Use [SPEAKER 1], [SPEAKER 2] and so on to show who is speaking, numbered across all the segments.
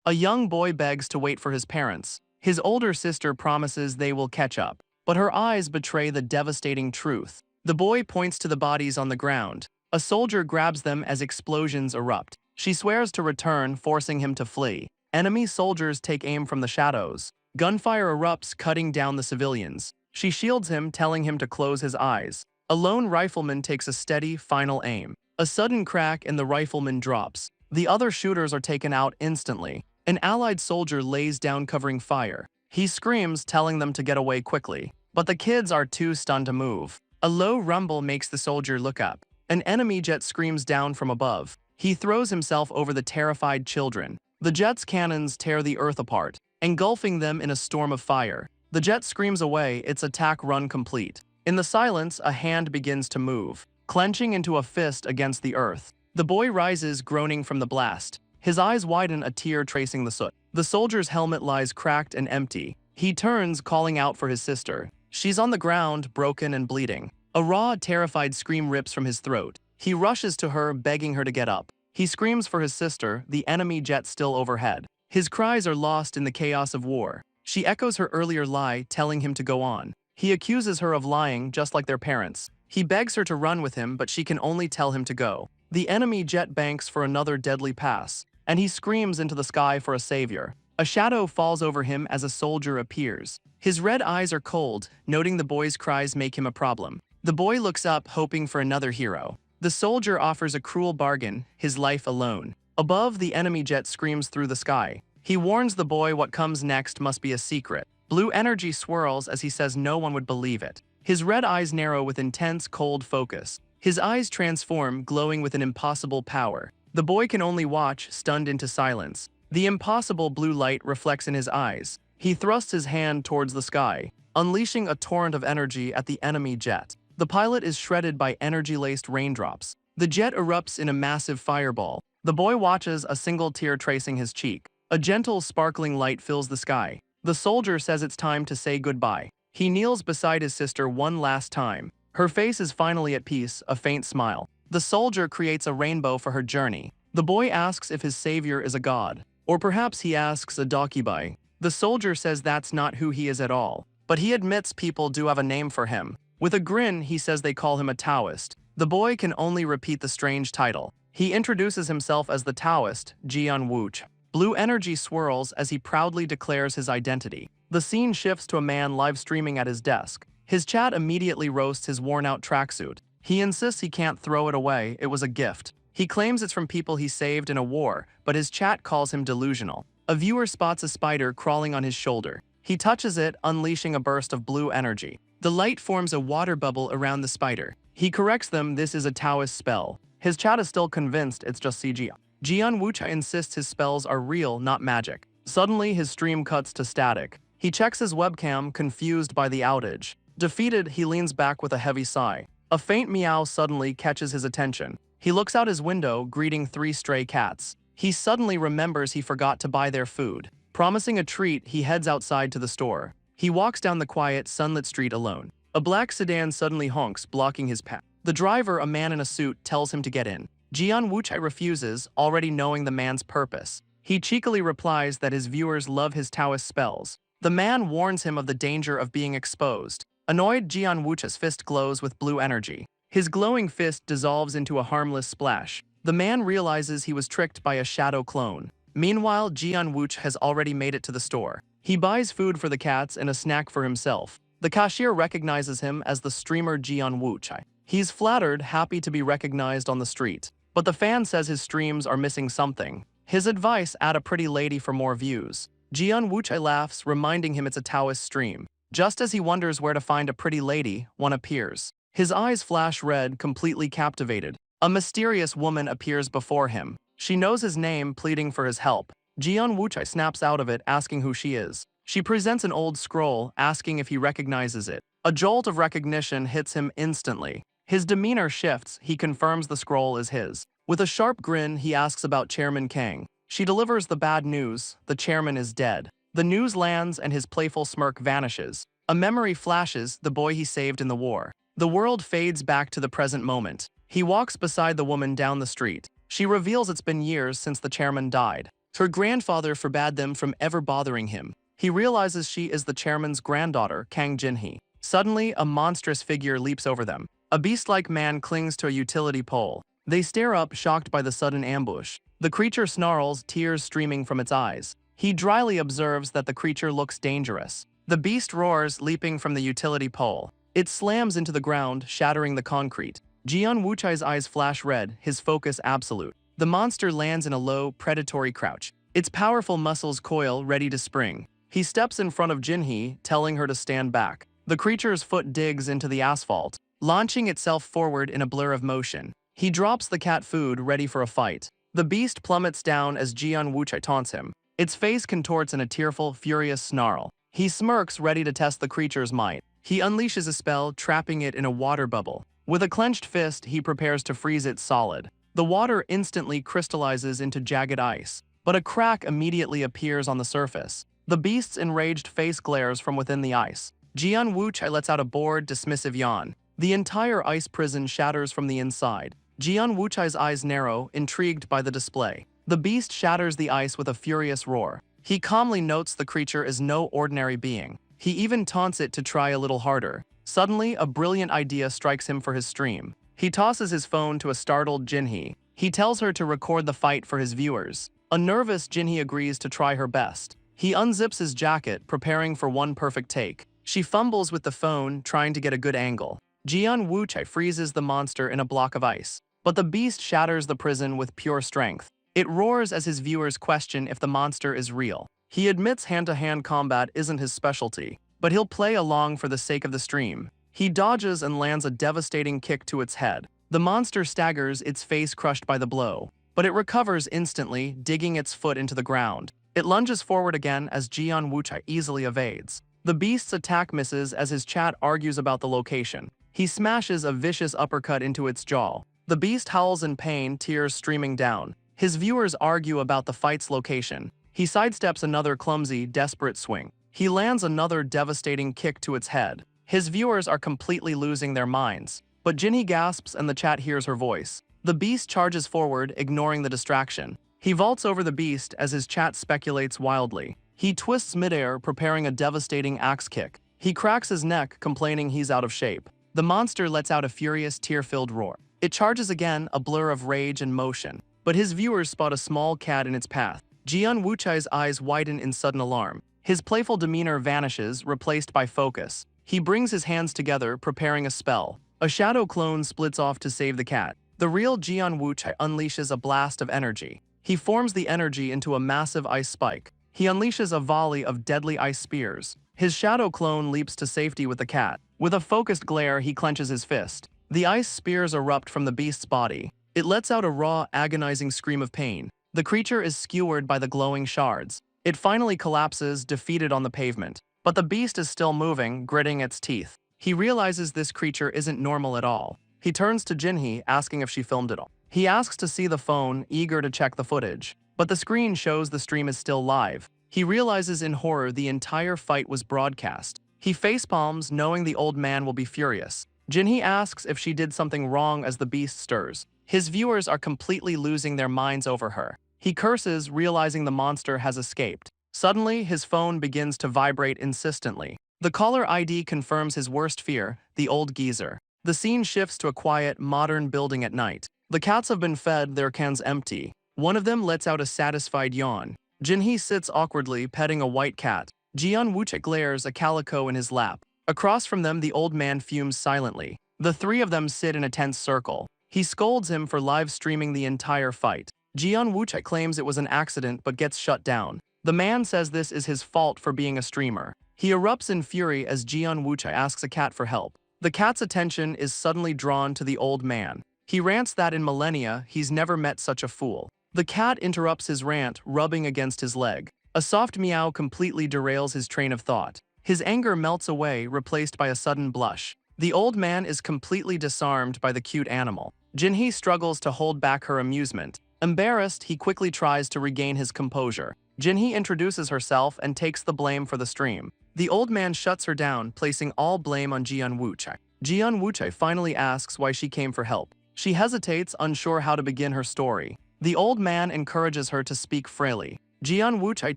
[SPEAKER 1] A young boy begs to wait for his parents. His older sister promises they will catch up, but her eyes betray the devastating truth. The boy points to the bodies on the ground. A soldier grabs them as explosions erupt. She swears to return, forcing him to flee. Enemy soldiers take aim from the shadows. Gunfire erupts, cutting down the civilians. She shields him, telling him to close his eyes. A lone rifleman takes a steady, final aim. A sudden crack and the rifleman drops. The other shooters are taken out instantly. An allied soldier lays down, covering fire. He screams, telling them to get away quickly. But the kids are too stunned to move. A low rumble makes the soldier look up. An enemy jet screams down from above. He throws himself over the terrified children. The jet's cannons tear the earth apart, engulfing them in a storm of fire. The jet screams away, its attack run complete. In the silence, a hand begins to move, clenching into a fist against the earth. The boy rises, groaning from the blast. His eyes widen, a tear tracing the soot. The soldier's helmet lies cracked and empty. He turns, calling out for his sister. She's on the ground, broken and bleeding. A raw, terrified scream rips from his throat. He rushes to her, begging her to get up. He screams for his sister, the enemy jet still overhead. His cries are lost in the chaos of war. She echoes her earlier lie, telling him to go on. He accuses her of lying, just like their parents. He begs her to run with him, but she can only tell him to go. The enemy jet banks for another deadly pass, and he screams into the sky for a savior. A shadow falls over him as a soldier appears. His red eyes are cold, noting the boy's cries make him a problem. The boy looks up, hoping for another hero. The soldier offers a cruel bargain, his life alone. Above, the enemy jet screams through the sky. He warns the boy what comes next must be a secret. Blue energy swirls as he says no one would believe it. His red eyes narrow with intense, cold focus. His eyes transform, glowing with an impossible power. The boy can only watch, stunned into silence. The impossible blue light reflects in his eyes. He thrusts his hand towards the sky, unleashing a torrent of energy at the enemy jet. The pilot is shredded by energy-laced raindrops. The jet erupts in a massive fireball. The boy watches, a single tear tracing his cheek. A gentle, sparkling light fills the sky. The soldier says it's time to say goodbye. He kneels beside his sister one last time. Her face is finally at peace, a faint smile. The soldier creates a rainbow for her journey. The boy asks if his savior is a god. Or perhaps he asks a dakibai. The soldier says that's not who he is at all. But he admits people do have a name for him. With a grin, he says they call him a Taoist. The boy can only repeat the strange title. He introduces himself as the Taoist, Jian Wuch. Blue energy swirls as he proudly declares his identity. The scene shifts to a man live streaming at his desk. His chat immediately roasts his worn-out tracksuit. He insists he can't throw it away, it was a gift. He claims it's from people he saved in a war, but his chat calls him delusional. A viewer spots a spider crawling on his shoulder. He touches it, unleashing a burst of blue energy. The light forms a water bubble around the spider. He corrects them, this is a Taoist spell. His chat is still convinced it's just CGI. Jian Wucha insists his spells are real, not magic. Suddenly, his stream cuts to static. He checks his webcam, confused by the outage. Defeated, he leans back with a heavy sigh. A faint meow suddenly catches his attention. He looks out his window, greeting 3 stray cats. He suddenly remembers he forgot to buy their food. Promising a treat, he heads outside to the store. He walks down the quiet, sunlit street alone. A black sedan suddenly honks, blocking his path. The driver, a man in a suit, tells him to get in. Jian Wuchai refuses, already knowing the man's purpose. He cheekily replies that his viewers love his Taoist spells. The man warns him of the danger of being exposed. Annoyed, Jian Wuchai's fist glows with blue energy. His glowing fist dissolves into a harmless splash. The man realizes he was tricked by a shadow clone. Meanwhile, Jian Wuch has already made it to the store. He buys food for the cats and a snack for himself. The cashier recognizes him as the streamer Jian Wuchai. He's flattered, happy to be recognized on the street. But the fan says his streams are missing something. His advice: add a pretty lady for more views. Jian Wuchai laughs, reminding him it's a Taoist stream. Just as he wonders where to find a pretty lady, one appears. His eyes flash red, completely captivated. A mysterious woman appears before him. She knows his name, pleading for his help. Jian Wuchai snaps out of it, asking who she is. She presents an old scroll, asking if he recognizes it. A jolt of recognition hits him instantly. His demeanor shifts, he confirms the scroll is his. With a sharp grin, he asks about Chairman Kang. She delivers the bad news: the chairman is dead. The news lands and his playful smirk vanishes. A memory flashes, the boy he saved in the war. The world fades back to the present moment. He walks beside the woman down the street. She reveals it's been years since the chairman died. Her grandfather forbade them from ever bothering him. He realizes she is the chairman's granddaughter, Kang Jinhee. Suddenly, a monstrous figure leaps over them. A beast-like man clings to a utility pole. They stare up, shocked by the sudden ambush. The creature snarls, tears streaming from its eyes. He dryly observes that the creature looks dangerous. The beast roars, leaping from the utility pole. It slams into the ground, shattering the concrete. Jian Wuchai's eyes flash red, his focus absolute. The monster lands in a low, predatory crouch. Its powerful muscles coil, ready to spring. He steps in front of Jinhee, telling her to stand back. The creature's foot digs into the asphalt, launching itself forward in a blur of motion. He drops the cat food, ready for a fight. The beast plummets down as Jian Wuchai taunts him. Its face contorts in a tearful, furious snarl. He smirks, ready to test the creature's might. He unleashes a spell, trapping it in a water bubble. With a clenched fist, he prepares to freeze it solid. The water instantly crystallizes into jagged ice, but a crack immediately appears on the surface. The beast's enraged face glares from within the ice. Jian Wuchai lets out a bored, dismissive yawn. The entire ice prison shatters from the inside. Jian Wuchai's eyes narrow, intrigued by the display. The beast shatters the ice with a furious roar. He calmly notes the creature is no ordinary being. He even taunts it to try a little harder. Suddenly, a brilliant idea strikes him for his stream. He tosses his phone to a startled Jinhee. He tells her to record the fight for his viewers. A nervous Jinhee agrees to try her best. He unzips his jacket, preparing for one perfect take. She fumbles with the phone, trying to get a good angle. Jian Wuchai freezes the monster in a block of ice, but the beast shatters the prison with pure strength. It roars as his viewers question if the monster is real. He admits hand-to-hand combat isn't his specialty, but he'll play along for the sake of the stream. He dodges and lands a devastating kick to its head. The monster staggers, its face crushed by the blow, but it recovers instantly, digging its foot into the ground. It lunges forward again as Jian Wuchai easily evades. The beast's attack misses as his chat argues about the location. He smashes a vicious uppercut into its jaw. The beast howls in pain, tears streaming down. His viewers argue about the fight's location. He sidesteps another clumsy, desperate swing. He lands another devastating kick to its head. His viewers are completely losing their minds. But Jinhee gasps and the chat hears her voice. The beast charges forward, ignoring the distraction. He vaults over the beast as his chat speculates wildly. He twists midair, preparing a devastating axe kick. He cracks his neck, complaining he's out of shape. The monster lets out a furious, tear-filled roar. It charges again, a blur of rage and motion. But his viewers spot a small cat in its path. Jian Wuchai's eyes widen in sudden alarm. His playful demeanor vanishes, replaced by focus. He brings his hands together, preparing a spell. A shadow clone splits off to save the cat. The real Jian Wuchai unleashes a blast of energy. He forms the energy into a massive ice spike. He unleashes a volley of deadly ice spears. His shadow clone leaps to safety with the cat. With a focused glare, he clenches his fist. The ice spears erupt from the beast's body. It lets out a raw, agonizing scream of pain. The creature is skewered by the glowing shards. It finally collapses, defeated on the pavement. But the beast is still moving, gritting its teeth. He realizes this creature isn't normal at all. He turns to Jinhee, asking if she filmed it all. He asks to see the phone, eager to check the footage. But the screen shows the stream is still live. He realizes in horror the entire fight was broadcast. He facepalms, knowing the old man will be furious. Jinhee asks if she did something wrong as the beast stirs. His viewers are completely losing their minds over her. He curses, realizing the monster has escaped. Suddenly, his phone begins to vibrate insistently. The caller ID confirms his worst fear, the old geezer. The scene shifts to a quiet, modern building at night. The cats have been fed, their cans empty. One of them lets out a satisfied yawn. Jinhee sits awkwardly, petting a white cat. Jian Wuchai glares, a calico in his lap. Across from them, the old man fumes silently. The three of them sit in a tense circle. He scolds him for live streaming the entire fight. Jian Wuchai claims it was an accident but gets shut down. The man says this is his fault for being a streamer. He erupts in fury as Jian Wuchai asks a cat for help. The cat's attention is suddenly drawn to the old man. He rants that in millennia he's never met such a fool. The cat interrupts his rant, rubbing against his leg. A soft meow completely derails his train of thought. His anger melts away, replaced by a sudden blush. The old man is completely disarmed by the cute animal. Jinhee struggles to hold back her amusement. Embarrassed, he quickly tries to regain his composure. Jinhee introduces herself and takes the blame for the stream. The old man shuts her down, placing all blame on Jian Wuchai. Jian Wuchai finally asks why she came for help. She hesitates, unsure how to begin her story. The old man encourages her to speak freely. Jian Wuchai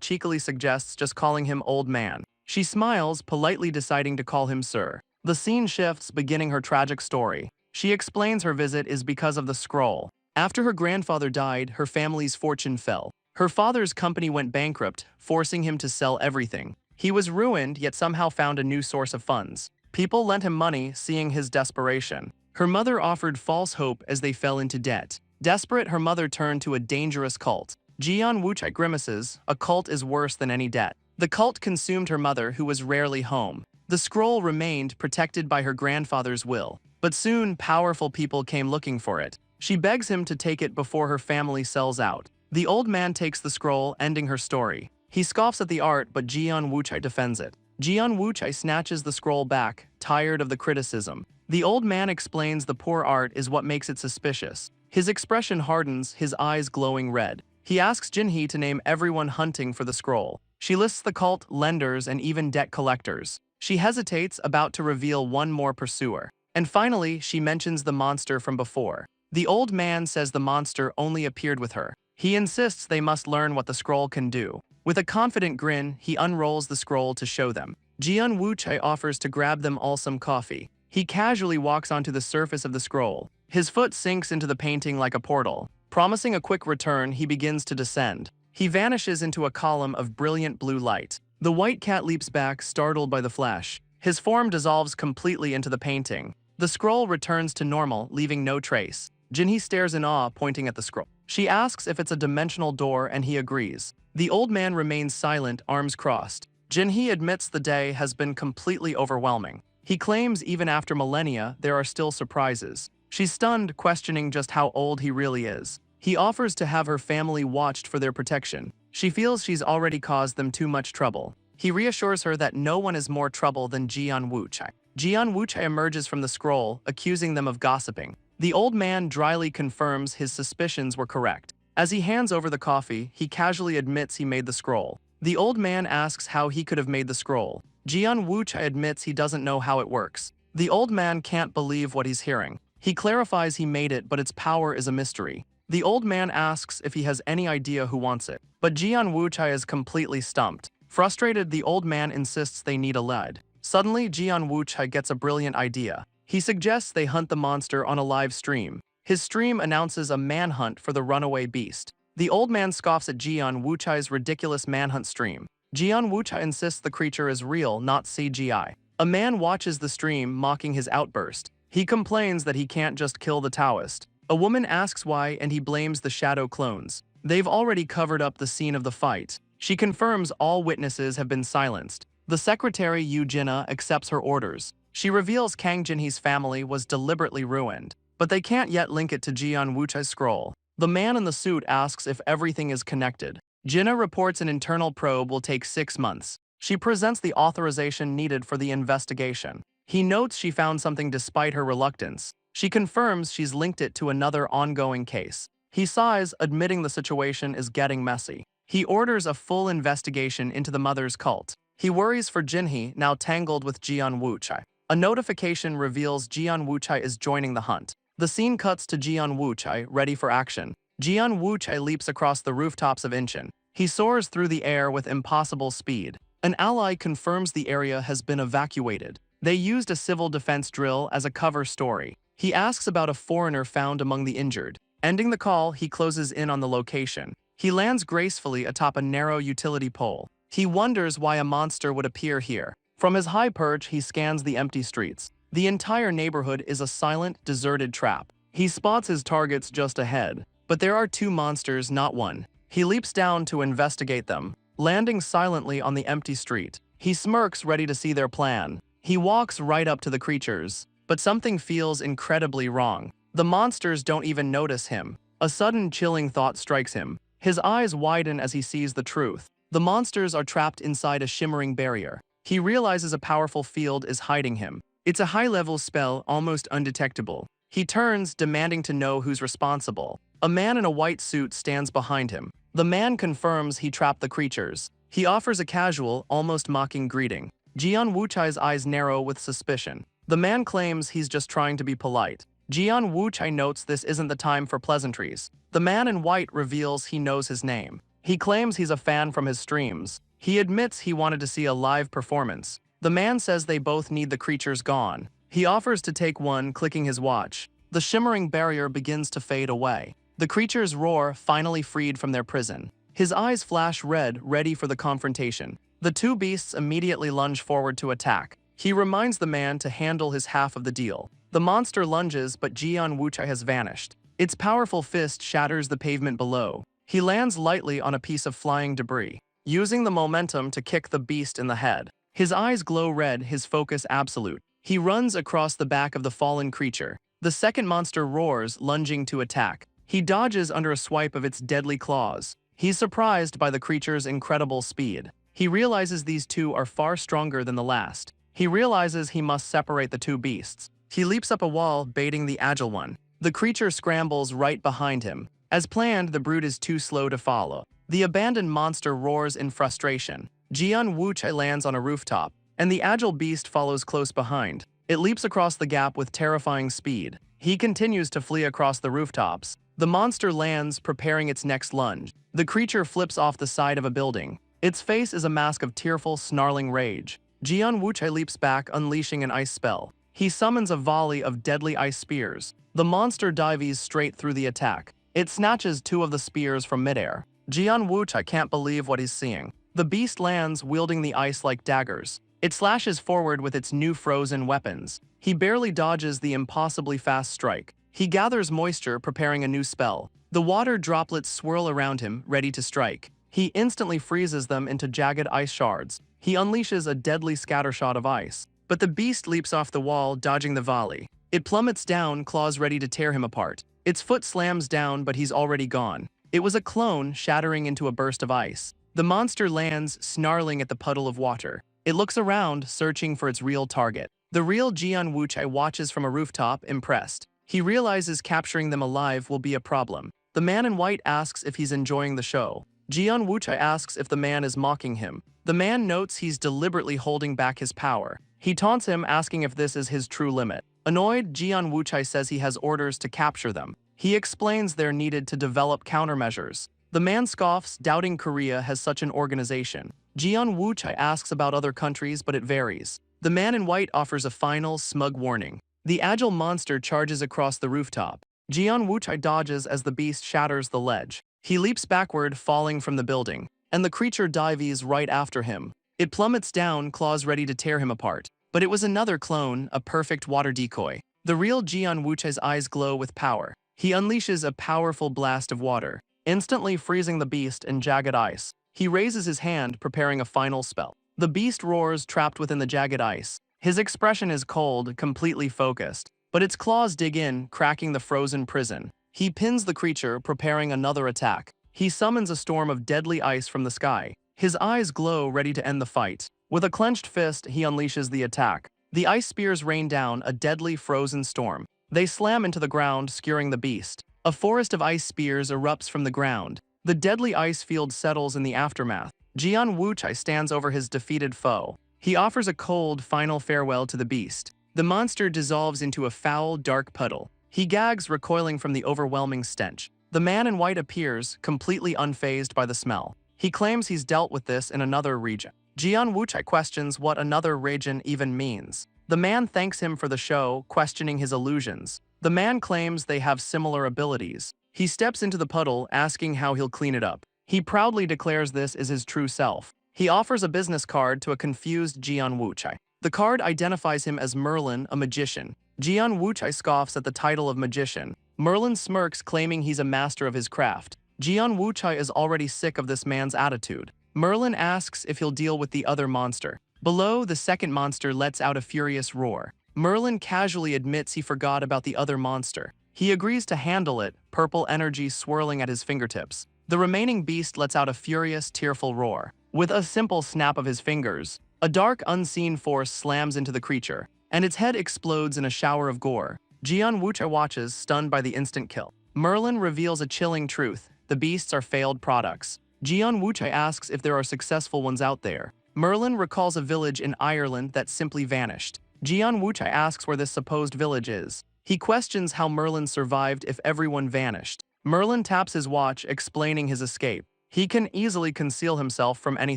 [SPEAKER 1] cheekily suggests just calling him old man. She smiles, politely deciding to call him sir. The scene shifts, beginning her tragic story. She explains her visit is because of the scroll. After her grandfather died, her family's fortune fell. Her father's company went bankrupt, forcing him to sell everything. He was ruined, yet somehow found a new source of funds. People lent him money, seeing his desperation. Her mother offered false hope as they fell into debt. Desperate, her mother turned to a dangerous cult. Jian Wuchai grimaces, a cult is worse than any debt. The cult consumed her mother, who was rarely home. The scroll remained protected by her grandfather's will. But soon, powerful people came looking for it. She begs him to take it before her family sells out. The old man takes the scroll, ending her story. He scoffs at the art, but Jian Wuchai defends it. Jian Wuchai snatches the scroll back, tired of the criticism. The old man explains the poor art is what makes it suspicious. His expression hardens, his eyes glowing red. He asks Jinhee to name everyone hunting for the scroll. She lists the cult, lenders, and even debt collectors. She hesitates, about to reveal one more pursuer. And finally, she mentions the monster from before. The old man says the monster only appeared with her. He insists they must learn what the scroll can do. With a confident grin, he unrolls the scroll to show them. Jian Wuchai offers to grab them all some coffee. He casually walks onto the surface of the scroll. His foot sinks into the painting like a portal. Promising a quick return, he begins to descend. He vanishes into a column of brilliant blue light. The white cat leaps back, startled by the flash. His form dissolves completely into the painting. The scroll returns to normal, leaving no trace. Jinhee stares in awe, pointing at the scroll. She asks if it's a dimensional door, and he agrees. The old man remains silent, arms crossed. Jinhee admits the day has been completely overwhelming. He claims even after millennia, there are still surprises. She's stunned, questioning just how old he really is. He offers to have her family watched for their protection. She feels she's already caused them too much trouble. He reassures her that no one is more trouble than Jian Wuchai. Jian Wuchai emerges from the scroll, accusing them of gossiping. The old man dryly confirms his suspicions were correct. As he hands over the coffee, he casually admits he made the scroll. The old man asks how he could have made the scroll. Jian Wuchai admits he doesn't know how it works. The old man can't believe what he's hearing. He clarifies he made it, but its power is a mystery. The old man asks if he has any idea who wants it. But Jian Wuchai is completely stumped. Frustrated, the old man insists they need a lead. Suddenly, Jian Wuchai gets a brilliant idea. He suggests they hunt the monster on a live stream. His stream announces a manhunt for the runaway beast. The old man scoffs at Jian Wuchai's ridiculous manhunt stream. Jian Wuchai insists the creature is real, not CGI. A man watches the stream, mocking his outburst. He complains that he can't just kill the Taoist. A woman asks why, and he blames the shadow clones. They've already covered up the scene of the fight. She confirms all witnesses have been silenced. The secretary Yu Jinna accepts her orders. She reveals Kang Jinhee's family was deliberately ruined, but they can't yet link it to Jian Wuchai's scroll. The man in the suit asks if everything is connected. Jinna reports an internal probe will take 6 months. She presents the authorization needed for the investigation. He notes she found something despite her reluctance. She confirms she's linked it to another ongoing case. He sighs, admitting the situation is getting messy. He orders a full investigation into the mother's cult. He worries for Jinhee, now tangled with Jian Wuchai. A notification reveals Jian Wuchai is joining the hunt. The scene cuts to Jian Wuchai, ready for action. Jian Wuchai leaps across the rooftops of Incheon. He soars through the air with impossible speed. An ally confirms the area has been evacuated. They used a civil defense drill as a cover story. He asks about a foreigner found among the injured. Ending the call, he closes in on the location. He lands gracefully atop a narrow utility pole. He wonders why a monster would appear here. From his high perch, he scans the empty streets. The entire neighborhood is a silent, deserted trap. He spots his targets just ahead. But there are 2 monsters, not one. He leaps down to investigate them, landing silently on the empty street. He smirks, ready to see their plan. He walks right up to the creatures. But something feels incredibly wrong. The monsters don't even notice him. A sudden chilling thought strikes him. His eyes widen as he sees the truth. The monsters are trapped inside a shimmering barrier. He realizes a powerful field is hiding him. It's a high-level spell, almost undetectable. He turns, demanding to know who's responsible. A man in a white suit stands behind him. The man confirms he trapped the creatures. He offers a casual, almost mocking greeting. Jian Wuchai's eyes narrow with suspicion. The man claims he's just trying to be polite. Jian Wuchai notes this isn't the time for pleasantries. The man in white reveals he knows his name. He claims he's a fan from his streams. He admits he wanted to see a live performance. The man says they both need the creatures gone. He offers to take one, clicking his watch. The shimmering barrier begins to fade away. The creatures roar, finally freed from their prison. His eyes flash red, ready for the confrontation. The two beasts immediately lunge forward to attack. He reminds the man to handle his half of the deal. The monster lunges, but Jian Wuchai has vanished. Its powerful fist shatters the pavement below. He lands lightly on a piece of flying debris, using the momentum to kick the beast in the head. His eyes glow red, his focus absolute. He runs across the back of the fallen creature. The second monster roars, lunging to attack. He dodges under a swipe of its deadly claws. He's surprised by the creature's incredible speed. He realizes these two are far stronger than the last. He realizes he must separate the two beasts. He leaps up a wall, baiting the agile one. The creature scrambles right behind him. As planned, the brute is too slow to follow. The abandoned monster roars in frustration. Jian Wuchai lands on a rooftop, and the agile beast follows close behind. It leaps across the gap with terrifying speed. He continues to flee across the rooftops. The monster lands, preparing its next lunge. The creature flips off the side of a building. Its face is a mask of tearful, snarling rage. Jian Wuchai leaps back, unleashing an ice spell. He summons a volley of deadly ice spears. The monster dives straight through the attack. It snatches two of the spears from midair. Jian Wuchai can't believe what he's seeing. The beast lands, wielding the ice like daggers. It slashes forward with its new frozen weapons. He barely dodges the impossibly fast strike. He gathers moisture, preparing a new spell. The water droplets swirl around him, ready to strike. He instantly freezes them into jagged ice shards. He unleashes a deadly scattershot of ice. But the beast leaps off the wall, dodging the volley. It plummets down, claws ready to tear him apart. Its foot slams down, but he's already gone. It was a clone, shattering into a burst of ice. The monster lands, snarling at the puddle of water. It looks around, searching for its real target. The real Jian Wuchai watches from a rooftop, impressed. He realizes capturing them alive will be a problem. The man in white asks if he's enjoying the show. Jian Wuchai asks if the man is mocking him. The man notes he's deliberately holding back his power. He taunts him, asking if this is his true limit. Annoyed, Jian Wuchai says he has orders to capture them. He explains they're needed to develop countermeasures. The man scoffs, doubting Korea has such an organization. Jian Wuchai asks about other countries, but it varies. The man in white offers a final, smug warning. The agile monster charges across the rooftop. Jian Wuchai dodges as the beast shatters the ledge. He leaps backward, falling from the building, and the creature dives right after him. It plummets down, claws ready to tear him apart. But it was another clone, a perfect water decoy. The real Jian Wuchai's eyes glow with power. He unleashes a powerful blast of water, instantly freezing the beast in jagged ice. He raises his hand, preparing a final spell. The beast roars, trapped within the jagged ice. His expression is cold, completely focused, but its claws dig in, cracking the frozen prison. He pins the creature, preparing another attack. He summons a storm of deadly ice from the sky. His eyes glow, ready to end the fight. With a clenched fist, he unleashes the attack. The ice spears rain down, a deadly frozen storm. They slam into the ground, skewering the beast. A forest of ice spears erupts from the ground. The deadly ice field settles in the aftermath. Jian Wuchai stands over his defeated foe. He offers a cold, final farewell to the beast. The monster dissolves into a foul, dark puddle. He gags, recoiling from the overwhelming stench. The man in white appears, completely unfazed by the smell. He claims he's dealt with this in another region. Jian Wuchai questions what another region even means. The man thanks him for the show, questioning his illusions. The man claims they have similar abilities. He steps into the puddle, asking how he'll clean it up. He proudly declares this is his true self. He offers a business card to a confused Jian Wuchai. The card identifies him as Merlin, a magician. Jian Wuchai scoffs at the title of magician. Merlin smirks, claiming he's a master of his craft. Jian Wuchai is already sick of this man's attitude. Merlin asks if he'll deal with the other monster. Below, the second monster lets out a furious roar. Merlin casually admits he forgot about the other monster. He agrees to handle it, purple energy swirling at his fingertips. The remaining beast lets out a furious, tearful roar. With a simple snap of his fingers, a dark, unseen force slams into the creature, and its head explodes in a shower of gore. Jian Wuchai watches, stunned by the instant kill. Merlin reveals a chilling truth: the beasts are failed products. Jian Wuchai asks if there are successful ones out there. Merlin recalls a village in Ireland that simply vanished. Jian Wuchai asks where this supposed village is. He questions how Merlin survived if everyone vanished. Merlin taps his watch, explaining his escape. He can easily conceal himself from any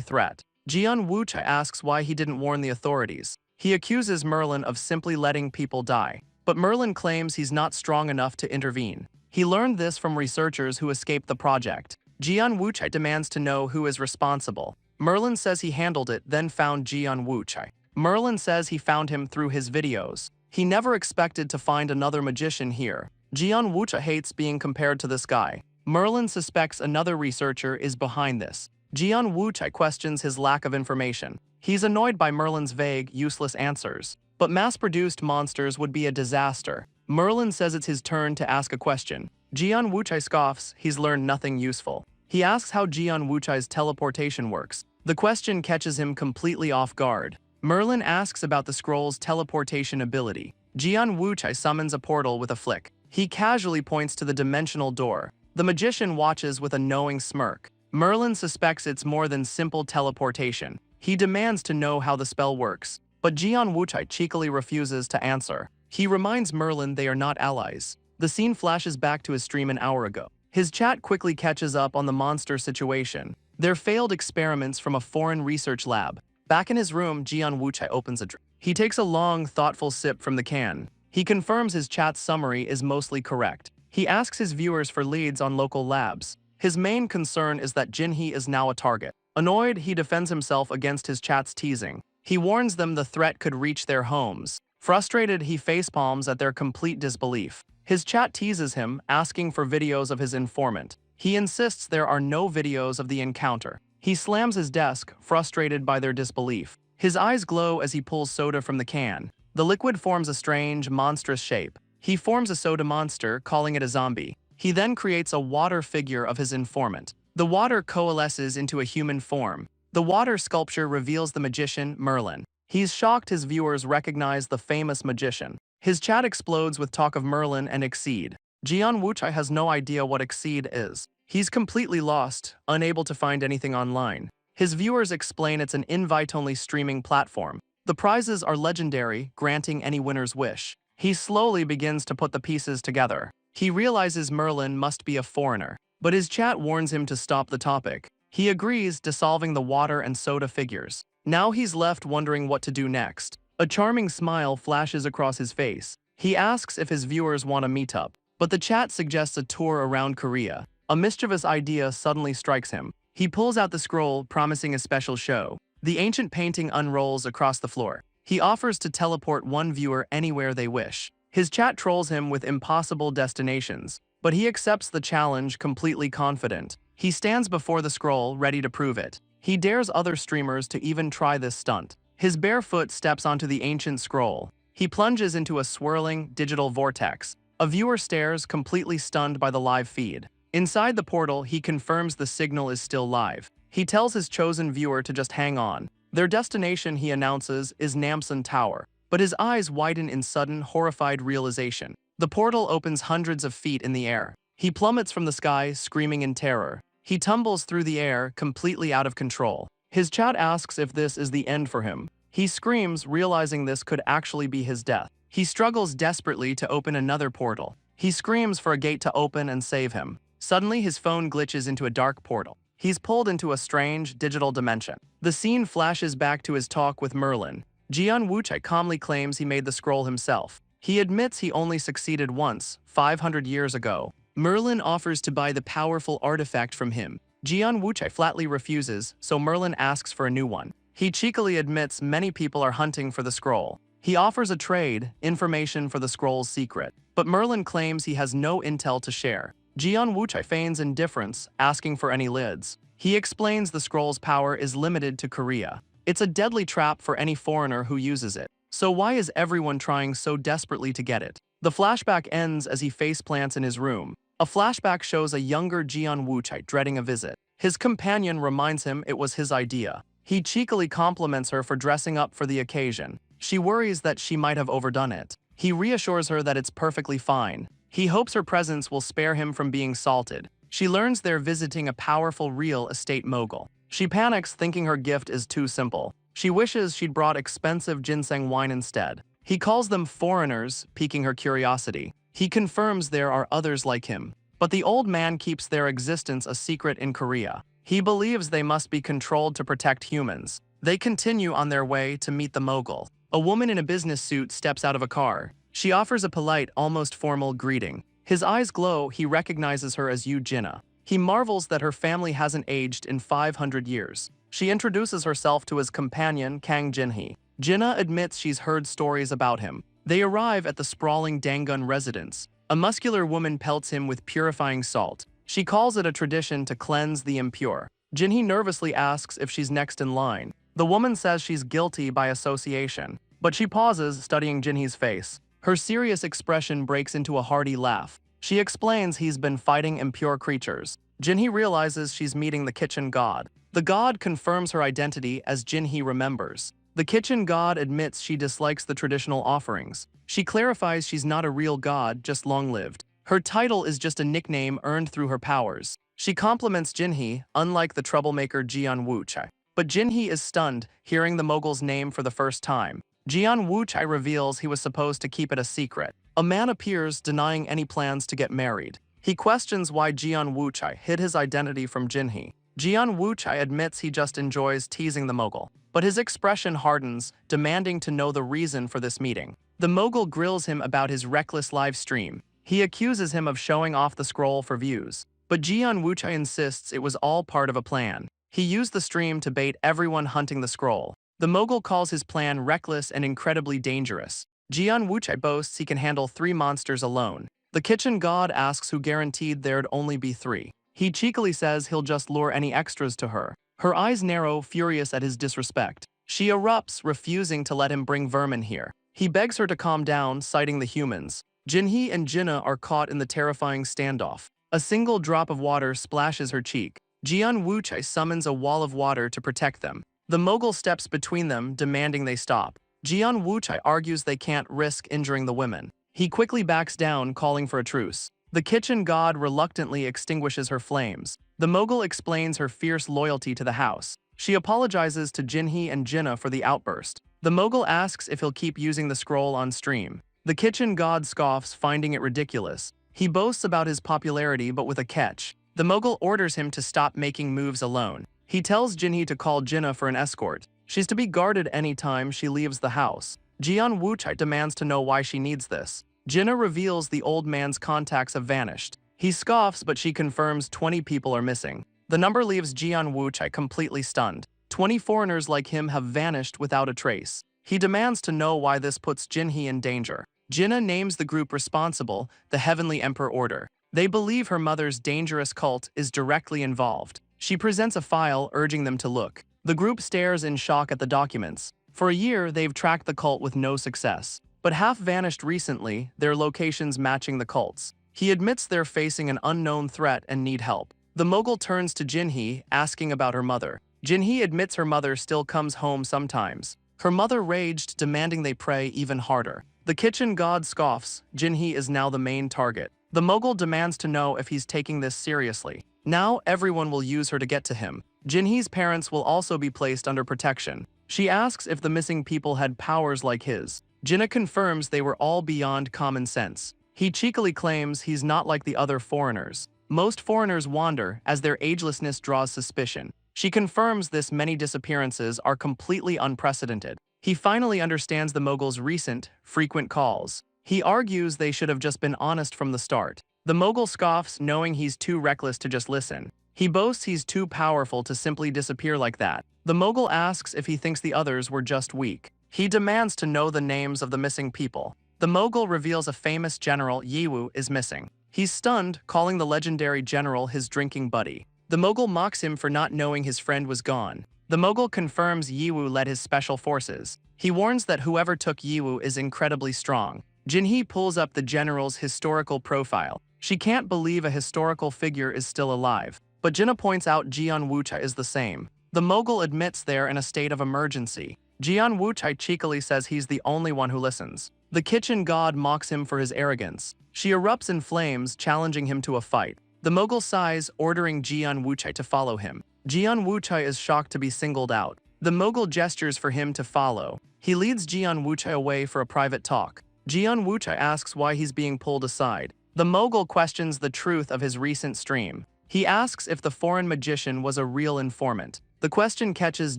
[SPEAKER 1] threat. Jian Wuchai asks why he didn't warn the authorities. He accuses Merlin of simply letting people die, but Merlin claims he's not strong enough to intervene. He learned this from researchers who escaped the project. Jian Wuchai demands to know who is responsible. Merlin says he handled it, then found Jian Wuchai. Merlin says he found him through his videos. He never expected to find another magician here. Jian Wuchai hates being compared to this guy. Merlin suspects another researcher is behind this. Jian Wuchai questions his lack of information. He's annoyed by Merlin's vague, useless answers. But mass-produced monsters would be a disaster. Merlin says it's his turn to ask a question. Jian Wuchai scoffs, he's learned nothing useful. He asks how Jian Wuchai's teleportation works. The question catches him completely off guard. Merlin asks about the scroll's teleportation ability. Jian Wuchai summons a portal with a flick. He casually points to the dimensional door. The magician watches with a knowing smirk. Merlin suspects it's more than simple teleportation. He demands to know how the spell works, but Jian Wuchai cheekily refuses to answer. He reminds Merlin they are not allies. The scene flashes back to his stream an hour ago. His chat quickly catches up on the monster situation. They're failed experiments from a foreign research lab. Back in his room, Jian Wuchai opens a drink. He takes a long, thoughtful sip from the can. He confirms his chat's summary is mostly correct. He asks his viewers for leads on local labs. His main concern is that Jinhee is now a target. Annoyed, he defends himself against his chat's teasing. He warns them the threat could reach their homes. Frustrated, he facepalms at their complete disbelief. His chat teases him, asking for videos of his informant. He insists there are no videos of the encounter. He slams his desk, frustrated by their disbelief. His eyes glow as he pulls soda from the can. The liquid forms a strange, monstrous shape. He forms a soda monster, calling it a zombie. He then creates a water figure of his informant. The water coalesces into a human form. The water sculpture reveals the magician, Merlin. He's shocked his viewers recognize the famous magician. His chat explodes with talk of Merlin and Exceed. Jian Wuchai has no idea what Exceed is. He's completely lost, unable to find anything online. His viewers explain it's an invite-only streaming platform. The prizes are legendary, granting any winner's wish. He slowly begins to put the pieces together. He realizes Merlin must be a foreigner, but his chat warns him to stop the topic. He agrees, dissolving the water and soda figures. Now he's left wondering what to do next. A charming smile flashes across his face. He asks if his viewers want a meetup, but the chat suggests a tour around Korea. A mischievous idea suddenly strikes him. He pulls out the scroll, promising a special show. The ancient painting unrolls across the floor. He offers to teleport one viewer anywhere they wish. His chat trolls him with impossible destinations, but he accepts the challenge completely confident. He stands before the scroll, ready to prove it. He dares other streamers to even try this stunt. His bare foot steps onto the ancient scroll. He plunges into a swirling, digital vortex. A viewer stares, completely stunned by the live feed. Inside the portal, he confirms the signal is still live. He tells his chosen viewer to just hang on. Their destination, he announces, is Namsan Tower, but his eyes widen in sudden, horrified realization. The portal opens hundreds of feet in the air. He plummets from the sky, screaming in terror. He tumbles through the air, completely out of control. His chat asks if this is the end for him. He screams, realizing this could actually be his death. He struggles desperately to open another portal. He screams for a gate to open and save him. Suddenly, his phone glitches into a dark portal. He's pulled into a strange, digital dimension. The scene flashes back to his talk with Merlin. Jian Wuchai calmly claims he made the scroll himself. He admits he only succeeded once, 500 years ago. Merlin offers to buy the powerful artifact from him. Jian Wuchai flatly refuses, so Merlin asks for a new one. He cheekily admits many people are hunting for the scroll. He offers a trade, information for the scroll's secret, but Merlin claims he has no intel to share. Jian Wuchai feigns indifference, asking for any lids. He explains the scroll's power is limited to Korea. It's a deadly trap for any foreigner who uses it. So why is everyone trying so desperately to get it? The flashback ends as he faceplants in his room. A flashback shows a younger Jian Wuchai dreading a visit. His companion reminds him it was his idea. He cheekily compliments her for dressing up for the occasion. She worries that she might have overdone it. He reassures her that it's perfectly fine. He hopes her presence will spare him from being salted. She learns they're visiting a powerful real estate mogul. She panics, thinking her gift is too simple. She wishes she'd brought expensive ginseng wine instead. He calls them foreigners, piquing her curiosity. He confirms there are others like him, but the old man keeps their existence a secret in Korea. He believes they must be controlled to protect humans. They continue on their way to meet the mogul. A woman in a business suit steps out of a car. She offers a polite, almost formal greeting. His eyes glow. He recognizes her as Yu Jinna. He marvels that her family hasn't aged in 500 years. She introduces herself to his companion, Kang Jinhee. Jinna admits she's heard stories about him. They arrive at the sprawling Dangun residence. A muscular woman pelts him with purifying salt. She calls it a tradition to cleanse the impure. Jinhee nervously asks if she's next in line. The woman says she's guilty by association, but she pauses, studying Jinhee's face. Her serious expression breaks into a hearty laugh. She explains he's been fighting impure creatures. Jinhee realizes she's meeting the kitchen god. The god confirms her identity as Jinhee remembers. The kitchen god admits she dislikes the traditional offerings. She clarifies she's not a real god, just long-lived. Her title is just a nickname earned through her powers. She compliments Jinhee, unlike the troublemaker Jian Wuchai. But Jinhee is stunned, hearing the mogul's name for the first time. Jian Wuchai reveals he was supposed to keep it a secret. A man appears, denying any plans to get married. He questions why Jian Wuchai hid his identity from Jinhee. Jian Wuchai admits he just enjoys teasing the mogul, but his expression hardens, demanding to know the reason for this meeting. The mogul grills him about his reckless live stream. He accuses him of showing off the scroll for views. But Jian Wuchai insists it was all part of a plan. He used the stream to bait everyone hunting the scroll. The mogul calls his plan reckless and incredibly dangerous. Jian Wuchai boasts he can handle 3 monsters alone. The kitchen god asks who guaranteed there'd only be 3. He cheekily says he'll just lure any extras to her. Her eyes narrow, furious at his disrespect. She erupts, refusing to let him bring vermin here. He begs her to calm down, citing the humans. Jinhee and Jinna are caught in the terrifying standoff. A single drop of water splashes her cheek. Jian Wuchai summons a wall of water to protect them. The mogul steps between them, demanding they stop. Jian Wuchai argues they can't risk injuring the women. He quickly backs down, calling for a truce. The kitchen god reluctantly extinguishes her flames. The mogul explains her fierce loyalty to the house. She apologizes to Jinhee and Jinna for the outburst. The mogul asks if he'll keep using the scroll on stream. The kitchen god scoffs, finding it ridiculous. He boasts about his popularity, but with a catch. The mogul orders him to stop making moves alone. He tells Jinhee to call Jinna for an escort. She's to be guarded anytime she leaves the house. Jian Wuchai demands to know why she needs this. Jinna reveals the old man's contacts have vanished. He scoffs, but she confirms 20 people are missing. The number leaves Jian Wuchai completely stunned. 20 foreigners like him have vanished without a trace. He demands to know why this puts Jinhee in danger. Jinna names the group responsible, the Heavenly Emperor Order. They believe her mother's dangerous cult is directly involved. She presents a file, urging them to look. The group stares in shock at the documents. For a year, they've tracked the cult with no success. But half vanished recently, their locations matching the cult's. He admits they're facing an unknown threat and need help. The mogul turns to Jinhee, asking about her mother. Jinhee admits her mother still comes home sometimes. Her mother raged, demanding they pray even harder. The kitchen god scoffs. Jinhee is now the main target. The mogul demands to know if he's taking this seriously. Now everyone will use her to get to him. Jinhee's parents will also be placed under protection. She asks if the missing people had powers like his. Jinna confirms they were all beyond common sense. He cheekily claims he's not like the other foreigners. Most foreigners wander, as their agelessness draws suspicion. She confirms this many disappearances are completely unprecedented. He finally understands the mogul's recent, frequent calls. He argues they should have just been honest from the start. The mogul scoffs, knowing he's too reckless to just listen. He boasts he's too powerful to simply disappear like that. The mogul asks if he thinks the others were just weak. He demands to know the names of the missing people. The mogul reveals a famous general, Yiwu, is missing. He's stunned, calling the legendary general his drinking buddy. The mogul mocks him for not knowing his friend was gone. The mogul confirms Yiwu led his special forces. He warns that whoever took Yiwu is incredibly strong. Jinhee pulls up the general's historical profile. She can't believe a historical figure is still alive. But Jinna points out Jian Wuchai is the same. The mogul admits they're in a state of emergency. Jian Wuchai cheekily says he's the only one who listens. The kitchen god mocks him for his arrogance. She erupts in flames, challenging him to a fight. The mogul sighs, ordering Jian Wuchai to follow him. Jian Wuchai is shocked to be singled out. The mogul gestures for him to follow. He leads Jian Wuchai away for a private talk. Jian Wuchai asks why he's being pulled aside. The mogul questions the truth of his recent stream. He asks if the foreign magician was a real informant. The question catches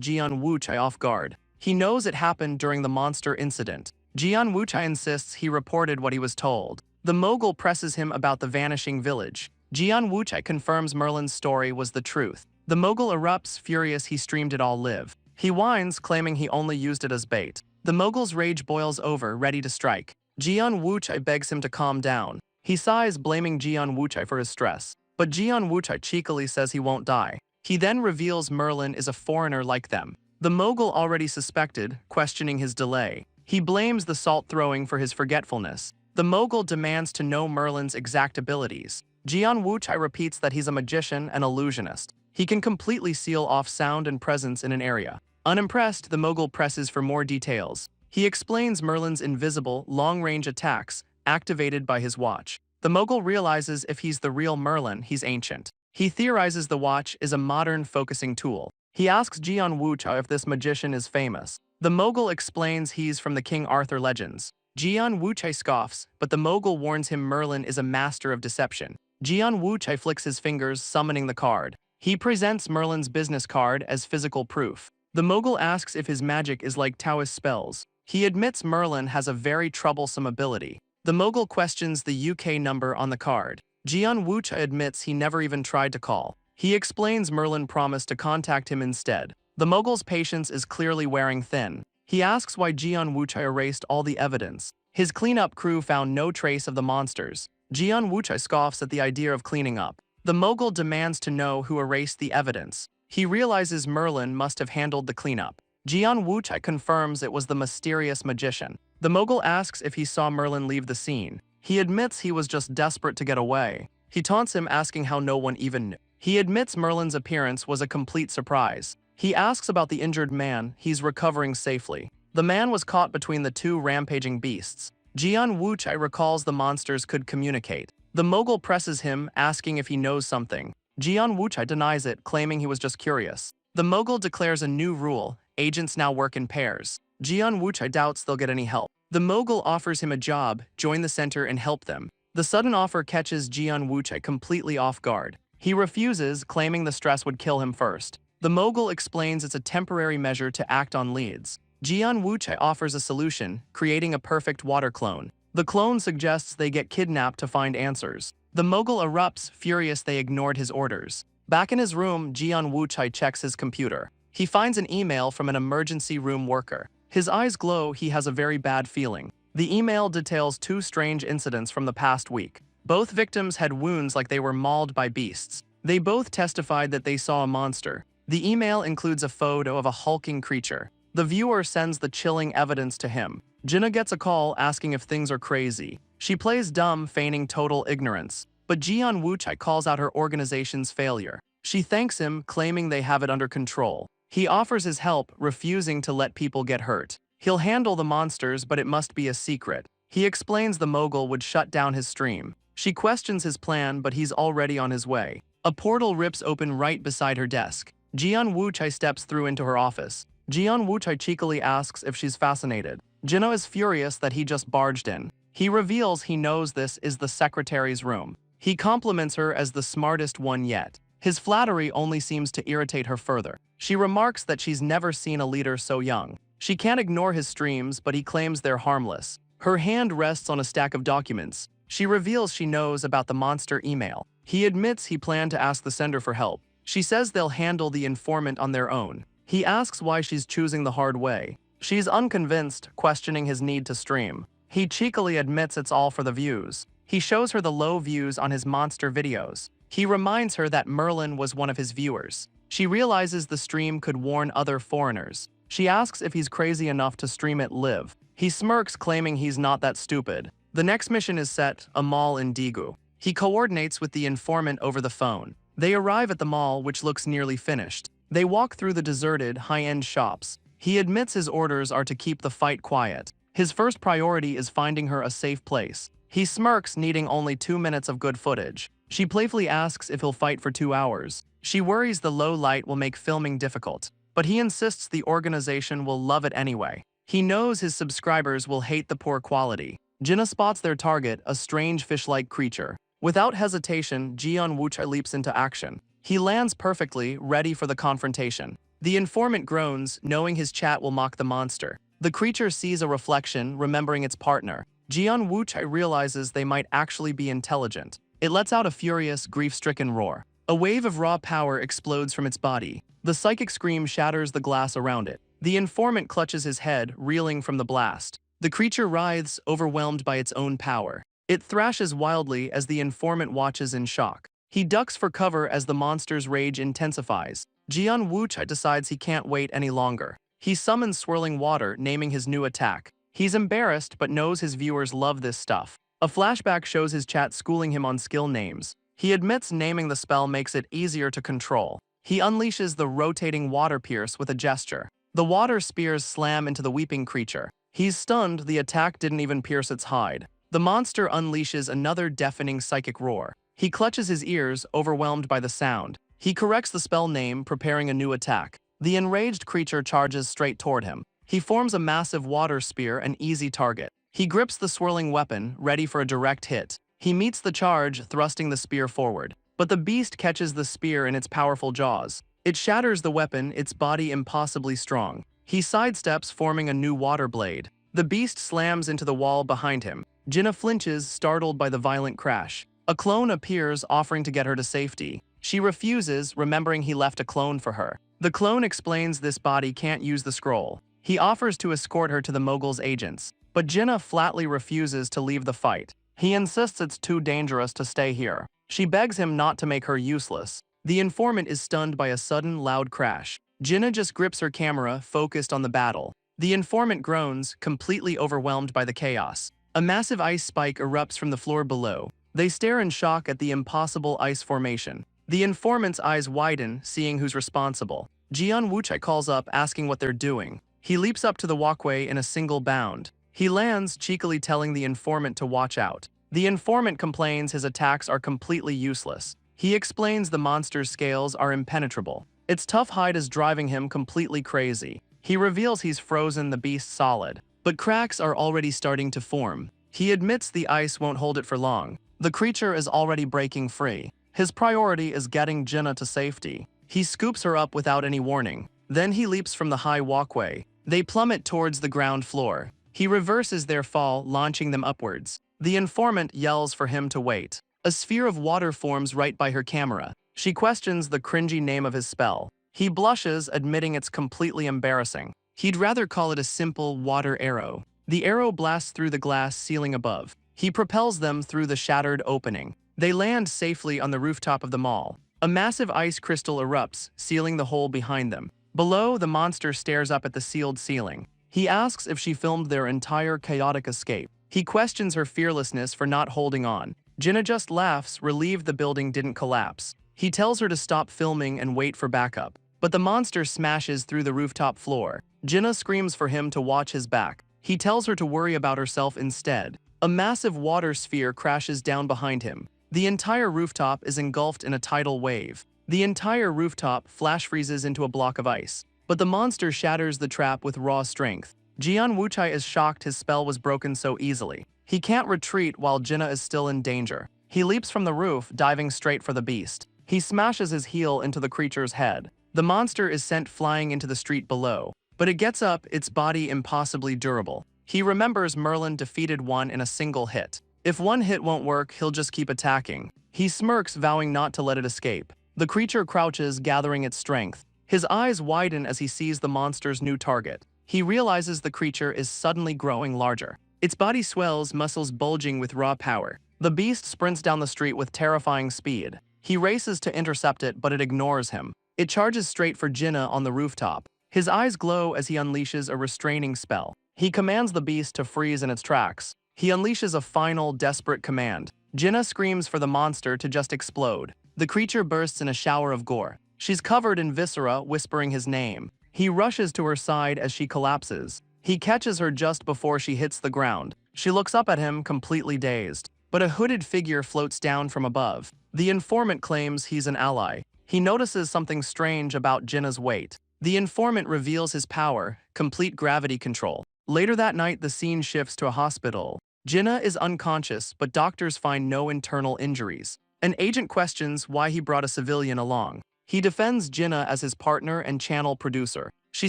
[SPEAKER 1] Jian Wuchai off guard. He knows it happened during the monster incident. Jian Wuchai insists he reported what he was told. The mogul presses him about the vanishing village. Jian Wuchai confirms Merlin's story was the truth. The mogul erupts, furious he streamed it all live. He whines, claiming he only used it as bait. The mogul's rage boils over, ready to strike. Jian Wuchai begs him to calm down. He sighs, blaming Jian Wuchai for his stress. But Jian Wuchai cheekily says he won't die. He then reveals Merlin is a foreigner like them. The mogul already suspected, questioning his delay. He blames the salt throwing for his forgetfulness. The mogul demands to know Merlin's exact abilities. Jian Wuchai repeats that he's a magician and illusionist. He can completely seal off sound and presence in an area. Unimpressed, the mogul presses for more details. He explains Merlin's invisible, long-range attacks, activated by his watch. The mogul realizes if he's the real Merlin, he's ancient. He theorizes the watch is a modern focusing tool. He asks Jian Wuchai if this magician is famous. The mogul explains he's from the King Arthur legends. Jian Wuchai scoffs, but the mogul warns him Merlin is a master of deception. Jian Wuchai flicks his fingers, summoning the card. He presents Merlin's business card as physical proof. The mogul asks if his magic is like Taoist spells. He admits Merlin has a very troublesome ability. The mogul questions the UK number on the card. Jian Wuchai admits he never even tried to call. He explains Merlin promised to contact him instead. The mogul's patience is clearly wearing thin. He asks why Jian Wuchai erased all the evidence. His cleanup crew found no trace of the monsters. Jian Wuchai scoffs at the idea of cleaning up. The mogul demands to know who erased the evidence. He realizes Merlin must have handled the cleanup. Jian Wuchai confirms it was the mysterious magician. The mogul asks if he saw Merlin leave the scene. He admits he was just desperate to get away. He taunts him, asking how no one even knew. He admits Merlin's appearance was a complete surprise. He asks about the injured man. He's recovering safely. The man was caught between the two rampaging beasts. Jian Wuchai recalls the monsters could communicate. The mogul presses him, asking if he knows something. Jian Wuchai denies it, claiming he was just curious. The mogul declares a new rule: agents now work in pairs. Jian Wuchai doubts they'll get any help. The mogul offers him a job, join the center and help them. The sudden offer catches Jian Wuchai completely off guard. He refuses, claiming the stress would kill him first. The mogul explains it's a temporary measure to act on leads. Jian Wuchai offers a solution, creating a perfect water clone. The clone suggests they get kidnapped to find answers. The mogul erupts, furious they ignored his orders. Back in his room, Jian Wuchai checks his computer. He finds an email from an emergency room worker. His eyes glow, he has a very bad feeling. The email details two strange incidents from the past week. Both victims had wounds like they were mauled by beasts. They both testified that they saw a monster. The email includes a photo of a hulking creature. The viewer sends the chilling evidence to him. Jinna gets a call asking if things are crazy. She plays dumb, feigning total ignorance. But Jian Wuchai calls out her organization's failure. She thanks him, claiming they have it under control. He offers his help, refusing to let people get hurt. He'll handle the monsters, but it must be a secret. He explains the mogul would shut down his stream. She questions his plan, but he's already on his way. A portal rips open right beside her desk. Jian Wuchai steps through into her office. Jian Wuchai cheekily asks if she's fascinated. Jinna is furious that he just barged in. He reveals he knows this is the secretary's room. He compliments her as the smartest one yet. His flattery only seems to irritate her further. She remarks that she's never seen a leader so young. She can't ignore his streams, but he claims they're harmless. Her hand rests on a stack of documents. She reveals she knows about the monster email. He admits he planned to ask the sender for help. She says they'll handle the informant on their own. He asks why she's choosing the hard way. She's unconvinced, questioning his need to stream. He cheekily admits it's all for the views. He shows her the low views on his monster videos. He reminds her that Merlin was one of his viewers. She realizes the stream could warn other foreigners. She asks if he's crazy enough to stream it live. He smirks, claiming he's not that stupid. The next mission is set, a mall in Daegu. He coordinates with the informant over the phone. They arrive at the mall, which looks nearly finished. They walk through the deserted, high-end shops. He admits his orders are to keep the fight quiet. His first priority is finding her a safe place. He smirks, needing only 2 minutes of good footage. She playfully asks if he'll fight for 2 hours. She worries the low light will make filming difficult, but he insists the organization will love it anyway. He knows his subscribers will hate the poor quality. Jinna spots their target, a strange fish-like creature. Without hesitation, Jian Wuchai leaps into action. He lands perfectly, ready for the confrontation. The informant groans, knowing his chat will mock the monster. The creature sees a reflection, remembering its partner. Jian Wuchai realizes they might actually be intelligent. It lets out a furious, grief-stricken roar. A wave of raw power explodes from its body. The psychic scream shatters the glass around it. The informant clutches his head, reeling from the blast. The creature writhes, overwhelmed by its own power. It thrashes wildly as the informant watches in shock. He ducks for cover as the monster's rage intensifies. Jian Wuchai decides he can't wait any longer. He summons swirling water, naming his new attack. He's embarrassed but knows his viewers love this stuff. A flashback shows his chat schooling him on skill names. He admits naming the spell makes it easier to control. He unleashes the rotating water pierce with a gesture. The water spears slam into the weeping creature. He's stunned, the attack didn't even pierce its hide. The monster unleashes another deafening psychic roar. He clutches his ears, overwhelmed by the sound. He corrects the spell name, preparing a new attack. The enraged creature charges straight toward him. He forms a massive water spear, an easy target. He grips the swirling weapon, ready for a direct hit. He meets the charge, thrusting the spear forward. But the beast catches the spear in its powerful jaws. It shatters the weapon, its body impossibly strong. He sidesteps, forming a new water blade. The beast slams into the wall behind him. Jinna flinches, startled by the violent crash. A clone appears, offering to get her to safety. She refuses, remembering he left a clone for her. The clone explains this body can't use the scroll. He offers to escort her to the Mogul's agents. But Jinna flatly refuses to leave the fight. He insists it's too dangerous to stay here. She begs him not to make her useless. The informant is stunned by a sudden, loud crash. Jinna just grips her camera, focused on the battle. The informant groans, completely overwhelmed by the chaos. A massive ice spike erupts from the floor below. They stare in shock at the impossible ice formation. The informant's eyes widen, seeing who's responsible. Jian Wuchai calls up, asking what they're doing. He leaps up to the walkway in a single bound. He lands, cheekily telling the informant to watch out. The informant complains his attacks are completely useless. He explains the monster's scales are impenetrable. Its tough hide is driving him completely crazy. He reveals he's frozen the beast solid. But cracks are already starting to form. He admits the ice won't hold it for long. The creature is already breaking free. His priority is getting Jinna to safety. He scoops her up without any warning. Then he leaps from the high walkway. They plummet towards the ground floor. He reverses their fall, launching them upwards. The informant yells for him to wait. A sphere of water forms right by her camera. She questions the cringy name of his spell. He blushes, admitting it's completely embarrassing. He'd rather call it a simple water arrow. The arrow blasts through the glass ceiling above. He propels them through the shattered opening. They land safely on the rooftop of the mall. A massive ice crystal erupts, sealing the hole behind them. Below, the monster stares up at the sealed ceiling. He asks if she filmed their entire chaotic escape. He questions her fearlessness for not holding on. Jinna just laughs, relieved the building didn't collapse. He tells her to stop filming and wait for backup. But the monster smashes through the rooftop floor. Jinna screams for him to watch his back. He tells her to worry about herself instead. A massive water sphere crashes down behind him. The entire rooftop is engulfed in a tidal wave. The entire rooftop flash freezes into a block of ice. But the monster shatters the trap with raw strength. Jian Wuchai is shocked his spell was broken so easily. He can't retreat while Jinna is still in danger. He leaps from the roof, diving straight for the beast. He smashes his heel into the creature's head. The monster is sent flying into the street below. But it gets up, its body impossibly durable. He remembers Merlin defeated one in a single hit. If one hit won't work, he'll just keep attacking. He smirks, vowing not to let it escape. The creature crouches, gathering its strength. His eyes widen as he sees the monster's new target. He realizes the creature is suddenly growing larger. Its body swells, muscles bulging with raw power. The beast sprints down the street with terrifying speed. He races to intercept it, but it ignores him. It charges straight for Jinna on the rooftop. His eyes glow as he unleashes a restraining spell. He commands the beast to freeze in its tracks. He unleashes a final, desperate command. Jinna screams for the monster to just explode. The creature bursts in a shower of gore. She's covered in viscera, whispering his name. He rushes to her side as she collapses. He catches her just before she hits the ground. She looks up at him, completely dazed. But a hooded figure floats down from above. The informant claims he's an ally. He notices something strange about Jinna's weight. The informant reveals his power, complete gravity control. Later that night, the scene shifts to a hospital. Jinna is unconscious, but doctors find no internal injuries. An agent questions why he brought a civilian along. He defends Jinna as his partner and channel producer. She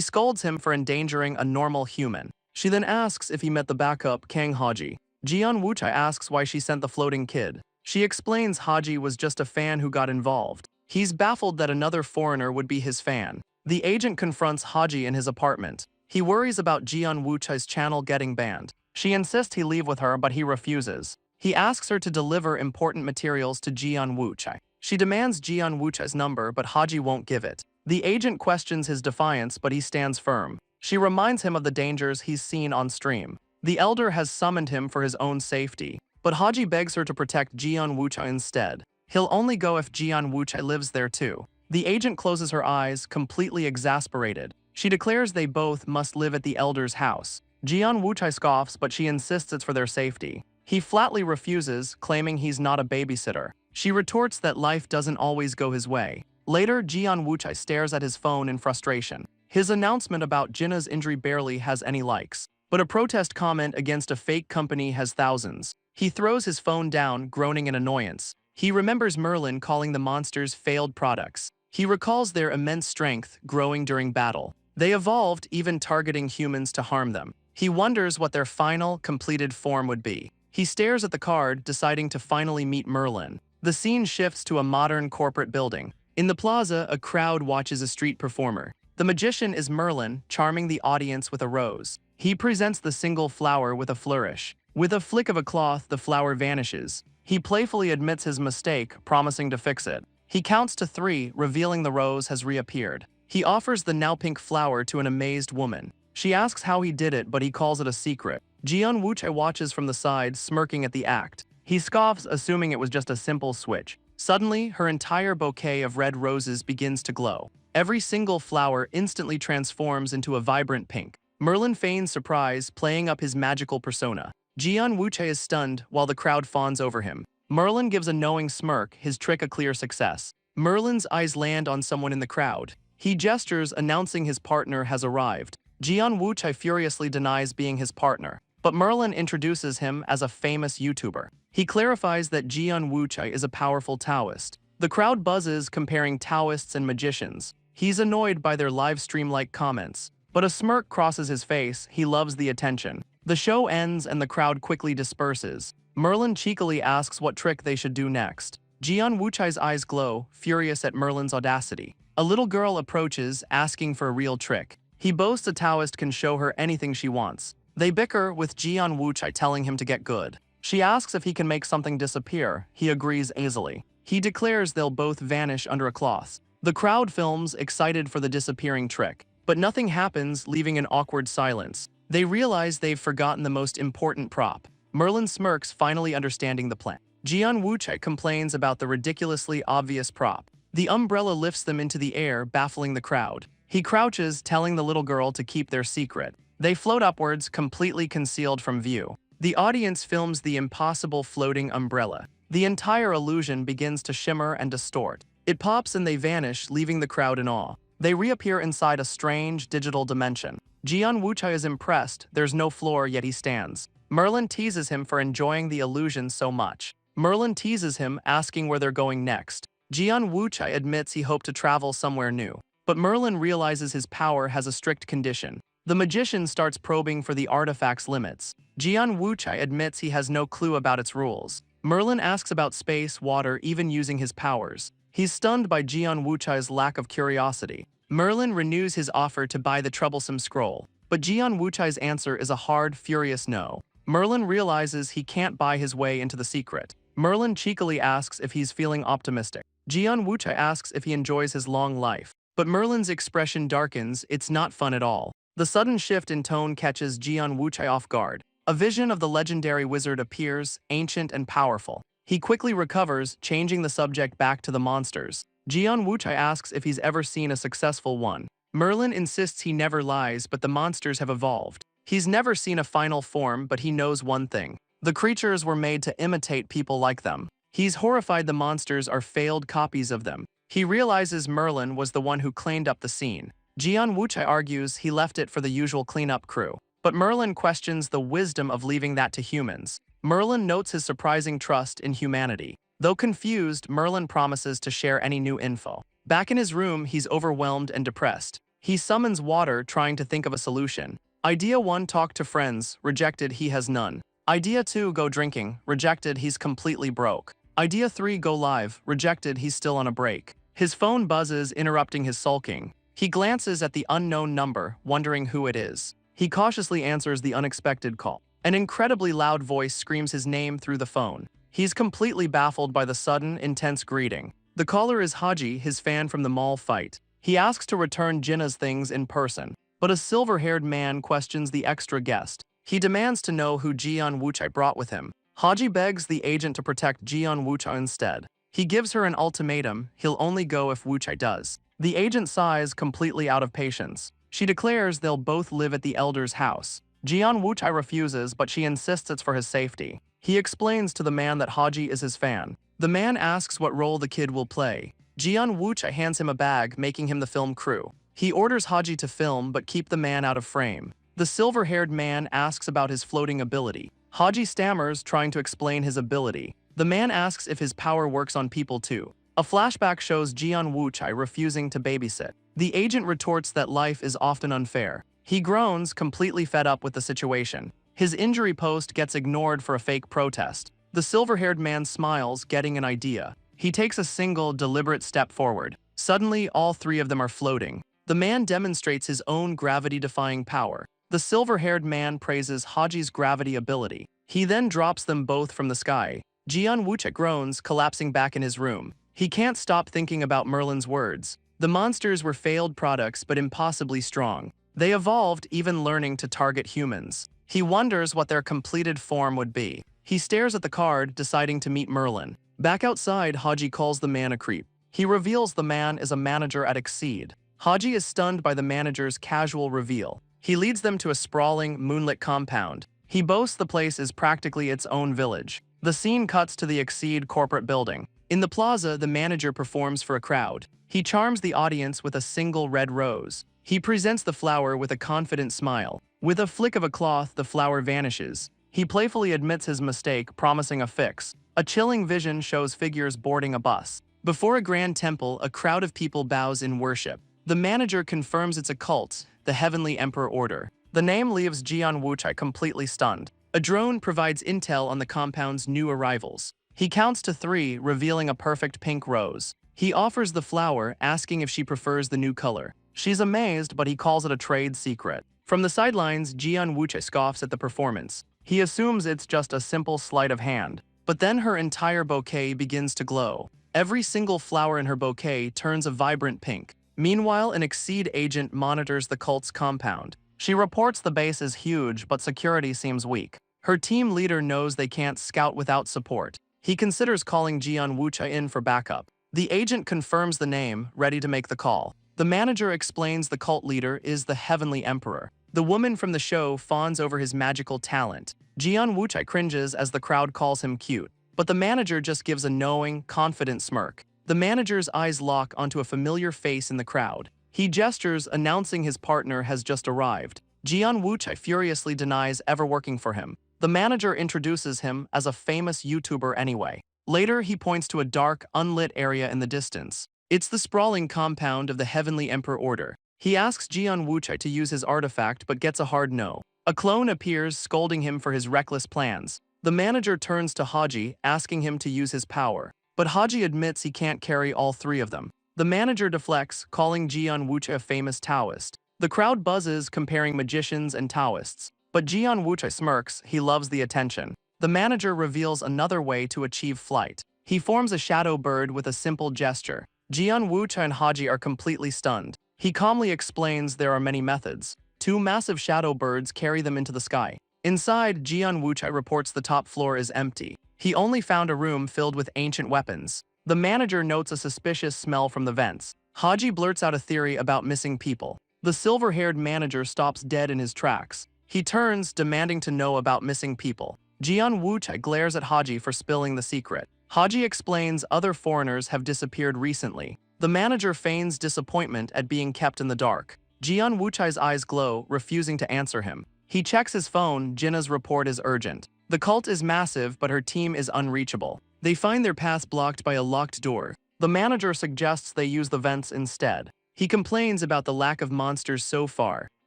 [SPEAKER 1] scolds him for endangering a normal human. She then asks if he met the backup, Kang Haji. Jian Wuchai asks why she sent the floating kid. She explains Haji was just a fan who got involved. He's baffled that another foreigner would be his fan. The agent confronts Haji in his apartment. He worries about Jian Wuchai's channel getting banned. She insists he leave with her, but he refuses. He asks her to deliver important materials to Jian Wuchai. She demands Jian Wuchai's number, but Haji won't give it. The agent questions his defiance, but he stands firm. She reminds him of the dangers he's seen on stream. The elder has summoned him for his own safety, but Haji begs her to protect Jian Wuchai instead. He'll only go if Jian Wuchai lives there too. The agent closes her eyes, completely exasperated. She declares they both must live at the elder's house. Jian Wuchai scoffs, but she insists it's for their safety. He flatly refuses, claiming he's not a babysitter. She retorts that life doesn't always go his way. Later, Jian Wuchai stares at his phone in frustration. His announcement about Jinna's injury barely has any likes, but a protest comment against a fake company has thousands. He throws his phone down, groaning in annoyance. He remembers Merlin calling the monsters failed products. He recalls their immense strength, growing during battle. They evolved, even targeting humans to harm them. He wonders what their final, completed form would be. He stares at the card, deciding to finally meet Merlin. The scene shifts to a modern corporate building. In the plaza, a crowd watches a street performer. The magician is Merlin, charming the audience with a rose. He presents the single flower with a flourish. With a flick of a cloth, the flower vanishes. He playfully admits his mistake, promising to fix it. He counts to 3, revealing the rose has reappeared. He offers the now pink flower to an amazed woman. She asks how he did it, but he calls it a secret. Jian Wuchai watches from the side, smirking at the act. He scoffs, assuming it was just a simple switch. Suddenly, her entire bouquet of red roses begins to glow. Every single flower instantly transforms into a vibrant pink. Merlin feigns surprise, playing up his magical persona. Jian Wuchai is stunned, while the crowd fawns over him. Merlin gives a knowing smirk, his trick a clear success. Merlin's eyes land on someone in the crowd. He gestures, announcing his partner has arrived. Jian Wuchai furiously denies being his partner, but Merlin introduces him as a famous YouTuber. He clarifies that Jian Wuchai is a powerful Taoist. The crowd buzzes, comparing Taoists and magicians. He's annoyed by their live stream-like comments, but a smirk crosses his face. He loves the attention. The show ends and the crowd quickly disperses. Merlin cheekily asks what trick they should do next. Jian Wuchai's eyes glow, furious at Merlin's audacity. A little girl approaches, asking for a real trick. He boasts a Taoist can show her anything she wants. They bicker, with Jian Wuchai telling him to get good. She asks if he can make something disappear. He agrees easily. He declares they'll both vanish under a cloth. The crowd films, excited for the disappearing trick. But nothing happens, leaving an awkward silence. They realize they've forgotten the most important prop. Merlin smirks, finally understanding the plan. Jian Wuchai complains about the ridiculously obvious prop. The umbrella lifts them into the air, baffling the crowd. He crouches, telling the little girl to keep their secret. They float upwards, completely concealed from view. The audience films the impossible floating umbrella. The entire illusion begins to shimmer and distort. It pops and they vanish, leaving the crowd in awe. They reappear inside a strange, digital dimension. Jian Wuchai is impressed. There's no floor, yet he stands. Merlin teases him for enjoying the illusion so much. Merlin teases him, asking where they're going next. Jian Wuchai admits he hoped to travel somewhere new. But Merlin realizes his power has a strict condition. The magician starts probing for the artifact's limits. Jian Wuchai admits he has no clue about its rules. Merlin asks about space, water, even using his powers. He's stunned by Jian Wuchai's lack of curiosity. Merlin renews his offer to buy the troublesome scroll, but Jian Wuchai's answer is a hard, furious no. Merlin realizes he can't buy his way into the secret. Merlin cheekily asks if he's feeling optimistic. Jian Wuchai asks if he enjoys his long life. But Merlin's expression darkens. It's not fun at all. The sudden shift in tone catches Jian Wuchai off guard. A vision of the legendary wizard appears, ancient and powerful. He quickly recovers, changing the subject back to the monsters. Jian Wuchai asks if he's ever seen a successful one. Merlin insists he never lies, but the monsters have evolved. He's never seen a final form, but he knows one thing. The creatures were made to imitate people like them. He's horrified the monsters are failed copies of them. He realizes Merlin was the one who cleaned up the scene. Jian Wuchai argues he left it for the usual cleanup crew. But Merlin questions the wisdom of leaving that to humans. Merlin notes his surprising trust in humanity. Though confused, Merlin promises to share any new info. Back in his room, he's overwhelmed and depressed. He summons water, trying to think of a solution. Idea 1, talk to friends, rejected, he has none. Idea 2, go drinking, rejected, he's completely broke. Idea 3, go live, rejected, he's still on a break. His phone buzzes, interrupting his sulking. He glances at the unknown number, wondering who it is. He cautiously answers the unexpected call. An incredibly loud voice screams his name through the phone. He's completely baffled by the sudden, intense greeting. The caller is Haji, his fan from the mall fight. He asks to return Jinna's things in person, but a silver-haired man questions the extra guest. He demands to know who Jian Wuchai brought with him. Haji begs the agent to protect Jian Wuchai instead. He gives her an ultimatum, he'll only go if Wuchai does. The agent sighs, completely out of patience. She declares they'll both live at the elder's house. Jian Wuchai refuses, but she insists it's for his safety. He explains to the man that Haji is his fan. The man asks what role the kid will play. Jian Wuchai hands him a bag, making him the film crew. He orders Haji to film but keep the man out of frame. The silver-haired man asks about his floating ability. Haji stammers, trying to explain his ability. The man asks if his power works on people too. A flashback shows Jian Wuchai refusing to babysit. The agent retorts that life is often unfair. He groans, completely fed up with the situation. His injury post gets ignored for a fake protest. The silver-haired man smiles, getting an idea. He takes a single, deliberate step forward. Suddenly, all three of them are floating. The man demonstrates his own gravity-defying power. The silver-haired man praises Haji's gravity ability. He then drops them both from the sky. Jian Wuchai groans, collapsing back in his room. He can't stop thinking about Merlin's words. The monsters were failed products but impossibly strong. They evolved, even learning to target humans. He wonders what their completed form would be. He stares at the card, deciding to meet Merlin. Back outside, Haji calls the man a creep. He reveals the man is a manager at Exceed. Haji is stunned by the manager's casual reveal. He leads them to a sprawling, moonlit compound. He boasts the place is practically its own village. The scene cuts to the Exceed corporate building. In the plaza, the manager performs for a crowd. He charms the audience with a single red rose. He presents the flower with a confident smile. With a flick of a cloth, the flower vanishes. He playfully admits his mistake, promising a fix. A chilling vision shows figures boarding a bus. Before a grand temple, a crowd of people bows in worship. The manager confirms it's a cult, the Heavenly Emperor Order. The name leaves Jian Wuchai completely stunned. A drone provides intel on the compound's new arrivals. He counts to 3, revealing a perfect pink rose. He offers the flower, asking if she prefers the new color. She's amazed, but he calls it a trade secret. From the sidelines, Jian Wuchai scoffs at the performance. He assumes it's just a simple sleight of hand. But then her entire bouquet begins to glow. Every single flower in her bouquet turns a vibrant pink. Meanwhile, an Exceed agent monitors the cult's compound. She reports the base is huge, but security seems weak. Her team leader knows they can't scout without support. He considers calling Jian Wuchai in for backup. The agent confirms the name, ready to make the call. The manager explains the cult leader is the Heavenly Emperor. The woman from the show fawns over his magical talent. Jian Wuchai cringes as the crowd calls him cute, but the manager just gives a knowing, confident smirk. The manager's eyes lock onto a familiar face in the crowd. He gestures, announcing his partner has just arrived. Jian Wuchai furiously denies ever working for him. The manager introduces him as a famous YouTuber anyway. Later, he points to a dark, unlit area in the distance. It's the sprawling compound of the Heavenly Emperor Order. He asks Jian Wuchai to use his artifact but gets a hard no. A clone appears, scolding him for his reckless plans. The manager turns to Haji, asking him to use his power. But Haji admits he can't carry all 3 of them. The manager deflects, calling Jian Wuchai a famous Taoist. The crowd buzzes, comparing magicians and Taoists. But Jian Wuchai smirks, he loves the attention. The manager reveals another way to achieve flight. He forms a shadow bird with a simple gesture. Jian Wuchai and Haji are completely stunned. He calmly explains there are many methods. 2 massive shadow birds carry them into the sky. Inside, Jian Wuchai reports the top floor is empty. He only found a room filled with ancient weapons. The manager notes a suspicious smell from the vents. Haji blurts out a theory about missing people. The silver-haired manager stops dead in his tracks. He turns, demanding to know about missing people. Jian Wuchai glares at Haji for spilling the secret. Haji explains other foreigners have disappeared recently. The manager feigns disappointment at being kept in the dark. Jian Wuchai's eyes glow, refusing to answer him. He checks his phone. Jinna's report is urgent. The cult is massive, but her team is unreachable. They find their path blocked by a locked door. The manager suggests they use the vents instead. He complains about the lack of monsters so far.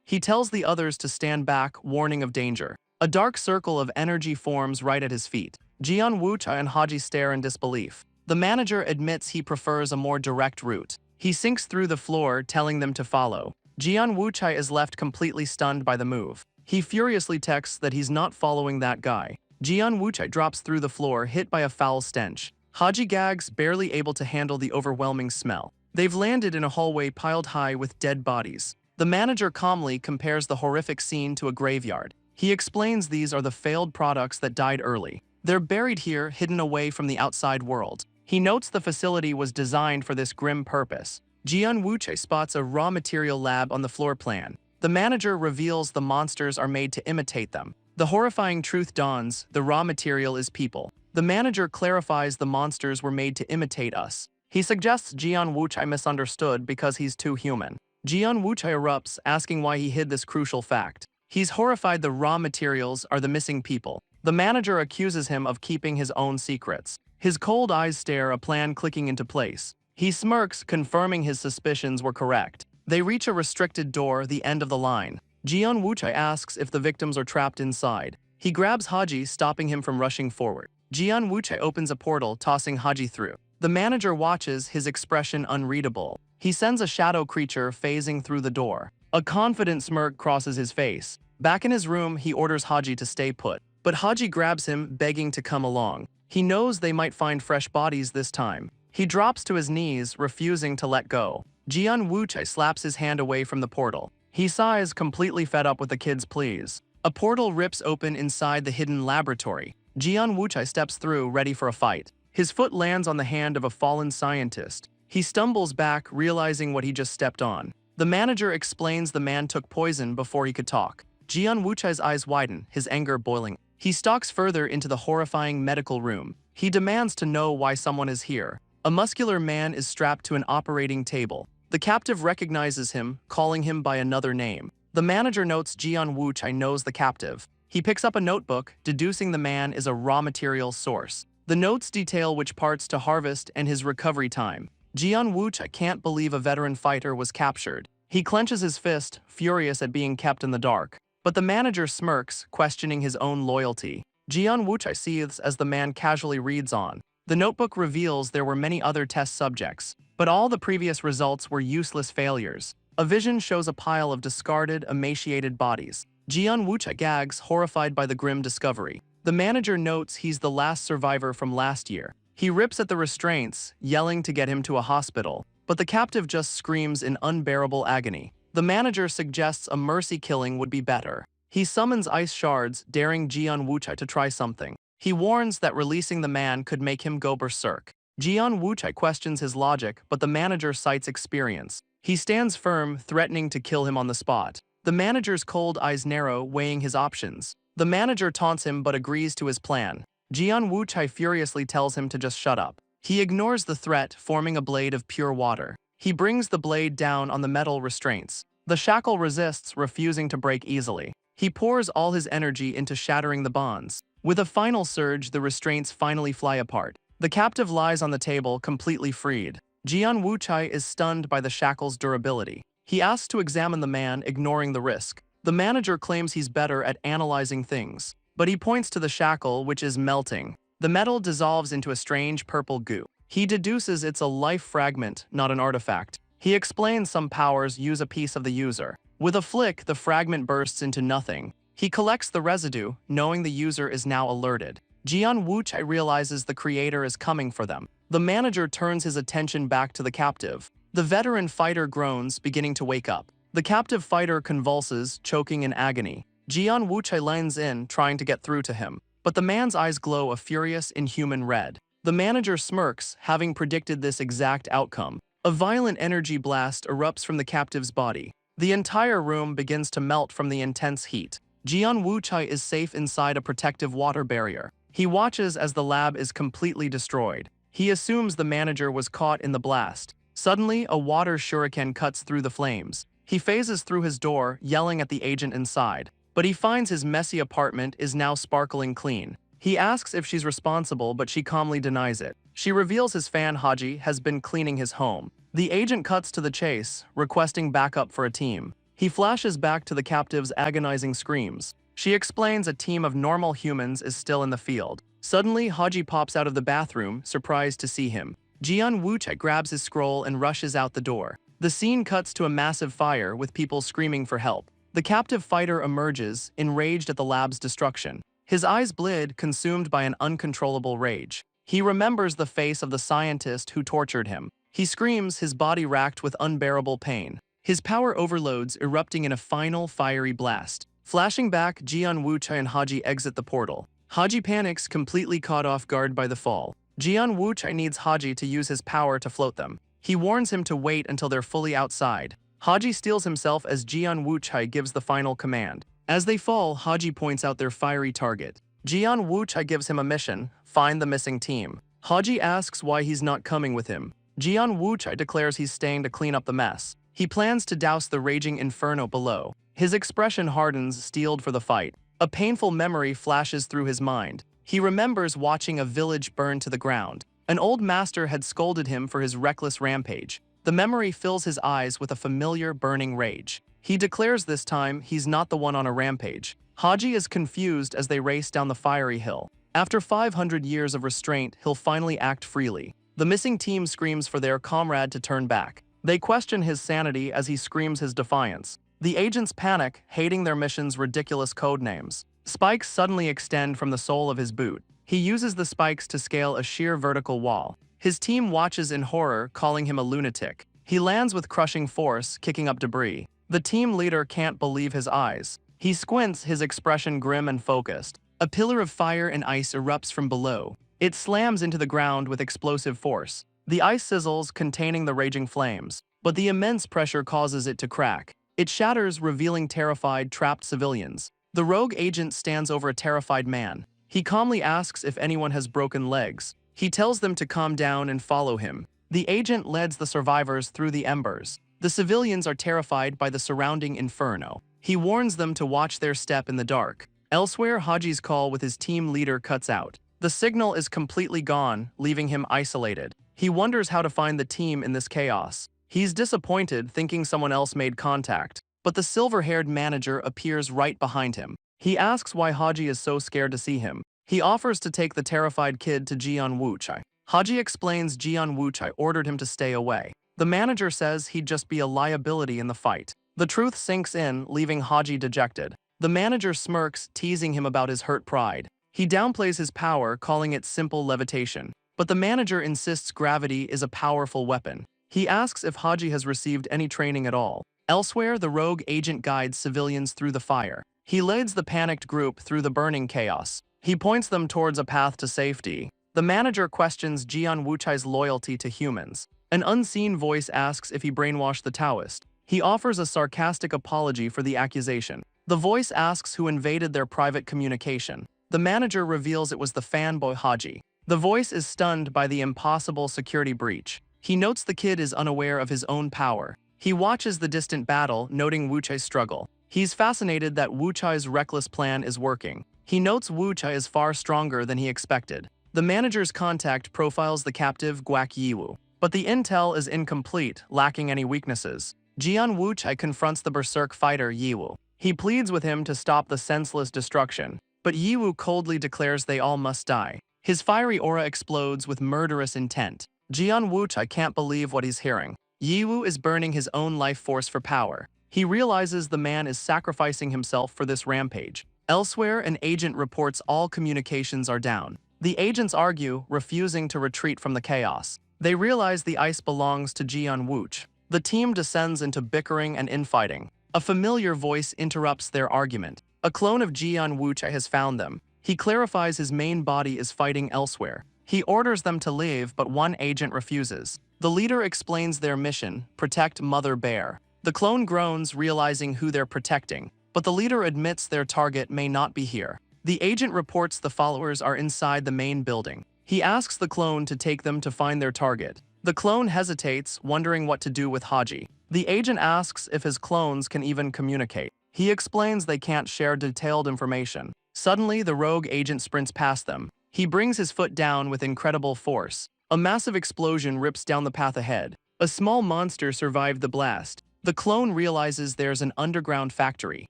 [SPEAKER 1] He tells the others to stand back, warning of danger. A dark circle of energy forms right at his feet. Jian Wuchai and Haji stare in disbelief. The manager admits he prefers a more direct route. He sinks through the floor, telling them to follow. Jian Wuchai is left completely stunned by the move. He furiously texts that he's not following that guy. Jian Wuchai drops through the floor, hit by a foul stench. Haji gags, barely able to handle the overwhelming smell. They've landed in a hallway piled high with dead bodies. The manager calmly compares the horrific scene to a graveyard. He explains these are the failed products that died early. They're buried here, hidden away from the outside world. He notes the facility was designed for this grim purpose. Jian Wuchai spots a raw material lab on the floor plan. The manager reveals the monsters are made to imitate them. The horrifying truth dawns: the raw material is people. The manager clarifies the monsters were made to imitate us. He suggests Jian Wuchai misunderstood because he's too human. Jian Wuchai erupts, asking why he hid this crucial fact. He's horrified the raw materials are the missing people. The manager accuses him of keeping his own secrets. His cold eyes stare, a plan clicking into place. He smirks, confirming his suspicions were correct. They reach a restricted door, the end of the line. Jian Wuchai asks if the victims are trapped inside. He grabs Haji, stopping him from rushing forward. Jian Wuchai opens a portal, tossing Haji through. The manager watches, his expression unreadable. He sends a shadow creature phasing through the door. A confident smirk crosses his face. Back in his room, he orders Haji to stay put. But Haji grabs him, begging to come along. He knows they might find fresh bodies this time. He drops to his knees, refusing to let go. Jian Wuchai slaps his hand away from the portal. He sighs, completely fed up with the kid's pleas. A portal rips open inside the hidden laboratory. Jian Wuchai steps through, ready for a fight. His foot lands on the hand of a fallen scientist. He stumbles back, realizing what he just stepped on. The manager explains the man took poison before he could talk. Jian Wuchai's eyes widen, his anger boiling. He stalks further into the horrifying medical room. He demands to know why someone is here. A muscular man is strapped to an operating table. The captive recognizes him, calling him by another name. The manager notes Jian Wuchai knows the captive. He picks up a notebook, deducing the man is a raw material source. The notes detail which parts to harvest and his recovery time. Jian Wuchai can't believe a veteran fighter was captured. He clenches his fist, furious at being kept in the dark. But the manager smirks, questioning his own loyalty. Jian Wuchai seethes as the man casually reads on. The notebook reveals there were many other test subjects, but all the previous results were useless failures. A vision shows a pile of discarded, emaciated bodies. Jian Wuchai gags, horrified by the grim discovery. The manager notes he's the last survivor from last year. He rips at the restraints, yelling to get him to a hospital, but the captive just screams in unbearable agony. The manager suggests a mercy killing would be better. He summons ice shards, daring Jian Wuchai to try something. He warns that releasing the man could make him go berserk. Jian Wuchai questions his logic, but the manager cites experience. He stands firm, threatening to kill him on the spot. The manager's cold eyes narrow, weighing his options. The manager taunts him but agrees to his plan. Jian Wuchai furiously tells him to just shut up. He ignores the threat, forming a blade of pure water. He brings the blade down on the metal restraints. The shackle resists, refusing to break easily. He pours all his energy into shattering the bonds. With a final surge, the restraints finally fly apart. The captive lies on the table, completely freed. Jian Wuchai is stunned by the shackle's durability. He asks to examine the man, ignoring the risk. The manager claims he's better at analyzing things, but he points to the shackle, which is melting. The metal dissolves into a strange purple goo. He deduces it's a life fragment, not an artifact. He explains some powers use a piece of the user. With a flick, the fragment bursts into nothing. He collects the residue, knowing the user is now alerted. Jian Wuchai realizes the creator is coming for them. The manager turns his attention back to the captive. The veteran fighter groans, beginning to wake up. The captive fighter convulses, choking in agony. Jian Wuchai leans in, trying to get through to him. But the man's eyes glow a furious, inhuman red. The manager smirks, having predicted this exact outcome. A violent energy blast erupts from the captive's body. The entire room begins to melt from the intense heat. Jian Wuchai is safe inside a protective water barrier. He watches as the lab is completely destroyed. He assumes the manager was caught in the blast. Suddenly, a water shuriken cuts through the flames. He phases through his door, yelling at the agent inside. but he finds his messy apartment is now sparkling clean. He asks if she's responsible, but she calmly denies it. She reveals his fan Haji has been cleaning his home. The agent cuts to the chase, requesting backup for a team. He flashes back to the captive's agonizing screams. She explains a team of normal humans is still in the field. Suddenly, Haji pops out of the bathroom, surprised to see him. Jian Wuchai grabs his scroll and rushes out the door. The scene cuts to a massive fire with people screaming for help. The captive fighter emerges, enraged at the lab's destruction. His eyes bleed, consumed by an uncontrollable rage. He remembers the face of the scientist who tortured him. He screams, his body racked with unbearable pain. His power overloads, erupting in a final fiery blast. Flashing back, Jian Wuchai and Haji exit the portal. Haji panics, completely caught off guard by the fall. Jian Wuchai needs Haji to use his power to float them. He warns him to wait until they're fully outside. Haji steels himself as Jian Wuchai gives the final command. As they fall, Haji points out their fiery target. Jian Wuchai gives him a mission: find the missing team. Haji asks why he's not coming with him. Jian Wuchai declares he's staying to clean up the mess. He plans to douse the raging inferno below. His expression hardens, steeled for the fight. A painful memory flashes through his mind. He remembers watching a village burn to the ground. An old master had scolded him for his reckless rampage. The memory fills his eyes with a familiar burning rage. He declares this time he's not the one on a rampage. Haji is confused as they race down the fiery hill. After 500 years of restraint, he'll finally act freely. The missing team screams for their comrade to turn back. They question his sanity as he screams his defiance. The agents panic, hating their mission's ridiculous code names. Spikes suddenly extend from the sole of his boot. He uses the spikes to scale a sheer vertical wall. His team watches in horror, calling him a lunatic. He lands with crushing force, kicking up debris. The team leader can't believe his eyes. He squints, his expression grim and focused. A pillar of fire and ice erupts from below. It slams into the ground with explosive force. The ice sizzles, containing the raging flames, but the immense pressure causes it to crack. It shatters, revealing terrified, trapped civilians. The rogue agent stands over a terrified man. He calmly asks if anyone has broken legs. He tells them to calm down and follow him. The agent leads the survivors through the embers. The civilians are terrified by the surrounding inferno. He warns them to watch their step in the dark. Elsewhere, Haji's call with his team leader cuts out. The signal is completely gone, leaving him isolated. He wonders how to find the team in this chaos. He's disappointed, thinking someone else made contact. But the silver-haired manager appears right behind him. He asks why Haji is so scared to see him. He offers to take the terrified kid to Jian Wuchai. Haji explains Jian Wuchai ordered him to stay away. The manager says he'd just be a liability in the fight. The truth sinks in, leaving Haji dejected. The manager smirks, teasing him about his hurt pride. He downplays his power, calling it simple levitation. But the manager insists gravity is a powerful weapon. He asks if Haji has received any training at all. Elsewhere, the rogue agent guides civilians through the fire. He leads the panicked group through the burning chaos. He points them towards a path to safety. The manager questions Jian Wuchai's loyalty to humans. An unseen voice asks if he brainwashed the Taoist. He offers a sarcastic apology for the accusation. The voice asks who invaded their private communication. The manager reveals it was the fanboy Haji. The voice is stunned by the impossible security breach. He notes the kid is unaware of his own power. He watches the distant battle, noting Wuchai's struggle. He's fascinated that Wuchai's reckless plan is working. He notes Wuchai is far stronger than he expected. The manager's contact profiles the captive Guak Yiwu. But the intel is incomplete, lacking any weaknesses. Jian Wuchai confronts the berserk fighter Yiwu. He pleads with him to stop the senseless destruction. But Yiwu coldly declares they all must die. His fiery aura explodes with murderous intent. Jian Wuchai can't believe what he's hearing. Yiwu is burning his own life force for power. He realizes the man is sacrificing himself for this rampage. Elsewhere, an agent reports all communications are down. The agents argue, refusing to retreat from the chaos. They realize the ice belongs to Jian Wuchai. The team descends into bickering and infighting. A familiar voice interrupts their argument. A clone of Jian Wuchai has found them. He clarifies his main body is fighting elsewhere. He orders them to leave, but one agent refuses. The leader explains their mission: protect Mother Bear. The clone groans, realizing who they're protecting, but the leader admits their target may not be here. The agent reports the followers are inside the main building. He asks the clone to take them to find their target. The clone hesitates, wondering what to do with Haji. The agent asks if his clones can even communicate. He explains they can't share detailed information. Suddenly, the rogue agent sprints past them. He brings his foot down with incredible force. A massive explosion rips down the path ahead. A small monster survived the blast. The clone realizes there's an underground factory.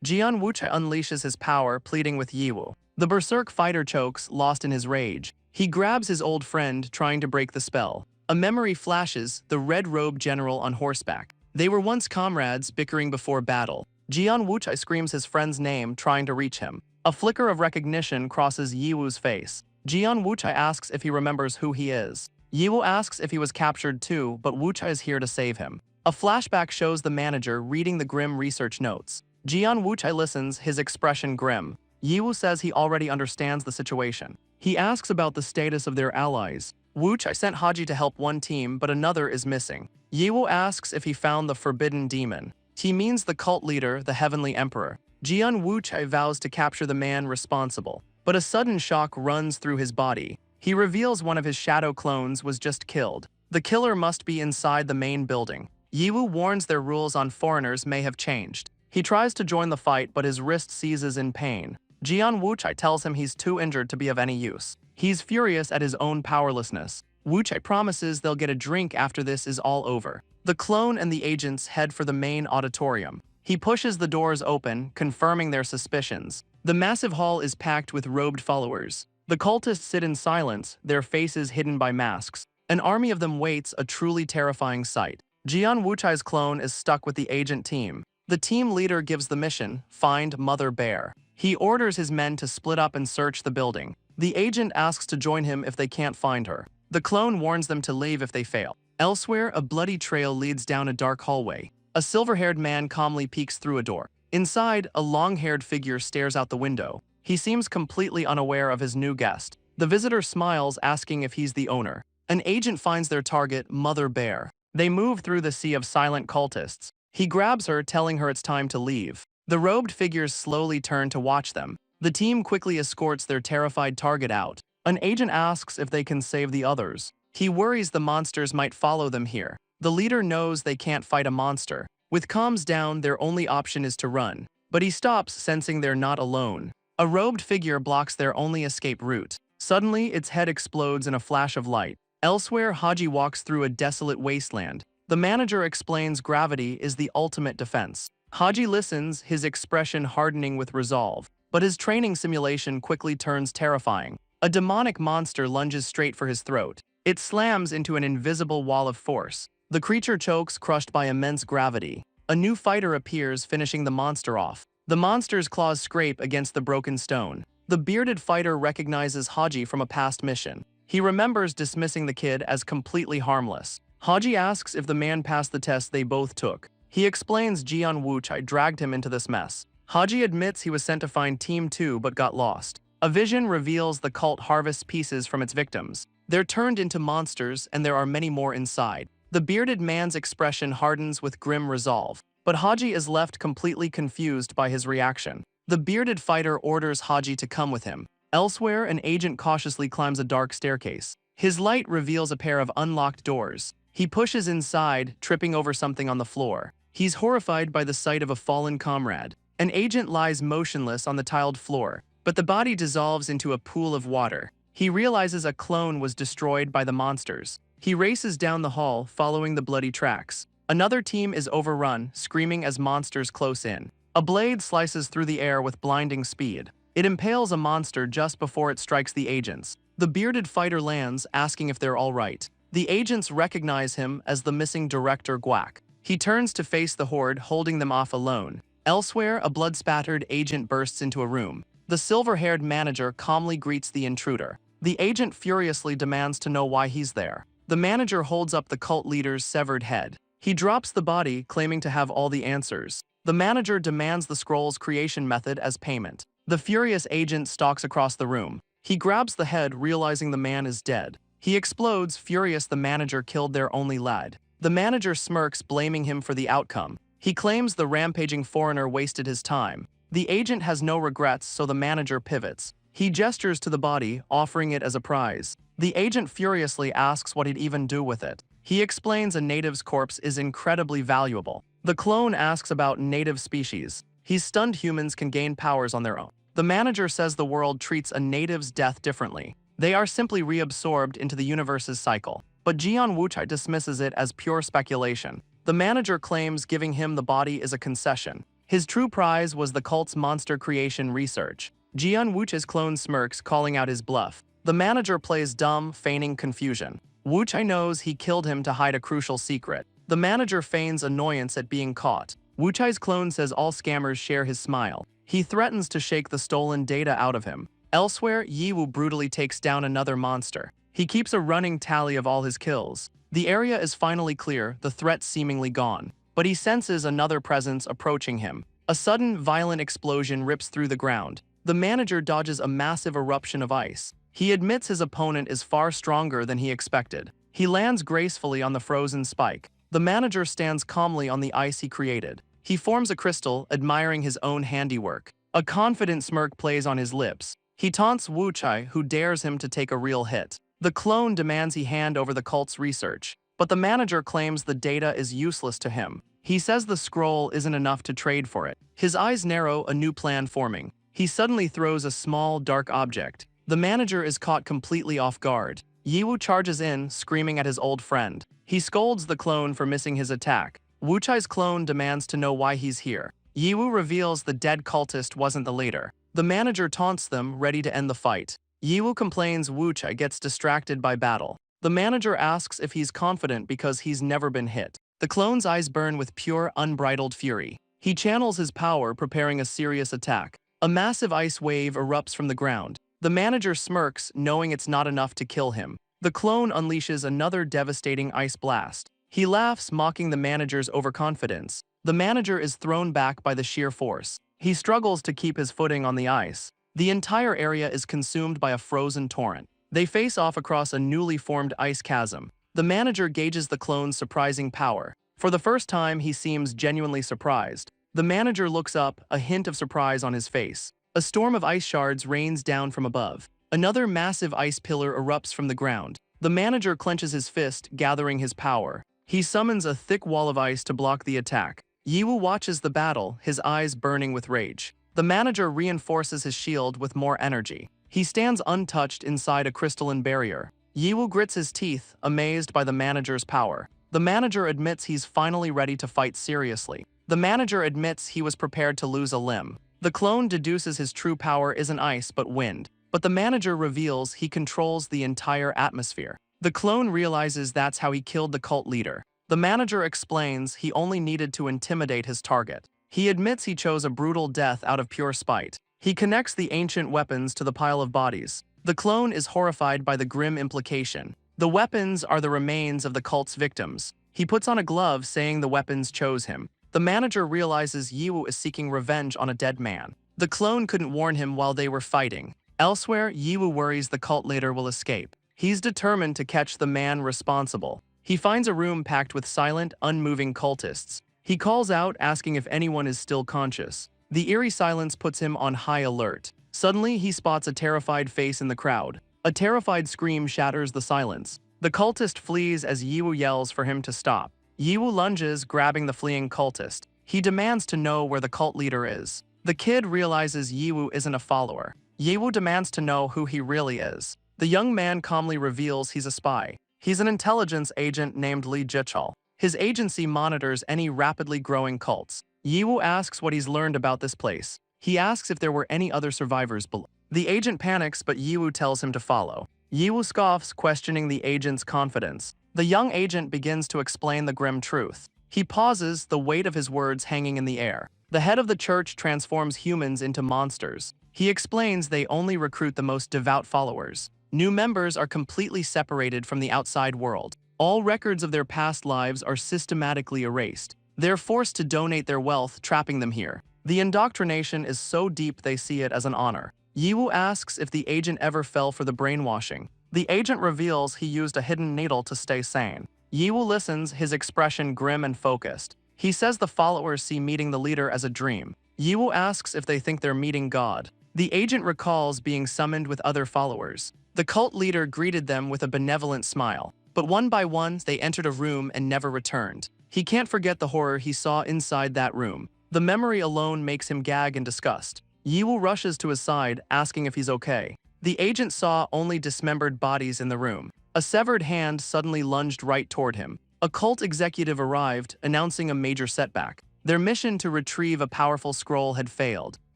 [SPEAKER 1] Jian Wuchai unleashes his power, pleading with Yiwu. The berserk fighter chokes, lost in his rage. He grabs his old friend, trying to break the spell. A memory flashes, the red-robed general on horseback. They were once comrades, bickering before battle. Jian Wuchai screams his friend's name, trying to reach him. A flicker of recognition crosses Yiwu's face. Jian Wuchai asks if he remembers who he is. Yiwu asks if he was captured too, but Wuchai is here to save him. A flashback shows the manager reading the grim research notes. Jian Wuchai listens, his expression grim. Yiwu says he already understands the situation. He asks about the status of their allies. Wuchai sent Haji to help one team, but another is missing. Yiwu asks if he found the forbidden demon. He means the cult leader, the heavenly emperor. Jian Wuchai vows to capture the man responsible, but a sudden shock runs through his body. He reveals one of his shadow clones was just killed. The killer must be inside the main building. Yiwu warns their rules on foreigners may have changed. He tries to join the fight, but his wrist seizes in pain. Jian Wuchai tells him he's too injured to be of any use. He's furious at his own powerlessness. Wuchai promises they'll get a drink after this is all over. The clone and the agents head for the main auditorium. He pushes the doors open, confirming their suspicions. The massive hall is packed with robed followers. The cultists sit in silence, their faces hidden by masks. An army of them waits, a truly terrifying sight. Jian Wuchai's clone is stuck with the agent team. The team leader gives the mission, find Mother Bear. He orders his men to split up and search the building. The agent asks to join him if they can't find her. The clone warns them to leave if they fail. Elsewhere, a bloody trail leads down a dark hallway. A silver-haired man calmly peeks through a door. Inside, a long-haired figure stares out the window. He seems completely unaware of his new guest. The visitor smiles, asking if he's the owner. An agent finds their target, Mother Bear. They move through the sea of silent cultists. He grabs her, telling her it's time to leave. The robed figures slowly turn to watch them. The team quickly escorts their terrified target out. An agent asks if they can save the others. He worries the monsters might follow them here. The leader knows they can't fight a monster. With comms down, their only option is to run. But he stops, sensing they're not alone. A robed figure blocks their only escape route. Suddenly, its head explodes in a flash of light. Elsewhere, Haji walks through a desolate wasteland. The manager explains gravity is the ultimate defense. Haji listens, his expression hardening with resolve. But his training simulation quickly turns terrifying. A demonic monster lunges straight for his throat. It slams into an invisible wall of force. The creature chokes, crushed by immense gravity. A new fighter appears, finishing the monster off. The monster's claws scrape against the broken stone. The bearded fighter recognizes Haji from a past mission. He remembers dismissing the kid as completely harmless. Haji asks if the man passed the test they both took. He explains Jian Wuchai dragged him into this mess. Haji admits he was sent to find Team 2 but got lost. A vision reveals the cult harvests pieces from its victims. They're turned into monsters, and there are many more inside. The bearded man's expression hardens with grim resolve, but Haji is left completely confused by his reaction. The bearded fighter orders Haji to come with him. Elsewhere, an agent cautiously climbs a dark staircase. His light reveals a pair of unlocked doors. He pushes inside, tripping over something on the floor. He's horrified by the sight of a fallen comrade. An agent lies motionless on the tiled floor, but the body dissolves into a pool of water. He realizes a clone was destroyed by the monsters. He races down the hall, following the bloody tracks. Another team is overrun, screaming as monsters close in. A blade slices through the air with blinding speed. It impales a monster just before it strikes the agents. The bearded fighter lands, asking if they're all right. The agents recognize him as the missing director Guak. He turns to face the horde, holding them off alone. Elsewhere, a blood-spattered agent bursts into a room. The silver-haired manager calmly greets the intruder. The agent furiously demands to know why he's there. The manager holds up the cult leader's severed head. He drops the body, claiming to have all the answers. The manager demands the scroll's creation method as payment. The furious agent stalks across the room. He grabs the head, realizing the man is dead. He explodes, furious the manager killed their only lad. The manager smirks, blaming him for the outcome. He claims the rampaging foreigner wasted his time. The agent has no regrets, so the manager pivots. He gestures to the body, offering it as a prize. The agent furiously asks what he'd even do with it. He explains a native's corpse is incredibly valuable. The clone asks about native species. He's stunned humans can gain powers on their own. The manager says the world treats a native's death differently. They are simply reabsorbed into the universe's cycle. But Jian Wuchai dismisses it as pure speculation. The manager claims giving him the body is a concession. His true prize was the cult's monster creation research. Jian Wuchai's clone smirks, calling out his bluff. The manager plays dumb, feigning confusion. Wuchai knows he killed him to hide a crucial secret. The manager feigns annoyance at being caught. Wuchai's clone says all scammers share his smile. He threatens to shake the stolen data out of him. Elsewhere, Yiwu brutally takes down another monster. He keeps a running tally of all his kills. The area is finally clear, the threat seemingly gone. But he senses another presence approaching him. A sudden, violent explosion rips through the ground. The manager dodges a massive eruption of ice. He admits his opponent is far stronger than he expected. He lands gracefully on the frozen spike. The manager stands calmly on the ice he created. He forms a crystal, admiring his own handiwork. A confident smirk plays on his lips. He taunts Wuchai, who dares him to take a real hit. The clone demands he hand over the cult's research, but the manager claims the data is useless to him. He says the scroll isn't enough to trade for it. His eyes narrow, a new plan forming. He suddenly throws a small, dark object. The manager is caught completely off guard. Yiwu charges in, screaming at his old friend. He scolds the clone for missing his attack. Wuchai's clone demands to know why he's here. Yiwu reveals the dead cultist wasn't the leader. The manager taunts them, ready to end the fight. Yiwu complains Wuchai gets distracted by battle. The manager asks if he's confident because he's never been hit. The clone's eyes burn with pure, unbridled fury. He channels his power, preparing a serious attack. A massive ice wave erupts from the ground. The manager smirks, knowing it's not enough to kill him. The clone unleashes another devastating ice blast. He laughs, mocking the manager's overconfidence. The manager is thrown back by the sheer force. He struggles to keep his footing on the ice. The entire area is consumed by a frozen torrent. They face off across a newly formed ice chasm. The manager gauges the clone's surprising power. For the first time, he seems genuinely surprised. The manager looks up, a hint of surprise on his face. A storm of ice shards rains down from above. Another massive ice pillar erupts from the ground. The manager clenches his fist, gathering his power. He summons a thick wall of ice to block the attack. Yiwu watches the battle, his eyes burning with rage. The manager reinforces his shield with more energy. He stands untouched inside a crystalline barrier. Yiwu grits his teeth, amazed by the manager's power. The manager admits he's finally ready to fight seriously. The manager admits he was prepared to lose a limb. The clone deduces his true power isn't ice but wind. But the manager reveals he controls the entire atmosphere. The clone realizes that's how he killed the cult leader. The manager explains he only needed to intimidate his target. He admits he chose a brutal death out of pure spite. He connects the ancient weapons to the pile of bodies. The clone is horrified by the grim implication. The weapons are the remains of the cult's victims. He puts on a glove, saying the weapons chose him. The manager realizes Yiwu is seeking revenge on a dead man. The clone couldn't warn him while they were fighting. Elsewhere, Yiwu worries the cult leader will escape. He's determined to catch the man responsible. He finds a room packed with silent, unmoving cultists. He calls out, asking if anyone is still conscious. The eerie silence puts him on high alert. Suddenly, he spots a terrified face in the crowd. A terrified scream shatters the silence. The cultist flees as Yiwu yells for him to stop. Yiwu lunges, grabbing the fleeing cultist. He demands to know where the cult leader is. The kid realizes Yiwu isn't a follower. Yiwu demands to know who he really is. The young man calmly reveals he's a spy. He's an intelligence agent named Li Jichal. His agency monitors any rapidly growing cults. Yiwu asks what he's learned about this place. He asks if there were any other survivors below. The agent panics, but Yiwu tells him to follow. Yiwu scoffs, questioning the agent's confidence. The young agent begins to explain the grim truth. He pauses, the weight of his words hanging in the air. The head of the church transforms humans into monsters. He explains they only recruit the most devout followers. New members are completely separated from the outside world. All records of their past lives are systematically erased. They're forced to donate their wealth, trapping them here. The indoctrination is so deep they see it as an honor. Yiwu asks if the agent ever fell for the brainwashing. The agent reveals he used a hidden needle to stay sane. Yiwu listens, his expression grim and focused. He says the followers see meeting the leader as a dream. Yiwu asks if they think they're meeting God. The agent recalls being summoned with other followers. The cult leader greeted them with a benevolent smile. But one by one, they entered a room and never returned. He can't forget the horror he saw inside that room. The memory alone makes him gag in disgust. Yiwu rushes to his side, asking if he's okay. The agent saw only dismembered bodies in the room. A severed hand suddenly lunged right toward him. A cult executive arrived, announcing a major setback. Their mission to retrieve a powerful scroll had failed.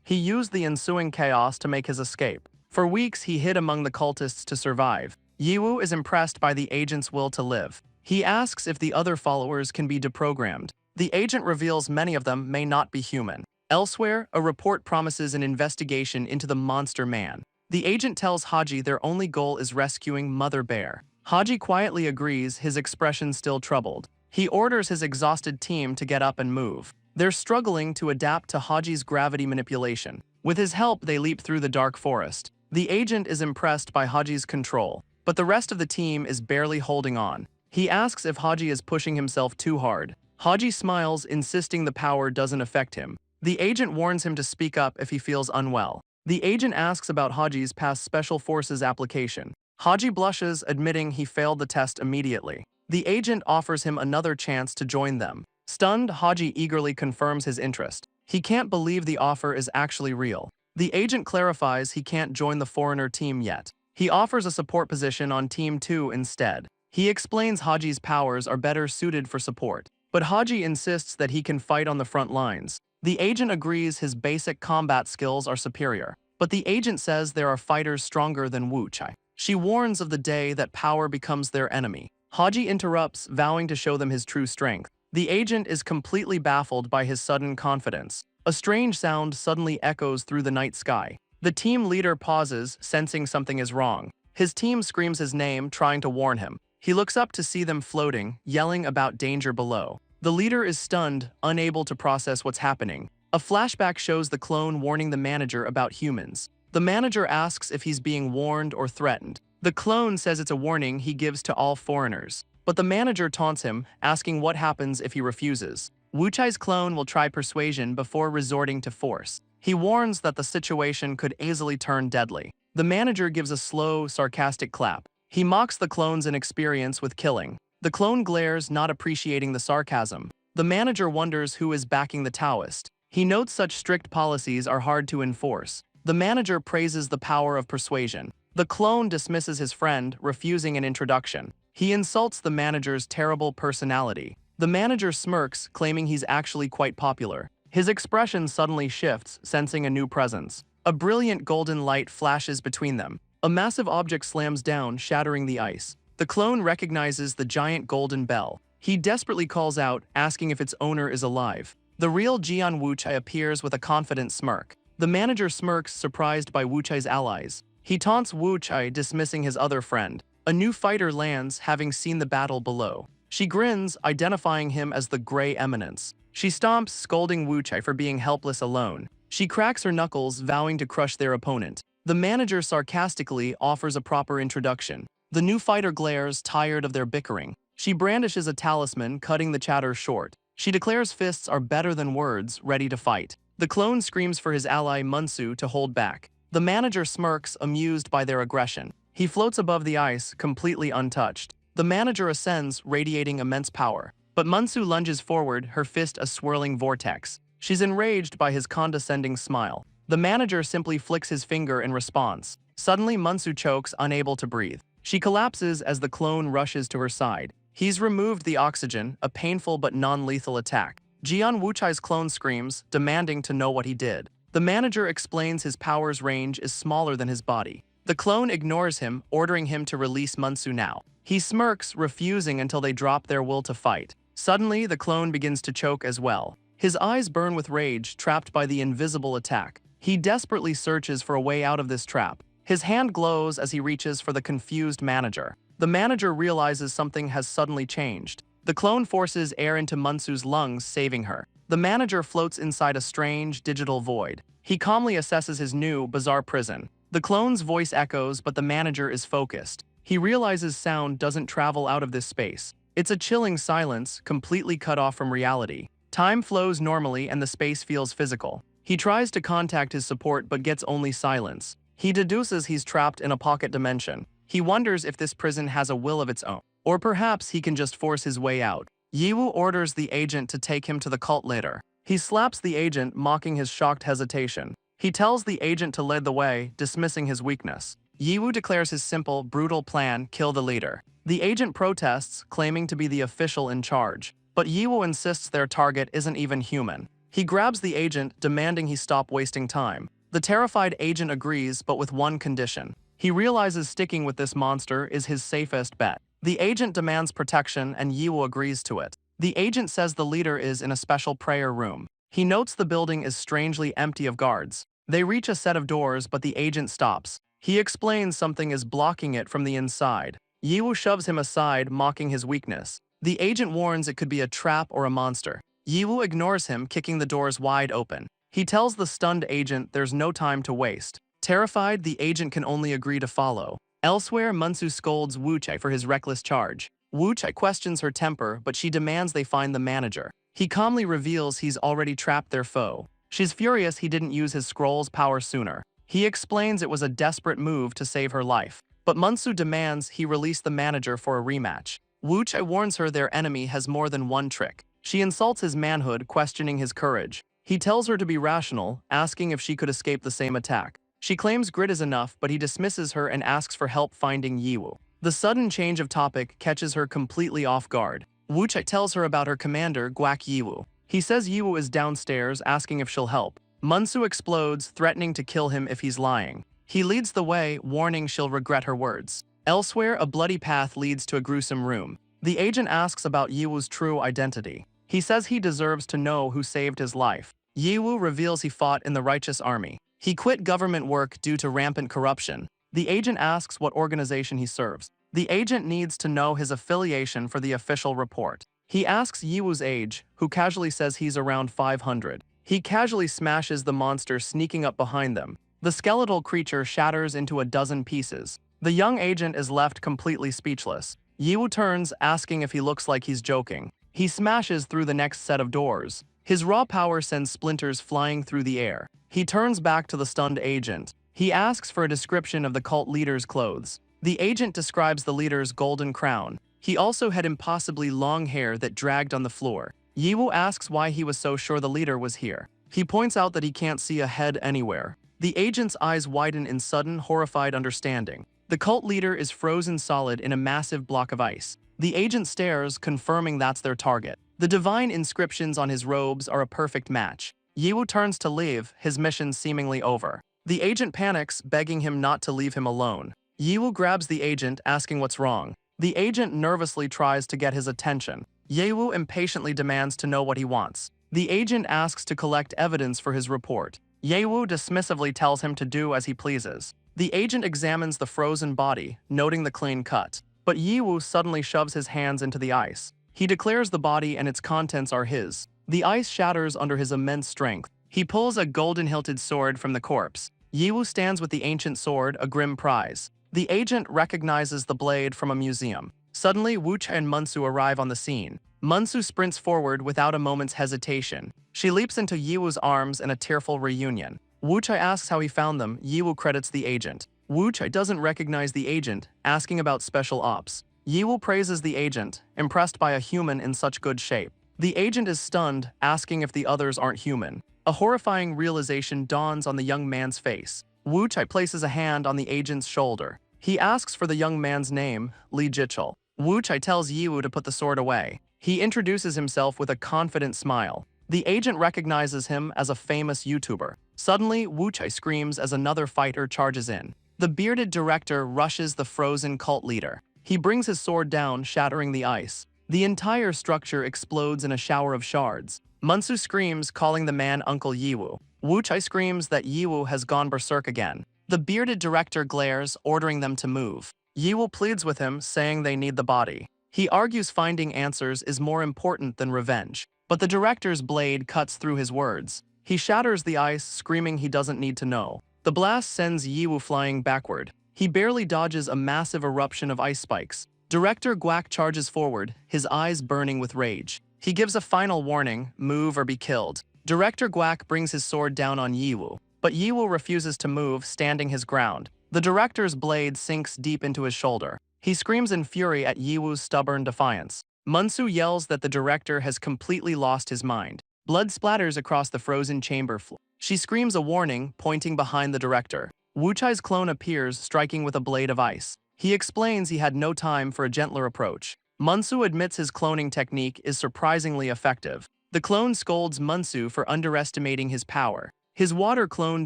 [SPEAKER 1] He used the ensuing chaos to make his escape. For weeks, he hid among the cultists to survive. Yiwu is impressed by the agent's will to live. He asks if the other followers can be deprogrammed. The agent reveals many of them may not be human. Elsewhere, a report promises an investigation into the monster man. The agent tells Haji their only goal is rescuing Mother Bear. Haji quietly agrees, his expression still troubled. He orders his exhausted team to get up and move. They're struggling to adapt to Haji's gravity manipulation. With his help, they leap through the dark forest. The agent is impressed by Haji's control, but the rest of the team is barely holding on. He asks if Haji is pushing himself too hard. Haji smiles, insisting the power doesn't affect him. The agent warns him to speak up if he feels unwell. The agent asks about Haji's past Special Forces application. Haji blushes, admitting he failed the test immediately. The agent offers him another chance to join them. Stunned, Haji eagerly confirms his interest. He can't believe the offer is actually real. The agent clarifies he can't join the foreigner team yet. He offers a support position on Team 2 instead. He explains Haji's powers are better suited for support, but Haji insists that he can fight on the front lines. The agent agrees his basic combat skills are superior, but the agent says there are fighters stronger than Wu Chai. She warns of the day that power becomes their enemy. Haji interrupts, vowing to show them his true strength. The agent is completely baffled by his sudden confidence. A strange sound suddenly echoes through the night sky. The team leader pauses, sensing something is wrong. His team screams his name, trying to warn him. He looks up to see them floating, yelling about danger below. The leader is stunned, unable to process what's happening. A flashback shows the clone warning the manager about humans. The manager asks if he's being warned or threatened. The clone says it's a warning he gives to all foreigners. But the manager taunts him, asking what happens if he refuses. Wu Chai's clone will try persuasion before resorting to force. He warns that the situation could easily turn deadly. The manager gives a slow, sarcastic clap. He mocks the clone's inexperience with killing. The clone glares, not appreciating the sarcasm. The manager wonders who is backing the Taoist. He notes such strict policies are hard to enforce. The manager praises the power of persuasion. The clone dismisses his friend, refusing an introduction. He insults the manager's terrible personality. The manager smirks, claiming he's actually quite popular. His expression suddenly shifts, sensing a new presence. A brilliant golden light flashes between them. A massive object slams down, shattering the ice. The clone recognizes the giant golden bell. He desperately calls out, asking if its owner is alive. The real Jian Wuchai appears with a confident smirk. The manager smirks, surprised by Wuchai's allies. He taunts Wuchai, dismissing his other friend. A new fighter lands, having seen the battle below. She grins, identifying him as the Grey Eminence. She stomps, scolding Wuchai for being helpless alone. She cracks her knuckles, vowing to crush their opponent. The manager sarcastically offers a proper introduction. The new fighter glares, tired of their bickering. She brandishes a talisman, cutting the chatter short. She declares fists are better than words, ready to fight. The clone screams for his ally Munsu to hold back. The manager smirks, amused by their aggression. He floats above the ice, completely untouched. The manager ascends, radiating immense power. But Munsu lunges forward, her fist a swirling vortex. She's enraged by his condescending smile. The manager simply flicks his finger in response. Suddenly, Munsu chokes, unable to breathe. She collapses as the clone rushes to her side. He's removed the oxygen, a painful but non-lethal attack. Jian Wuchai's clone screams, demanding to know what he did. The manager explains his power's range is smaller than his body. The clone ignores him, ordering him to release Munsu now. He smirks, refusing until they drop their will to fight. Suddenly, the clone begins to choke as well. His eyes burn with rage, trapped by the invisible attack. He desperately searches for a way out of this trap. His hand glows as he reaches for the confused manager. The manager realizes something has suddenly changed. The clone forces air into Munsu's lungs, saving her. The manager floats inside a strange, digital void. He calmly assesses his new, bizarre prison. The clone's voice echoes, but the manager is focused. He realizes sound doesn't travel out of this space. It's a chilling silence, completely cut off from reality. Time flows normally and the space feels physical. He tries to contact his support but gets only silence. He deduces he's trapped in a pocket dimension. He wonders if this prison has a will of its own, or perhaps he can just force his way out. Yiwu orders the agent to take him to the cult leader. He slaps the agent, mocking his shocked hesitation. He tells the agent to lead the way, dismissing his weakness. Yiwu declares his simple, brutal plan: kill the leader. The agent protests, claiming to be the official in charge. But Yiwu insists their target isn't even human. He grabs the agent, demanding he stop wasting time. The terrified agent agrees, but with one condition. He realizes sticking with this monster is his safest bet. The agent demands protection, and Yiwu agrees to it. The agent says the leader is in a special prayer room. He notes the building is strangely empty of guards. They reach a set of doors, but the agent stops. He explains something is blocking it from the inside. Yiwu shoves him aside, mocking his weakness. The agent warns it could be a trap or a monster. Yiwu ignores him, kicking the doors wide open. He tells the stunned agent there's no time to waste. Terrified, the agent can only agree to follow. Elsewhere, Mansu scolds Wuchai for his reckless charge. Wuchai questions her temper, but she demands they find the manager. He calmly reveals he's already trapped their foe. She's furious he didn't use his scroll's power sooner. He explains it was a desperate move to save her life. But Mansu demands he release the manager for a rematch. Wuchai warns her their enemy has more than one trick. She insults his manhood, questioning his courage. He tells her to be rational, asking if she could escape the same attack. She claims grit is enough, but he dismisses her and asks for help finding Yiwu. The sudden change of topic catches her completely off guard. Wuchai tells her about her commander, Guak Yiwu. He says Yiwu is downstairs, asking if she'll help. Mansu explodes, threatening to kill him if he's lying. He leads the way, warning she'll regret her words. Elsewhere, a bloody path leads to a gruesome room. The agent asks about Yiwu's true identity. He says he deserves to know who saved his life. Yiwu reveals he fought in the righteous army. He quit government work due to rampant corruption. The agent asks what organization he serves. The agent needs to know his affiliation for the official report. He asks Yiwu's age, who casually says he's around 500. He casually smashes the monster sneaking up behind them. The skeletal creature shatters into a dozen pieces. The young agent is left completely speechless. Yiwu turns, asking if he looks like he's joking. He smashes through the next set of doors. His raw power sends splinters flying through the air. He turns back to the stunned agent. He asks for a description of the cult leader's clothes. The agent describes the leader's golden crown. He also had impossibly long hair that dragged on the floor. Yiwu asks why he was so sure the leader was here. He points out that he can't see a head anywhere. The agent's eyes widen in sudden, horrified understanding. The cult leader is frozen solid in a massive block of ice. The agent stares, confirming that's their target. The divine inscriptions on his robes are a perfect match. Yiwu turns to leave, his mission seemingly over. The agent panics, begging him not to leave him alone. Yiwu grabs the agent, asking what's wrong. The agent nervously tries to get his attention. Yiwu impatiently demands to know what he wants. The agent asks to collect evidence for his report. Yiwu dismissively tells him to do as he pleases. The agent examines the frozen body, noting the clean cut. But Yiwu suddenly shoves his hands into the ice. He declares the body and its contents are his. The ice shatters under his immense strength. He pulls a golden-hilted sword from the corpse. Yiwu stands with the ancient sword, a grim prize. The agent recognizes the blade from a museum. Suddenly, Wuchai and Mansu arrive on the scene. Mansu sprints forward without a moment's hesitation. She leaps into Yiwu's arms in a tearful reunion. Wuchai asks how he found them. Yiwu credits the agent. Wuchai doesn't recognize the agent, asking about special ops. Yiwu praises the agent, impressed by a human in such good shape. The agent is stunned, asking if the others aren't human. A horrifying realization dawns on the young man's face. Wuchai places a hand on the agent's shoulder. He asks for the young man's name, Li Jichul. Wuchai tells Yiwu to put the sword away. He introduces himself with a confident smile. The agent recognizes him as a famous YouTuber. Suddenly, Wuchai screams as another fighter charges in. The bearded director rushes the frozen cult leader. He brings his sword down, shattering the ice. The entire structure explodes in a shower of shards. Mansu screams, calling the man Uncle Yiwu. Wuchai screams that Yiwu has gone berserk again. The bearded director glares, ordering them to move. Yiwu pleads with him, saying they need the body. He argues finding answers is more important than revenge. But the director's blade cuts through his words. He shatters the ice, screaming he doesn't need to know. The blast sends Yiwu flying backward. He barely dodges a massive eruption of ice spikes. Director Guak charges forward, his eyes burning with rage. He gives a final warning, move or be killed. Director Guak brings his sword down on Yiwu, but Yiwu refuses to move, standing his ground. The director's blade sinks deep into his shoulder. He screams in fury at Yiwu's stubborn defiance. Mansu yells that the director has completely lost his mind. Blood splatters across the frozen chamber floor. She screams a warning, pointing behind the director. Wu Chai's clone appears, striking with a blade of ice. He explains he had no time for a gentler approach. Munsu admits his cloning technique is surprisingly effective. The clone scolds Munsu for underestimating his power. His water clone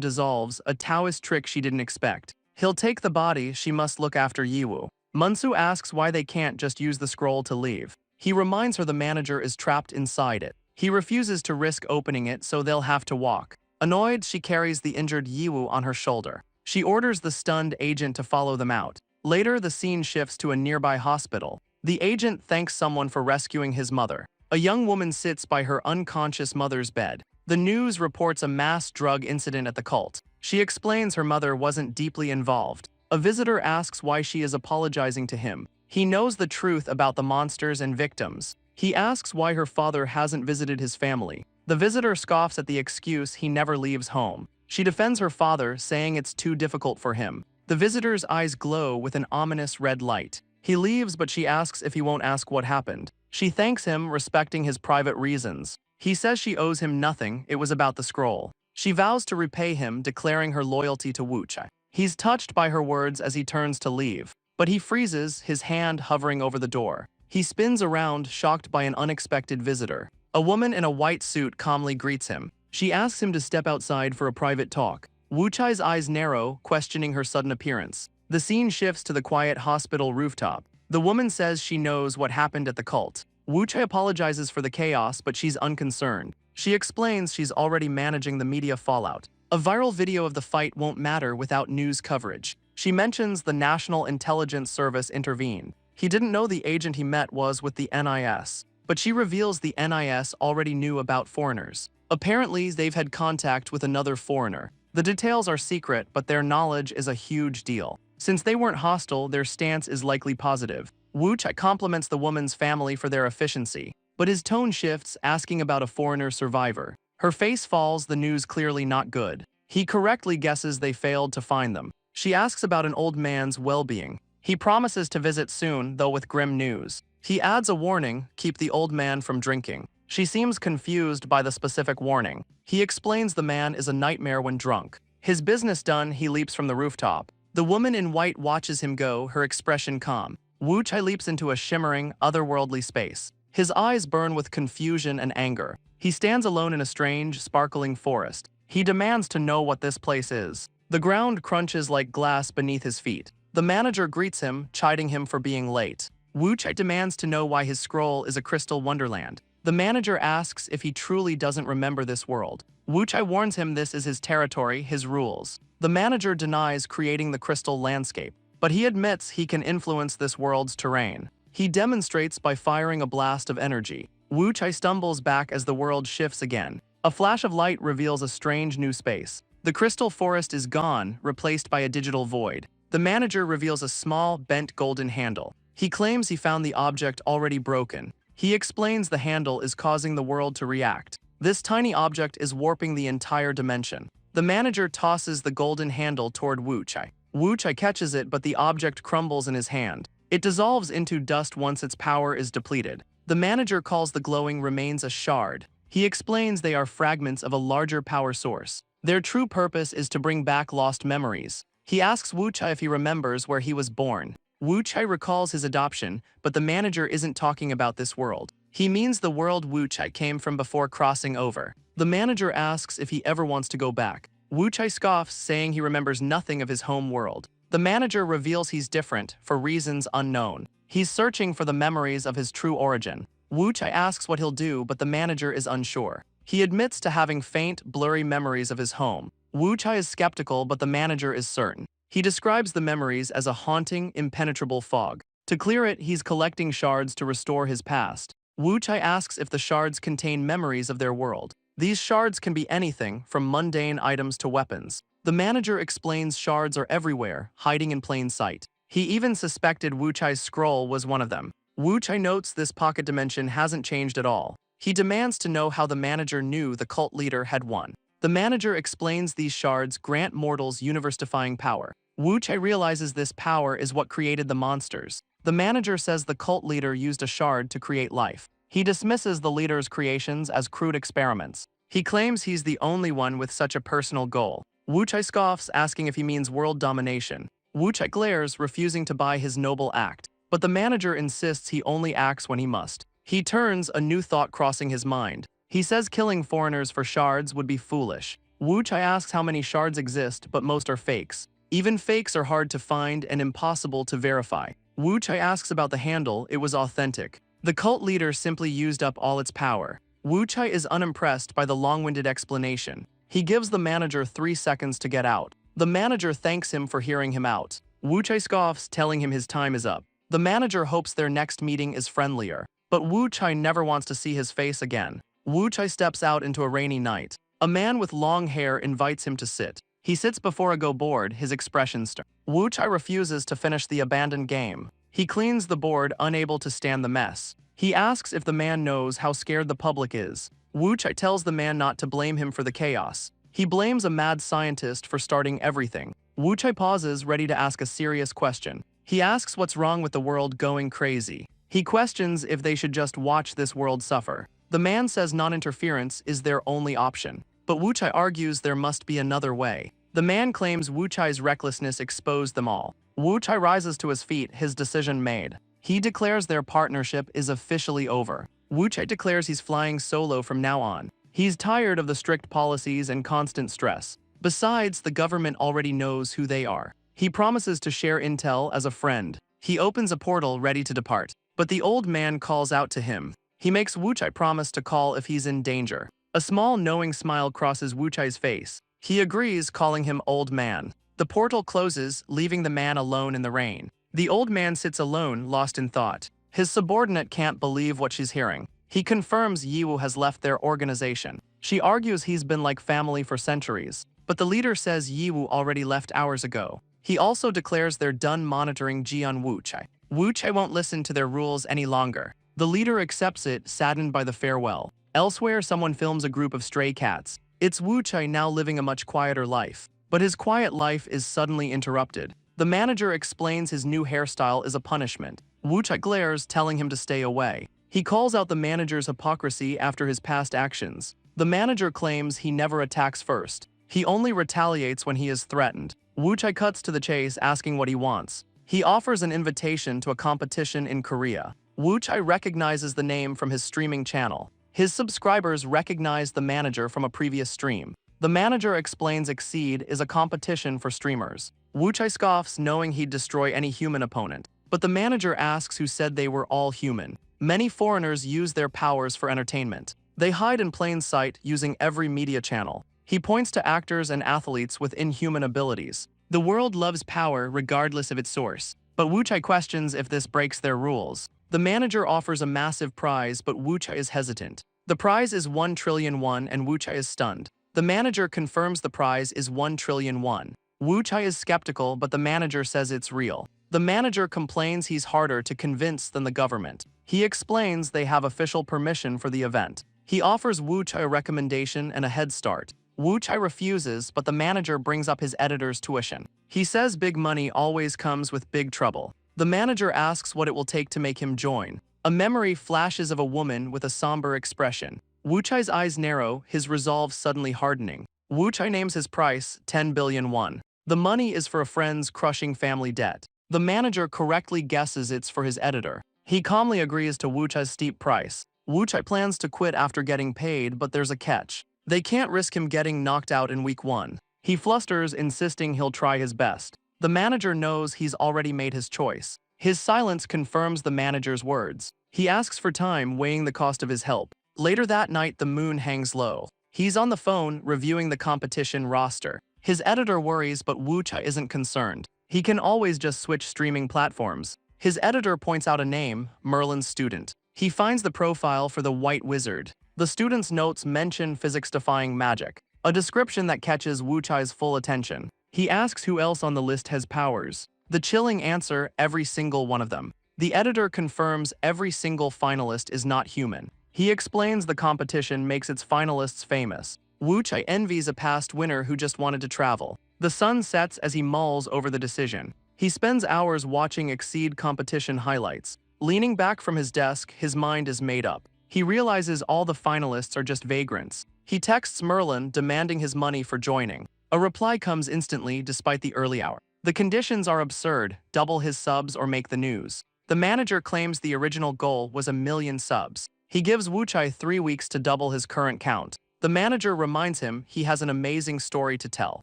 [SPEAKER 1] dissolves, a Taoist trick she didn't expect. He'll take the body, she must look after Yiwu. Munsu asks why they can't just use the scroll to leave. He reminds her the manager is trapped inside it. He refuses to risk opening it, so they'll have to walk. Annoyed, she carries the injured Yiwu on her shoulder. She orders the stunned agent to follow them out. Later, the scene shifts to a nearby hospital. The agent thanks someone for rescuing his mother. A young woman sits by her unconscious mother's bed. The news reports a mass drug incident at the cult. She explains her mother wasn't deeply involved. A visitor asks why she is apologizing to him. He knows the truth about the monsters and victims. He asks why her father hasn't visited his family. The visitor scoffs at the excuse he never leaves home. She defends her father, saying it's too difficult for him. The visitor's eyes glow with an ominous red light. He leaves, but she asks if he won't ask what happened. She thanks him, respecting his private reasons. He says she owes him nothing, it was about the scroll. She vows to repay him, declaring her loyalty to Wu Chai. He's touched by her words as he turns to leave, but he freezes, his hand hovering over the door. He spins around, shocked by an unexpected visitor. A woman in a white suit calmly greets him. She asks him to step outside for a private talk. Wu Chai's eyes narrow, questioning her sudden appearance. The scene shifts to the quiet hospital rooftop. The woman says she knows what happened at the cult. Wu Chai apologizes for the chaos, but she's unconcerned. She explains she's already managing the media fallout. A viral video of the fight won't matter without news coverage. She mentions the National Intelligence Service intervened. He didn't know the agent he met was with the NIS, but she reveals the NIS already knew about foreigners. Apparently, they've had contact with another foreigner. The details are secret, but their knowledge is a huge deal. Since they weren't hostile, their stance is likely positive. Wu Chai compliments the woman's family for their efficiency, but his tone shifts, asking about a foreigner survivor. Her face falls, the news clearly not good. He correctly guesses they failed to find them. She asks about an old man's well-being. He promises to visit soon, though with grim news. He adds a warning, keep the old man from drinking. She seems confused by the specific warning. He explains the man is a nightmare when drunk. His business done, he leaps from the rooftop. The woman in white watches him go, her expression calm. Wu Chai leaps into a shimmering, otherworldly space. His eyes burn with confusion and anger. He stands alone in a strange, sparkling forest. He demands to know what this place is. The ground crunches like glass beneath his feet. The manager greets him, chiding him for being late. Wu Chai demands to know why his scroll is a crystal wonderland. The manager asks if he truly doesn't remember this world. Wu Chai warns him this is his territory, his rules. The manager denies creating the crystal landscape, but he admits he can influence this world's terrain. He demonstrates by firing a blast of energy. Wu Chai stumbles back as the world shifts again. A flash of light reveals a strange new space. The crystal forest is gone, replaced by a digital void. The manager reveals a small, bent golden handle. He claims he found the object already broken. He explains the handle is causing the world to react. This tiny object is warping the entire dimension. The manager tosses the golden handle toward Wu Chai. Wu Chai catches it, but the object crumbles in his hand. It dissolves into dust once its power is depleted. The manager calls the glowing remains a shard. He explains they are fragments of a larger power source. Their true purpose is to bring back lost memories. He asks Wu Chai if he remembers where he was born. Wu Chai recalls his adoption, but the manager isn't talking about this world. He means the world Wu Chai came from before crossing over. The manager asks if he ever wants to go back. Wu Chai scoffs, saying he remembers nothing of his home world. The manager reveals he's different, for reasons unknown. He's searching for the memories of his true origin. Wu Chai asks what he'll do, but the manager is unsure. He admits to having faint, blurry memories of his home. Wu Chai is skeptical, but the manager is certain. He describes the memories as a haunting, impenetrable fog. To clear it, he's collecting shards to restore his past. Wu Chai asks if the shards contain memories of their world. These shards can be anything, from mundane items to weapons. The manager explains shards are everywhere, hiding in plain sight. He even suspected Wu Chai's scroll was one of them. Wu Chai notes this pocket dimension hasn't changed at all. He demands to know how the manager knew the cult leader had won. The manager explains these shards grant mortals universe-defying power. Wu Chai realizes this power is what created the monsters. The manager says the cult leader used a shard to create life. He dismisses the leader's creations as crude experiments. He claims he's the only one with such a personal goal. Wu Chai scoffs, asking if he means world domination. Wu Chai glares, refusing to buy his noble act. But the manager insists he only acts when he must. He turns, a new thought crossing his mind. He says killing foreigners for shards would be foolish. Wu Chai asks how many shards exist, but most are fakes. Even fakes are hard to find and impossible to verify. Wu Chai asks about the handle, it was authentic. The cult leader simply used up all its power. Wu Chai is unimpressed by the long-winded explanation. He gives the manager 3 seconds to get out. The manager thanks him for hearing him out. Wu Chai scoffs, telling him his time is up. The manager hopes their next meeting is friendlier. But Wu Chai never wants to see his face again. Wu Chai steps out into a rainy night. A man with long hair invites him to sit. He sits before a go board, his expression stern. Wu Chai refuses to finish the abandoned game. He cleans the board, unable to stand the mess. He asks if the man knows how scared the public is. Wu Chai tells the man not to blame him for the chaos. He blames a mad scientist for starting everything. Wu Chai pauses, ready to ask a serious question. He asks what's wrong with the world going crazy. He questions if they should just watch this world suffer. The man says non-interference is their only option. But Wu Chai argues there must be another way. The man claims Wu Chai's recklessness exposed them all. Wu Chai rises to his feet, his decision made. He declares their partnership is officially over. Wu Chai declares he's flying solo from now on. He's tired of the strict policies and constant stress. Besides, the government already knows who they are. He promises to share intel as a friend. He opens a portal, ready to depart. But the old man calls out to him. He makes Wu Chai promise to call if he's in danger. A small, knowing smile crosses Wu Chai's face. He agrees, calling him old man. The portal closes, leaving the man alone in the rain. The old man sits alone, lost in thought. His subordinate can't believe what she's hearing. He confirms Yiwu has left their organization. She argues he's been like family for centuries. But the leader says Yiwu already left hours ago. He also declares they're done monitoring Jian Wu Chai. Wu Chai won't listen to their rules any longer. The leader accepts it, saddened by the farewell. Elsewhere, someone films a group of stray cats. It's Wu Chai now living a much quieter life. But his quiet life is suddenly interrupted. The manager explains his new hairstyle is a punishment. Wu Chai glares, telling him to stay away. He calls out the manager's hypocrisy after his past actions. The manager claims he never attacks first. He only retaliates when he is threatened. Wu Chai cuts to the chase, asking what he wants. He offers an invitation to a competition in Korea. Wu Chai recognizes the name from his streaming channel. His subscribers recognize the manager from a previous stream. The manager explains Exceed is a competition for streamers. Wu Chai scoffs, knowing he'd destroy any human opponent. But the manager asks who said they were all human. Many foreigners use their powers for entertainment. They hide in plain sight, using every media channel. He points to actors and athletes with inhuman abilities. The world loves power regardless of its source. But Wu Chai questions if this breaks their rules. The manager offers a massive prize, but Wu Chai is hesitant. The prize is 1 trillion won, and Wu Chai is stunned. The manager confirms the prize is 1 trillion won. Wu Chai is skeptical, but the manager says it's real. The manager complains he's harder to convince than the government. He explains they have official permission for the event. He offers Wu Chai a recommendation and a head start. Wu Chai refuses, but the manager brings up his editor's tuition. He says big money always comes with big trouble. The manager asks what it will take to make him join. A memory flashes of a woman with a somber expression. Wu Chai's eyes narrow, his resolve suddenly hardening. Wu Chai names his price, 10 billion won. The money is for a friend's crushing family debt. The manager correctly guesses it's for his editor. He calmly agrees to Wu Chai's steep price. Wu Chai plans to quit after getting paid, but there's a catch. They can't risk him getting knocked out in week 1. He flusters, insisting he'll try his best. The manager knows he's already made his choice. His silence confirms the manager's words. He asks for time, weighing the cost of his help. Later that night, the moon hangs low. He's on the phone, reviewing the competition roster. His editor worries, but Wu Chai isn't concerned. He can always just switch streaming platforms. His editor points out a name, Merlin's student. He finds the profile for the White Wizard. The student's notes mention physics-defying magic, a description that catches Wu Chai's full attention. He asks who else on the list has powers. The chilling answer, every single one of them. The editor confirms every single finalist is not human. He explains the competition makes its finalists famous. Wu Chai envies a past winner who just wanted to travel. The sun sets as he mulls over the decision. He spends hours watching Exceed competition highlights. Leaning back from his desk, his mind is made up. He realizes all the finalists are just vagrants. He texts Merlin demanding his money for joining. A reply comes instantly despite the early hour. The conditions are absurd: double his subs or make the news. The manager claims the original goal was 1,000,000 subs. He gives Wuchai 3 weeks to double his current count. The manager reminds him he has an amazing story to tell.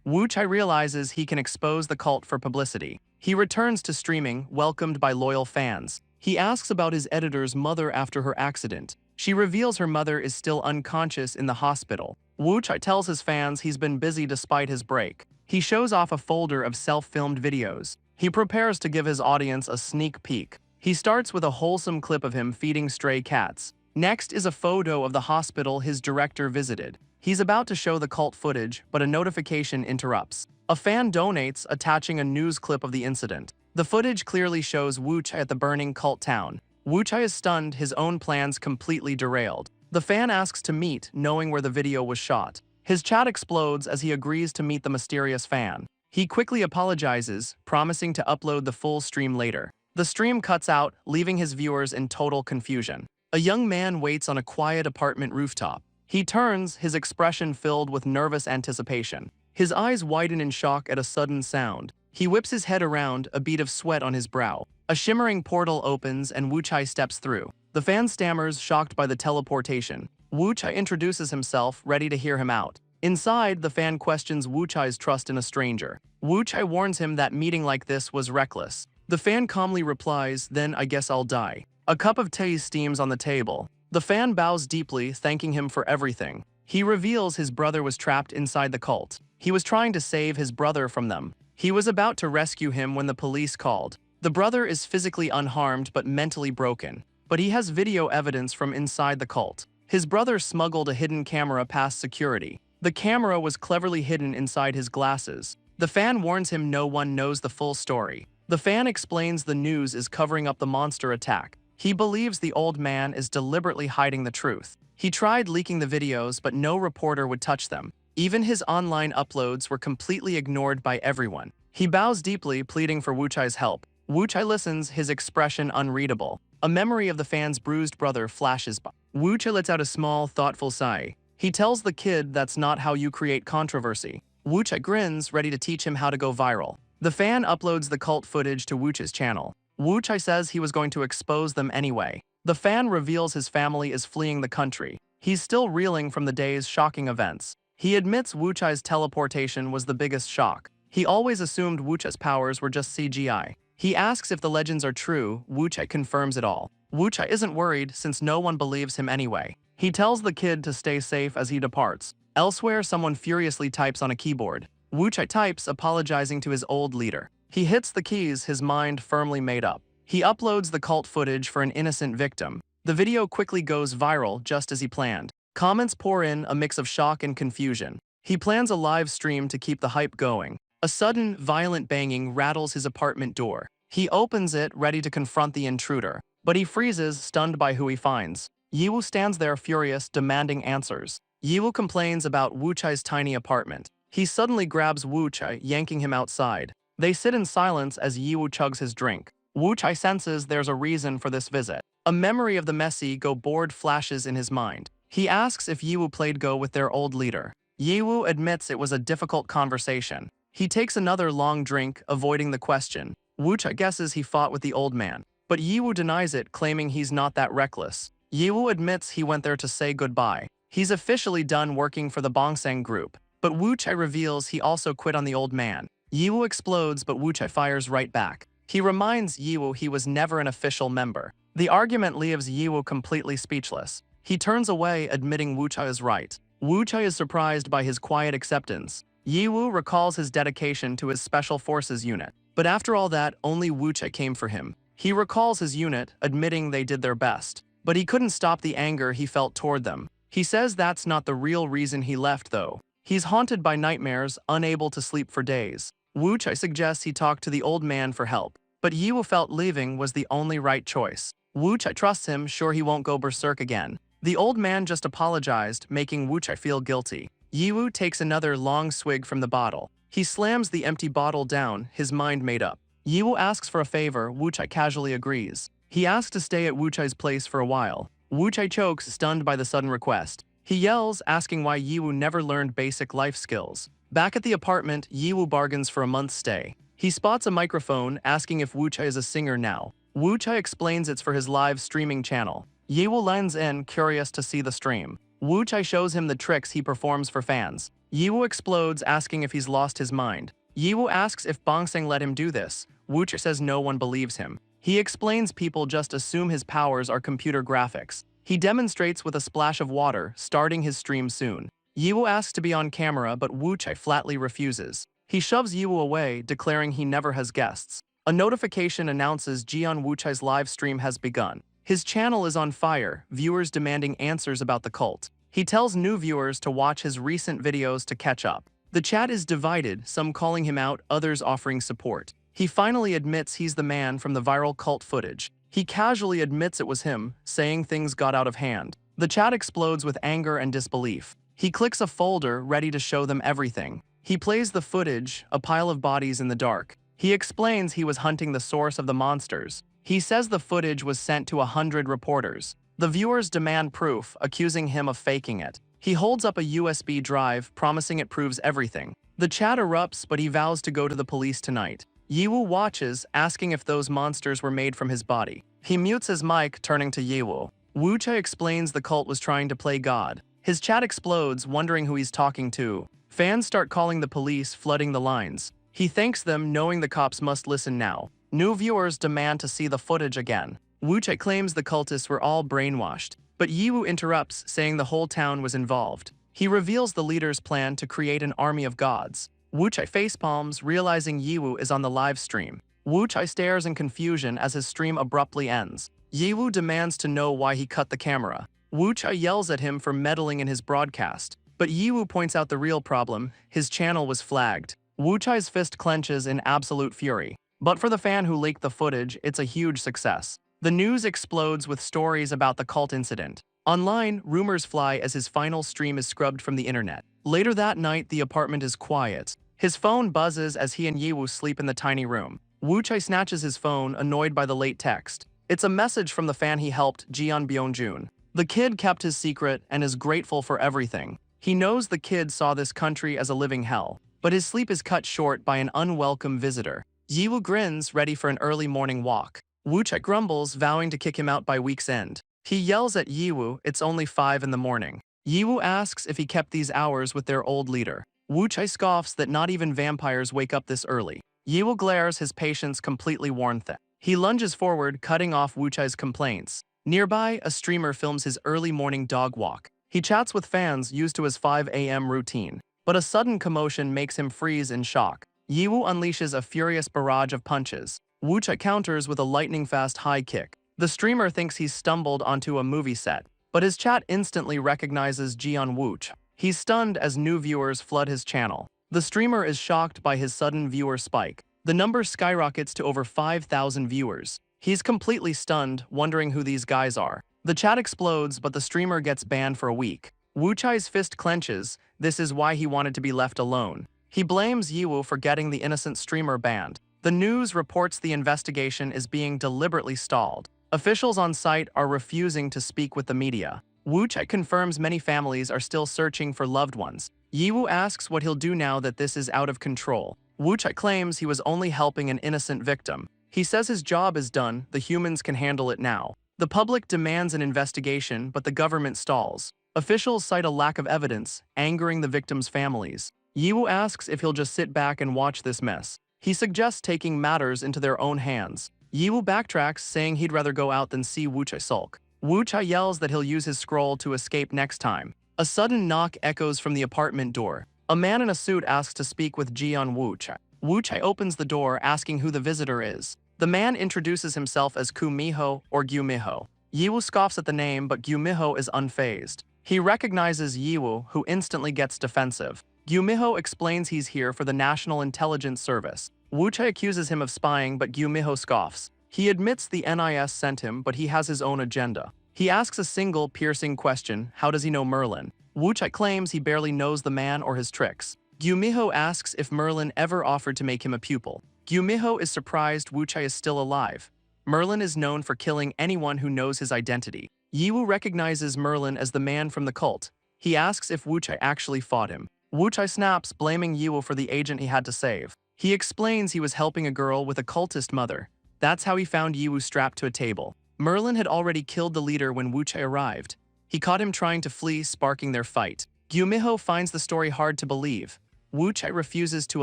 [SPEAKER 1] Wuchai realizes he can expose the cult for publicity. He returns to streaming, welcomed by loyal fans. He asks about his editor's mother after her accident. She reveals her mother is still unconscious in the hospital. Wuchai tells his fans he's been busy despite his break. He shows off a folder of self-filmed videos. He prepares to give his audience a sneak peek. He starts with a wholesome clip of him feeding stray cats. Next is a photo of the hospital his director visited. He's about to show the cult footage, but a notification interrupts. A fan donates, attaching a news clip of the incident. The footage clearly shows Wuchai at the burning cult town. Wuchai is stunned, his own plans completely derailed. The fan asks to meet, knowing where the video was shot. His chat explodes as he agrees to meet the mysterious fan. He quickly apologizes, promising to upload the full stream later. The stream cuts out, leaving his viewers in total confusion. A young man waits on a quiet apartment rooftop. He turns, his expression filled with nervous anticipation. His eyes widen in shock at a sudden sound. He whips his head around, a bead of sweat on his brow. A shimmering portal opens and Wuchai steps through. The fan stammers, shocked by the teleportation. Wuchai introduces himself, ready to hear him out. Inside, the fan questions Wuchai's trust in a stranger. Wuchai warns him that meeting like this was reckless. The fan calmly replies, "Then I guess I'll die." A cup of tea steams on the table. The fan bows deeply, thanking him for everything. He reveals his brother was trapped inside the cult. He was trying to save his brother from them. He was about to rescue him when the police called. The brother is physically unharmed but mentally broken. But he has video evidence from inside the cult. His brother smuggled a hidden camera past security. The camera was cleverly hidden inside his glasses. The fan warns him no one knows the full story. The fan explains the news is covering up the monster attack. He believes the old man is deliberately hiding the truth. He tried leaking the videos, but no reporter would touch them. Even his online uploads were completely ignored by everyone. He bows deeply, pleading for Wuchai's help. Wuchai listens, his expression unreadable. A memory of the fan's bruised brother flashes by. Wuchai lets out a small, thoughtful sigh. He tells the kid that's not how you create controversy. Wuchai grins, ready to teach him how to go viral. The fan uploads the cult footage to Wuchai's channel. Wuchai says he was going to expose them anyway. The fan reveals his family is fleeing the country. He's still reeling from the day's shocking events. He admits Wuchai's teleportation was the biggest shock. He always assumed Wuchai's powers were just CGI. He asks if the legends are true. Wuchai confirms it all. Wuchai isn't worried since no one believes him anyway. He tells the kid to stay safe as he departs. Elsewhere, someone furiously types on a keyboard. Wuchai types, apologizing to his old leader. He hits the keys, his mind firmly made up. He uploads the cult footage for an innocent victim. The video quickly goes viral, just as he planned. Comments pour in, a mix of shock and confusion. He plans a live stream to keep the hype going. A sudden, violent banging rattles his apartment door. He opens it, ready to confront the intruder. But he freezes, stunned by who he finds. Yiwu stands there furious, demanding answers. Yiwu complains about Wuchai's tiny apartment. He suddenly grabs Wuchai, yanking him outside. They sit in silence as Yiwu chugs his drink. Wuchai senses there's a reason for this visit. A memory of the messy Go board flashes in his mind. He asks if Yiwu played Go with their old leader. Yiwu admits it was a difficult conversation. He takes another long drink, avoiding the question. Wuchai guesses he fought with the old man. But Yiwu denies it, claiming he's not that reckless. Yiwu admits he went there to say goodbye. He's officially done working for the Bongsang group. But Wuchai reveals he also quit on the old man. Yiwu explodes, but Wuchai fires right back. He reminds Yiwu he was never an official member. The argument leaves Yiwu completely speechless. He turns away, admitting Wuchai is right. Wuchai is surprised by his quiet acceptance. Yiwu recalls his dedication to his Special Forces unit. But after all that, only Wuchai came for him. He recalls his unit, admitting they did their best. But he couldn't stop the anger he felt toward them. He says that's not the real reason he left, though. He's haunted by nightmares, unable to sleep for days. Wuchai suggests he talk to the old man for help. But Yiwu felt leaving was the only right choice. Wuchai trusts him, sure he won't go berserk again. The old man just apologized, making Wuchai feel guilty. Yiwu takes another long swig from the bottle. He slams the empty bottle down, his mind made up. Yiwu asks for a favor, Wuchai casually agrees. He asks to stay at Wuchai's place for a while. Wu Chai chokes, stunned by the sudden request. He yells, asking why Yiwu never learned basic life skills. Back at the apartment, Yiwu bargains for a month's stay. He spots a microphone, asking if Wu Chai is a singer now. Wu Chai explains it's for his live streaming channel. Yiwu lends in, curious to see the stream. Wu Chai shows him the tricks he performs for fans. Yiwu explodes, asking if he's lost his mind. Yiwu asks if Bongseng let him do this. Wu Chai says no one believes him. He explains people just assume his powers are computer graphics. He demonstrates with a splash of water, starting his stream soon. Yiwu asks to be on camera, but Wu Chai flatly refuses. He shoves Yiwu away, declaring he never has guests. A notification announces Jian Wu Chai's live stream has begun. His channel is on fire, viewers demanding answers about the cult. He tells new viewers to watch his recent videos to catch up. The chat is divided, some calling him out, others offering support. He finally admits he's the man from the viral cult footage. He casually admits it was him, saying things got out of hand. The chat explodes with anger and disbelief. He clicks a folder, ready to show them everything. He plays the footage, a pile of bodies in the dark. He explains he was hunting the source of the monsters. He says the footage was sent to 100 reporters. The viewers demand proof, accusing him of faking it. He holds up a USB drive, promising it proves everything. The chat erupts, but he vows to go to the police tonight. Yiwu watches, asking if those monsters were made from his body. He mutes his mic, turning to Yiwu. Wu Chai explains the cult was trying to play God. His chat explodes, wondering who he's talking to. Fans start calling the police, flooding the lines. He thanks them, knowing the cops must listen now. New viewers demand to see the footage again. Wu Chai claims the cultists were all brainwashed, but Yiwu interrupts, saying the whole town was involved. He reveals the leader's plan to create an army of gods. Wu Chai facepalms, realizing Yiwu is on the live stream. Wu Chai stares in confusion as his stream abruptly ends. Yiwu demands to know why he cut the camera. Wu Chai yells at him for meddling in his broadcast. But Yiwu points out the real problem: his channel was flagged. Wu Chai's fist clenches in absolute fury. But for the fan who leaked the footage, it's a huge success. The news explodes with stories about the cult incident. Online, rumors fly as his final stream is scrubbed from the internet. Later that night, the apartment is quiet. His phone buzzes as he and Yiwu sleep in the tiny room. Wu Chai snatches his phone, annoyed by the late text. It's a message from the fan he helped, Jian Byongjun. The kid kept his secret and is grateful for everything. He knows the kid saw this country as a living hell, but his sleep is cut short by an unwelcome visitor. Yiwu grins, ready for an early morning walk. Wu Chai grumbles, vowing to kick him out by week's end. He yells at Yiwu, it's only 5 in the morning. Yiwu asks if he kept these hours with their old leader. Wu Chai scoffs that not even vampires wake up this early. Yiwu glares, his patience completely worn thin. He lunges forward, cutting off Wu Chai's complaints. Nearby, a streamer films his early morning dog walk. He chats with fans, used to his 5 a.m. routine. But a sudden commotion makes him freeze in shock. Yiwu unleashes a furious barrage of punches. Wu Chai counters with a lightning-fast high kick. The streamer thinks he's stumbled onto a movie set, but his chat instantly recognizes Jian Wu Chai. He's stunned as new viewers flood his channel. The streamer is shocked by his sudden viewer spike. The number skyrockets to over 5,000 viewers. He's completely stunned, wondering who these guys are. The chat explodes, but the streamer gets banned for a week. Wu Chai's fist clenches. This is why he wanted to be left alone. He blames Yiwu for getting the innocent streamer banned. The news reports the investigation is being deliberately stalled. Officials on site are refusing to speak with the media. Wu Chai confirms many families are still searching for loved ones. Yiwu asks what he'll do now that this is out of control. Wu Chai claims he was only helping an innocent victim. He says his job is done, the humans can handle it now. The public demands an investigation, but the government stalls. Officials cite a lack of evidence, angering the victims' families. Yiwu asks if he'll just sit back and watch this mess. He suggests taking matters into their own hands. Yiwu backtracks, saying he'd rather go out than see Wu Chai sulk. Wu Chai yells that he'll use his scroll to escape next time. A sudden knock echoes from the apartment door. A man in a suit asks to speak with Jian Wu Chai. Wu Chai opens the door, asking who the visitor is. The man introduces himself as Ku Miho or Gyu Miho. Yiwu scoffs at the name, but Gyu Miho is unfazed. He recognizes Yiwu, who instantly gets defensive. Gyu Miho explains he's here for the National Intelligence Service. Wu Chai accuses him of spying, but Gyu Miho scoffs. He admits the NIS sent him, but he has his own agenda. He asks a single, piercing question: how does he know Merlin? Wu Chai claims he barely knows the man or his tricks. Gyu Miho asks if Merlin ever offered to make him a pupil. Gyu Miho is surprised Wu Chai is still alive. Merlin is known for killing anyone who knows his identity. Yiwu recognizes Merlin as the man from the cult. He asks if Wu Chai actually fought him. Wu Chai snaps, blaming Yiwu for the agent he had to save. He explains he was helping a girl with a cultist mother. That's how he found Yiwu strapped to a table. Merlin had already killed the leader when Wu Chai arrived. He caught him trying to flee, sparking their fight. Gyumiho finds the story hard to believe. Wu Chai refuses to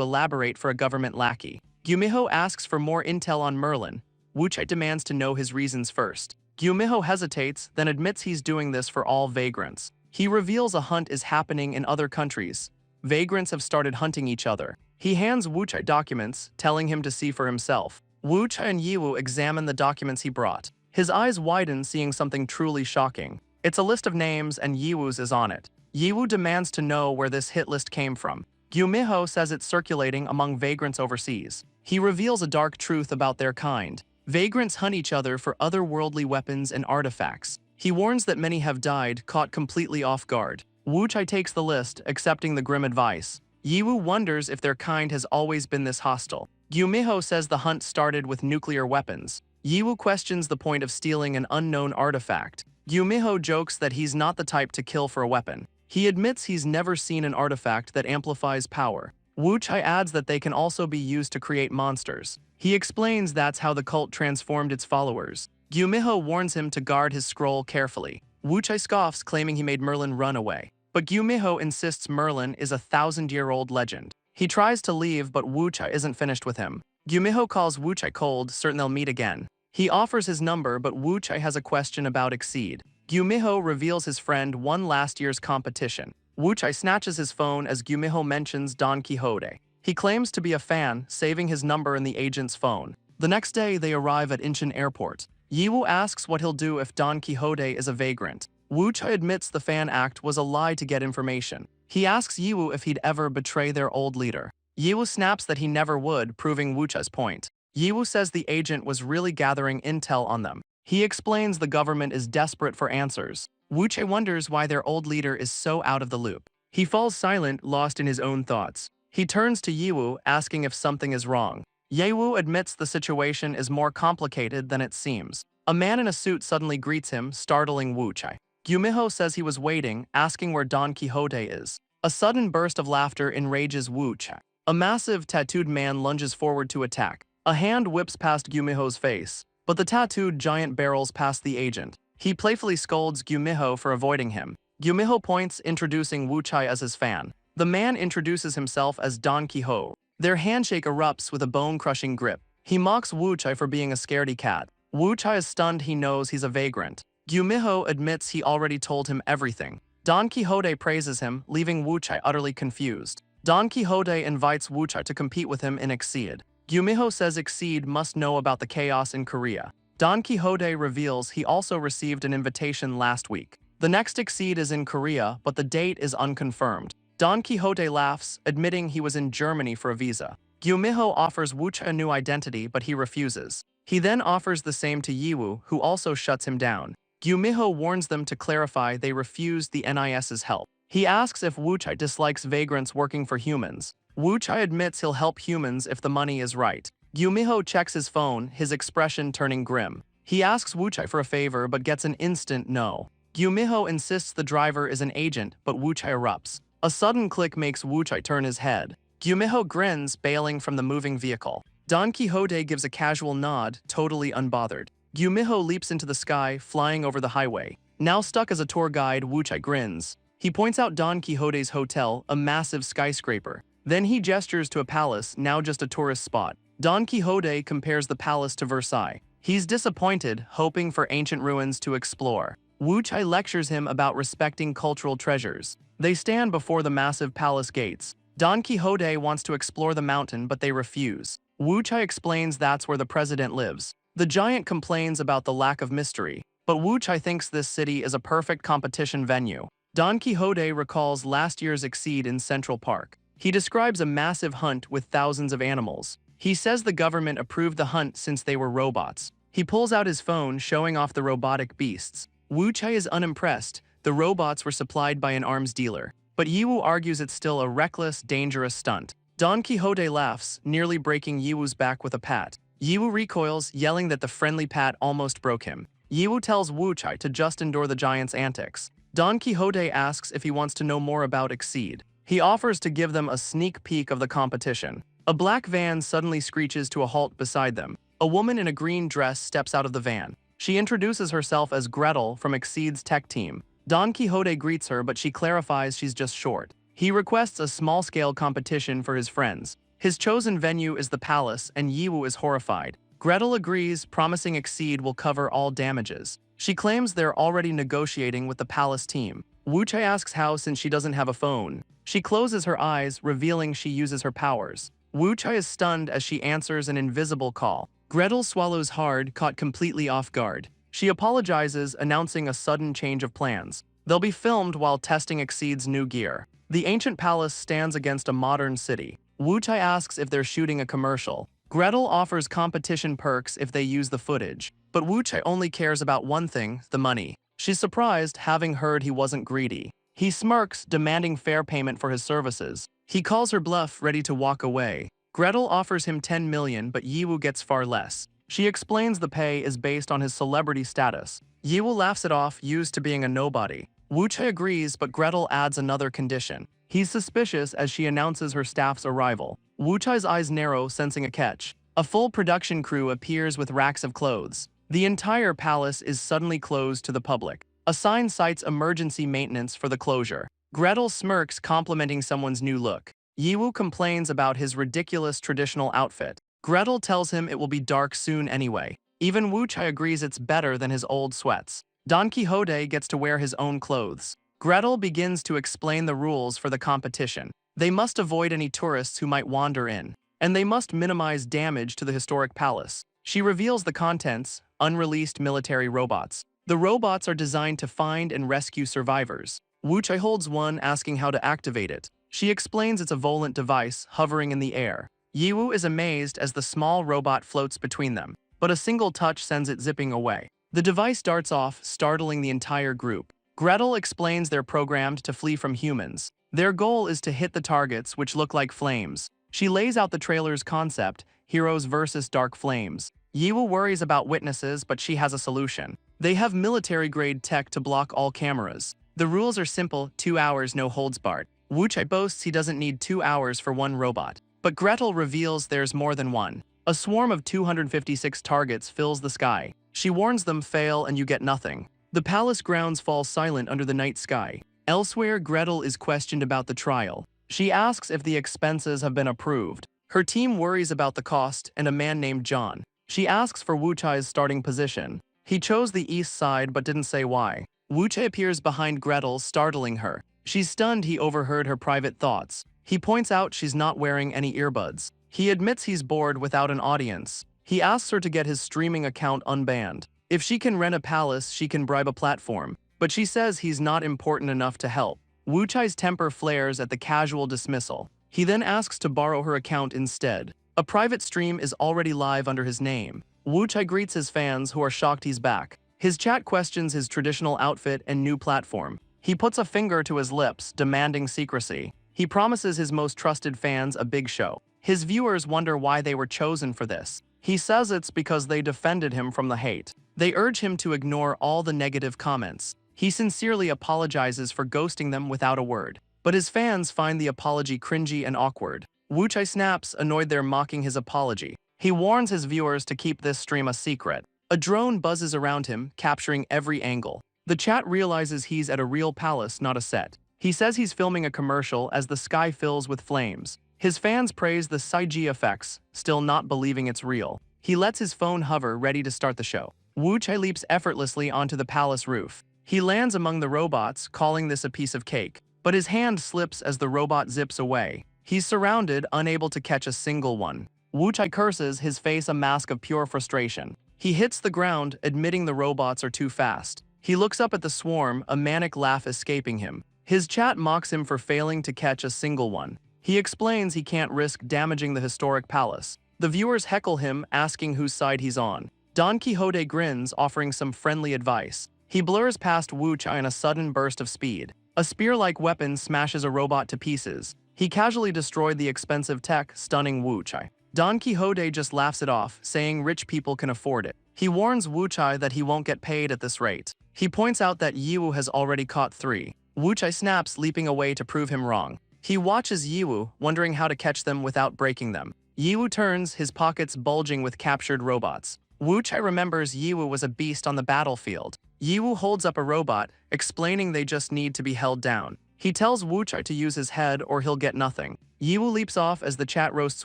[SPEAKER 1] elaborate for a government lackey. Gyumiho asks for more intel on Merlin. Wu Chai demands to know his reasons first. Gyumiho hesitates, then admits he's doing this for all vagrants. He reveals a hunt is happening in other countries. Vagrants have started hunting each other. He hands Wu Chai documents, telling him to see for himself. Wu Chai and Yiwu examine the documents he brought. His eyes widen, seeing something truly shocking. It's a list of names, and Yiwu's is on it. Yiwu demands to know where this hit list came from. Gyumiho says it's circulating among vagrants overseas. He reveals a dark truth about their kind. Vagrants hunt each other for otherworldly weapons and artifacts. He warns that many have died, caught completely off guard. Wu Chai takes the list, accepting the grim advice. Yiwu wonders if their kind has always been this hostile. Gyumiho says the hunt started with nuclear weapons. Yiwu questions the point of stealing an unknown artifact. Gyumiho jokes that he's not the type to kill for a weapon. He admits he's never seen an artifact that amplifies power. Wu Chai adds that they can also be used to create monsters. He explains that's how the cult transformed its followers. Gyumiho warns him to guard his scroll carefully. Wu Chai scoffs, claiming he made Merlin run away. But Gyumiho insists Merlin is a 1,000-year-old legend. He tries to leave, but Wu Chai isn't finished with him. Gyumiho calls Wu Chai cold, certain they'll meet again. He offers his number, but Wu Chai has a question about Exceed. Gyumiho reveals his friend won last year's competition. Wu Chai snatches his phone as Gyumiho mentions Don Quixote. He claims to be a fan, saving his number in the agent's phone. The next day, they arrive at Incheon Airport. Yiwu asks what he'll do if Don Quixote is a vagrant. Wu Chai admits the fan act was a lie to get information. He asks Yiwu if he'd ever betray their old leader. Yiwu snaps that he never would, proving Wu Chai's point. Yiwu says the agent was really gathering intel on them. He explains the government is desperate for answers. Wu Chai wonders why their old leader is so out of the loop. He falls silent, lost in his own thoughts. He turns to Yiwu, asking if something is wrong. Yiwu admits the situation is more complicated than it seems. A man in a suit suddenly greets him, startling Wu Chai. Gyumiho says he was waiting, asking where Don Quixote is. A sudden burst of laughter enrages Wu Chai. A massive, tattooed man lunges forward to attack. A hand whips past Gyumiho's face, but the tattooed giant barrels past the agent. He playfully scolds Gyumiho for avoiding him. Gyumiho points, introducing Wu Chai as his fan. The man introduces himself as Don Quixote. Their handshake erupts with a bone-crushing grip. He mocks Wu Chai for being a scaredy cat. Wu Chai is stunned. He knows he's a vagrant. Gyumiho admits he already told him everything. Don Quixote praises him, leaving Wu Chai utterly confused. Don Quixote invites Wu Chai to compete with him in Exceed. Gyumiho says Exceed must know about the chaos in Korea. Don Quixote reveals he also received an invitation last week. The next Exceed is in Korea, but the date is unconfirmed. Don Quixote laughs, admitting he was in Germany for a visa. Gyumiho offers Wu Chai a new identity, but he refuses. He then offers the same to Yiwu, who also shuts him down. Gyumiho warns them to clarify they refused the NIS's help. He asks if Wu Chai dislikes vagrants working for humans. Wu Chai admits he'll help humans if the money is right. Gyumiho checks his phone, his expression turning grim. He asks Wu Chai for a favor but gets an instant no. Gyumiho insists the driver is an agent, but Wu Chai erupts. A sudden click makes Wu Chai turn his head. Gyumiho grins, bailing from the moving vehicle. Don Quixote gives a casual nod, totally unbothered. Gyumiho leaps into the sky, flying over the highway. Now stuck as a tour guide, Wu Chai grins. He points out Don Quixote's hotel, a massive skyscraper. Then he gestures to a palace, now just a tourist spot. Don Quixote compares the palace to Versailles. He's disappointed, hoping for ancient ruins to explore. Wu Chai lectures him about respecting cultural treasures. They stand before the massive palace gates. Don Quixote wants to explore the mountain, but they refuse. Wu Chai explains that's where the president lives. The giant complains about the lack of mystery, but Wu Chai thinks this city is a perfect competition venue. Don Quixote recalls last year's Exceed in Central Park. He describes a massive hunt with thousands of animals. He says the government approved the hunt since they were robots. He pulls out his phone, showing off the robotic beasts. Wu Chai is unimpressed. The robots were supplied by an arms dealer. But Yiwu argues it's still a reckless, dangerous stunt. Don Quixote laughs, nearly breaking Yiwu's back with a pat. Yiwu recoils, yelling that the friendly pat almost broke him. Yiwu tells Wu Chai to just endure the giant's antics. Don Quixote asks if he wants to know more about Exceed. He offers to give them a sneak peek of the competition. A black van suddenly screeches to a halt beside them. A woman in a green dress steps out of the van. She introduces herself as Gretel from Exceed's tech team. Don Quixote greets her, but she clarifies she's just short. He requests a small-scale competition for his friends. His chosen venue is the palace, and Yiwu is horrified. Gretel agrees, promising Exceed will cover all damages. She claims they're already negotiating with the palace team. Wu Chai asks how since she doesn't have a phone. She closes her eyes, revealing she uses her powers. Wu Chai is stunned as she answers an invisible call. Gretel swallows hard, caught completely off guard. She apologizes, announcing a sudden change of plans. They'll be filmed while testing Exceed's new gear. The ancient palace stands against a modern city. Wu Chai asks if they're shooting a commercial. Gretel offers competition perks if they use the footage. But Wu Chai only cares about one thing, the money. She's surprised, having heard he wasn't greedy. He smirks, demanding fair payment for his services. He calls her bluff, ready to walk away. Gretel offers him 10 million, but Yiwu gets far less. She explains the pay is based on his celebrity status. Yiwu laughs it off, used to being a nobody. Wu Chai agrees, but Gretel adds another condition. He's suspicious as she announces her staff's arrival. Wu Chai's eyes narrow, sensing a catch. A full production crew appears with racks of clothes. The entire palace is suddenly closed to the public. A sign cites emergency maintenance for the closure. Gretel smirks, complimenting someone's new look. Yiwu complains about his ridiculous traditional outfit. Gretel tells him it will be dark soon anyway. Even Wu Chai agrees it's better than his old sweats. Don Quixote gets to wear his own clothes. Gretel begins to explain the rules for the competition. They must avoid any tourists who might wander in, and they must minimize damage to the historic palace. She reveals the contents: unreleased military robots. The robots are designed to find and rescue survivors. Wu Chai holds one, asking how to activate it. She explains it's a volant device hovering in the air. Yiwu is amazed as the small robot floats between them, but a single touch sends it zipping away. The device darts off, startling the entire group. Gretel explains they're programmed to flee from humans. Their goal is to hit the targets, which look like flames. She lays out the trailer's concept: heroes versus dark flames. Yiwu worries about witnesses, but she has a solution. They have military-grade tech to block all cameras. The rules are simple: 2 hours, no holds barred. Wu Chai boasts he doesn't need 2 hours for one robot. But Gretel reveals there's more than one. A swarm of 256 targets fills the sky. She warns them, fail and you get nothing. The palace grounds fall silent under the night sky. Elsewhere, Gretel is questioned about the trial. She asks if the expenses have been approved. Her team worries about the cost and a man named John. She asks for Wu Chai's starting position. He chose the east side but didn't say why. Wu Chai appears behind Gretel, startling her. She's stunned he overheard her private thoughts. He points out she's not wearing any earbuds. He admits he's bored without an audience. He asks her to get his streaming account unbanned. If she can rent a palace, she can bribe a platform. But she says he's not important enough to help. Wu Chai's temper flares at the casual dismissal. He then asks to borrow her account instead. A private stream is already live under his name. Wu Chai greets his fans, who are shocked he's back. His chat questions his traditional outfit and new platform. He puts a finger to his lips, demanding secrecy. He promises his most trusted fans a big show. His viewers wonder why they were chosen for this. He says it's because they defended him from the hate. They urge him to ignore all the negative comments. He sincerely apologizes for ghosting them without a word. But his fans find the apology cringy and awkward. Wu Chai snaps, annoyed they're mocking his apology. He warns his viewers to keep this stream a secret. A drone buzzes around him, capturing every angle. The chat realizes he's at a real palace, not a set. He says he's filming a commercial as the sky fills with flames. His fans praise the CG effects, still not believing it's real. He lets his phone hover, ready to start the show. Wu Chai leaps effortlessly onto the palace roof. He lands among the robots, calling this a piece of cake. But his hand slips as the robot zips away. He's surrounded, unable to catch a single one. Wu Chai curses, his face a mask of pure frustration. He hits the ground, admitting the robots are too fast. He looks up at the swarm, a manic laugh escaping him. His chat mocks him for failing to catch a single one. He explains he can't risk damaging the historic palace. The viewers heckle him, asking whose side he's on. Don Quixote grins, offering some friendly advice. He blurs past Wu Chai in a sudden burst of speed. A spear-like weapon smashes a robot to pieces. He casually destroyed the expensive tech, stunning Wu Chai. Don Quixote just laughs it off, saying rich people can afford it. He warns Wu Chai that he won't get paid at this rate. He points out that Yiwu has already caught 3. Wu Chai snaps, leaping away to prove him wrong. He watches Yiwu, wondering how to catch them without breaking them. Yiwu turns, his pockets bulging with captured robots. Wu Chai remembers Yiwu was a beast on the battlefield. Yiwu holds up a robot, explaining they just need to be held down. He tells Wu Chai to use his head or he'll get nothing. Yiwu leaps off as the chat roasts